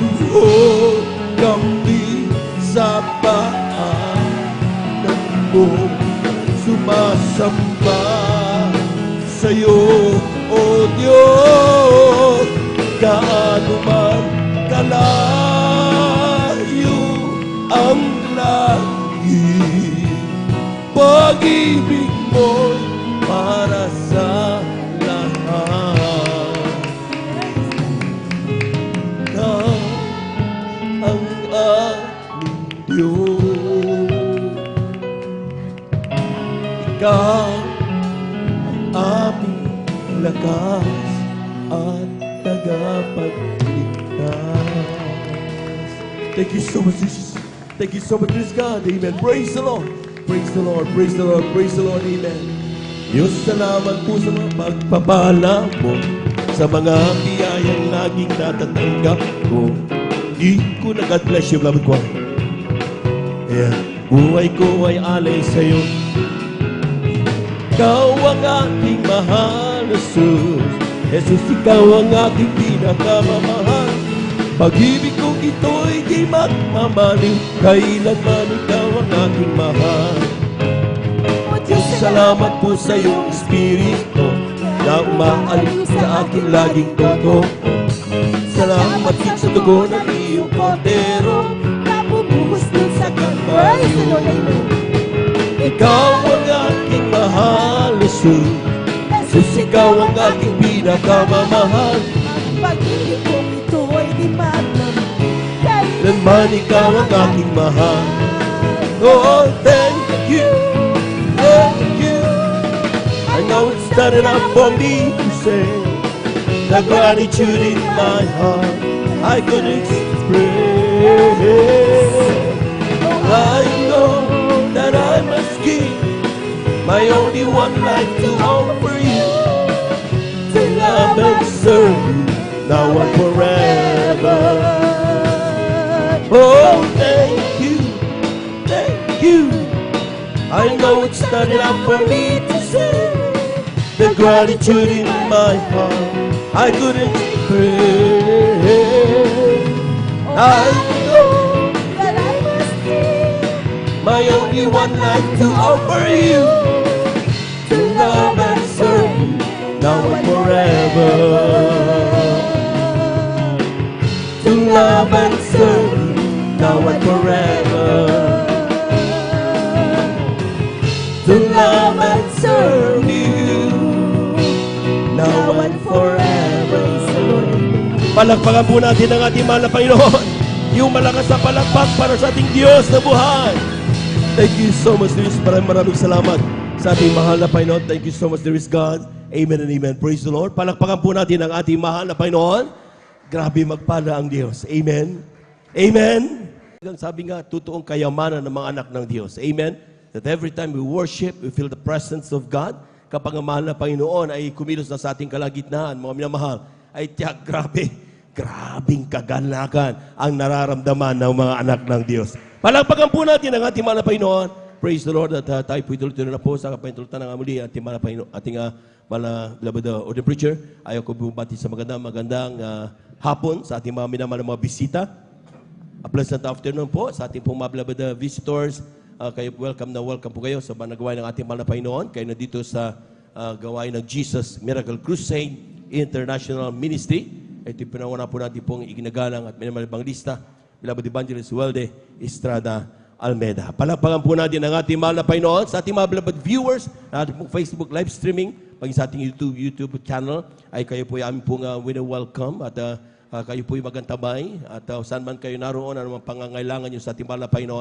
Luluhod kami sa paanan mo, sumasamba sa'yo, O Diyos. Gaano man kalayo ang langit, pag-ibig mo para sa lahat. Ikaw ang aming Diyos. Ikaw ang aming lakas at tagapagligtas. Thank you so much, Jesus. Thank you so much, praise God. Amen. Praise the Lord. Praise the Lord. Praise the Lord. Praise the Lord. Amen. Diyos, salamat po sa mga pagpapala mo, sa mga biyayang laging natatanggap ko. Di ko na God bless you, beloved ko. Ayan. Buhay ko ay alay sa'yo. Ikaw ang aking mahal, Jesus. Jesus, ikaw ang aking pinakamamahal. Pag-ibig kong ito'y di magmamaliw, kailanman ikaw ang aking mahal. Diyos, salamat po sa iyong Espiritu na umaalip sa aking laging todo. Salamat din sa dugo ng iyong kordero na bumuhos din sa Kalbaryo. Ikaw ang aking mahal, Jesus. Jesus, ikaw ang aking pinakamamahal. Pag-ibig kong ito ay di magmamahal, kailanman ikaw ang aking mahal. Oh, thank you, thank you. I know it's not enough for me to say the gratitude in my heart I could express. I know that I must give my only one life to offer you, to love and serve you now and forever. Oh, thank you, thank you. I know it's not enough for me to say the gratitude in my heart I couldn't express. I know that I must give my only one life to offer you, to love and serve you now and forever. To love and serve you now and forever. To love and serve you now and forever. Palakpakan po natin ang ating mahal na Panginoon, yung malakas na palakpak para sa ating Diyos na buhay. Thank you so much, Luis. Maraming salamat sa ating mahal na Panginoon. Thank you so much, there is God. Amen and amen. Praise the Lord. Palakpakan po natin ang ating mahal na Panginoon. Grabe magpala ang Diyos. Amen. Amen. Sabi nga, totoong kayamanan ng mga anak ng Diyos. Amen. That every time we worship, we feel the presence of God. Kapag ang mahal na Panginoon ay kumilos na sa ating kalagitnaan, mga minamahal, ay tiyak, grabing kagalakan ang nararamdaman ng mga anak ng Diyos. Palakpakan po natin ang ating mahal na Panginoon. Praise the Lord. At tayo po ituloy na po sa kapahintulutan ng muli ating mahal na Panginoon, ating mahal na beloved ordained preacher. Ayaw ko bumati sa magandang hapon sa ating mga minamahal na mga bisita. A pleasant afternoon po sa ating pong mga beloved visitors. Kayo welcome po kayo sa gawain ng ating mahal na Panginoon. Kayo na dito sa gawain ng Jesus Miracle Crusade International Ministry. Ito yung pinangunan po natin pong iginagalang at minamalibang lista. Beloved Evangelist Welde Estrada Almeida. Palakpakan po natin ang ating mahal na Panginoon sa ating mga beloved viewers na ating pong Facebook live streaming, pag sa ating YouTube channel, ay kayo po yung aming pong welcome at kayo po yung magantabay at saan man kayo naroon, anumang pangangailangan nyo sa ating mahal na Panginoon,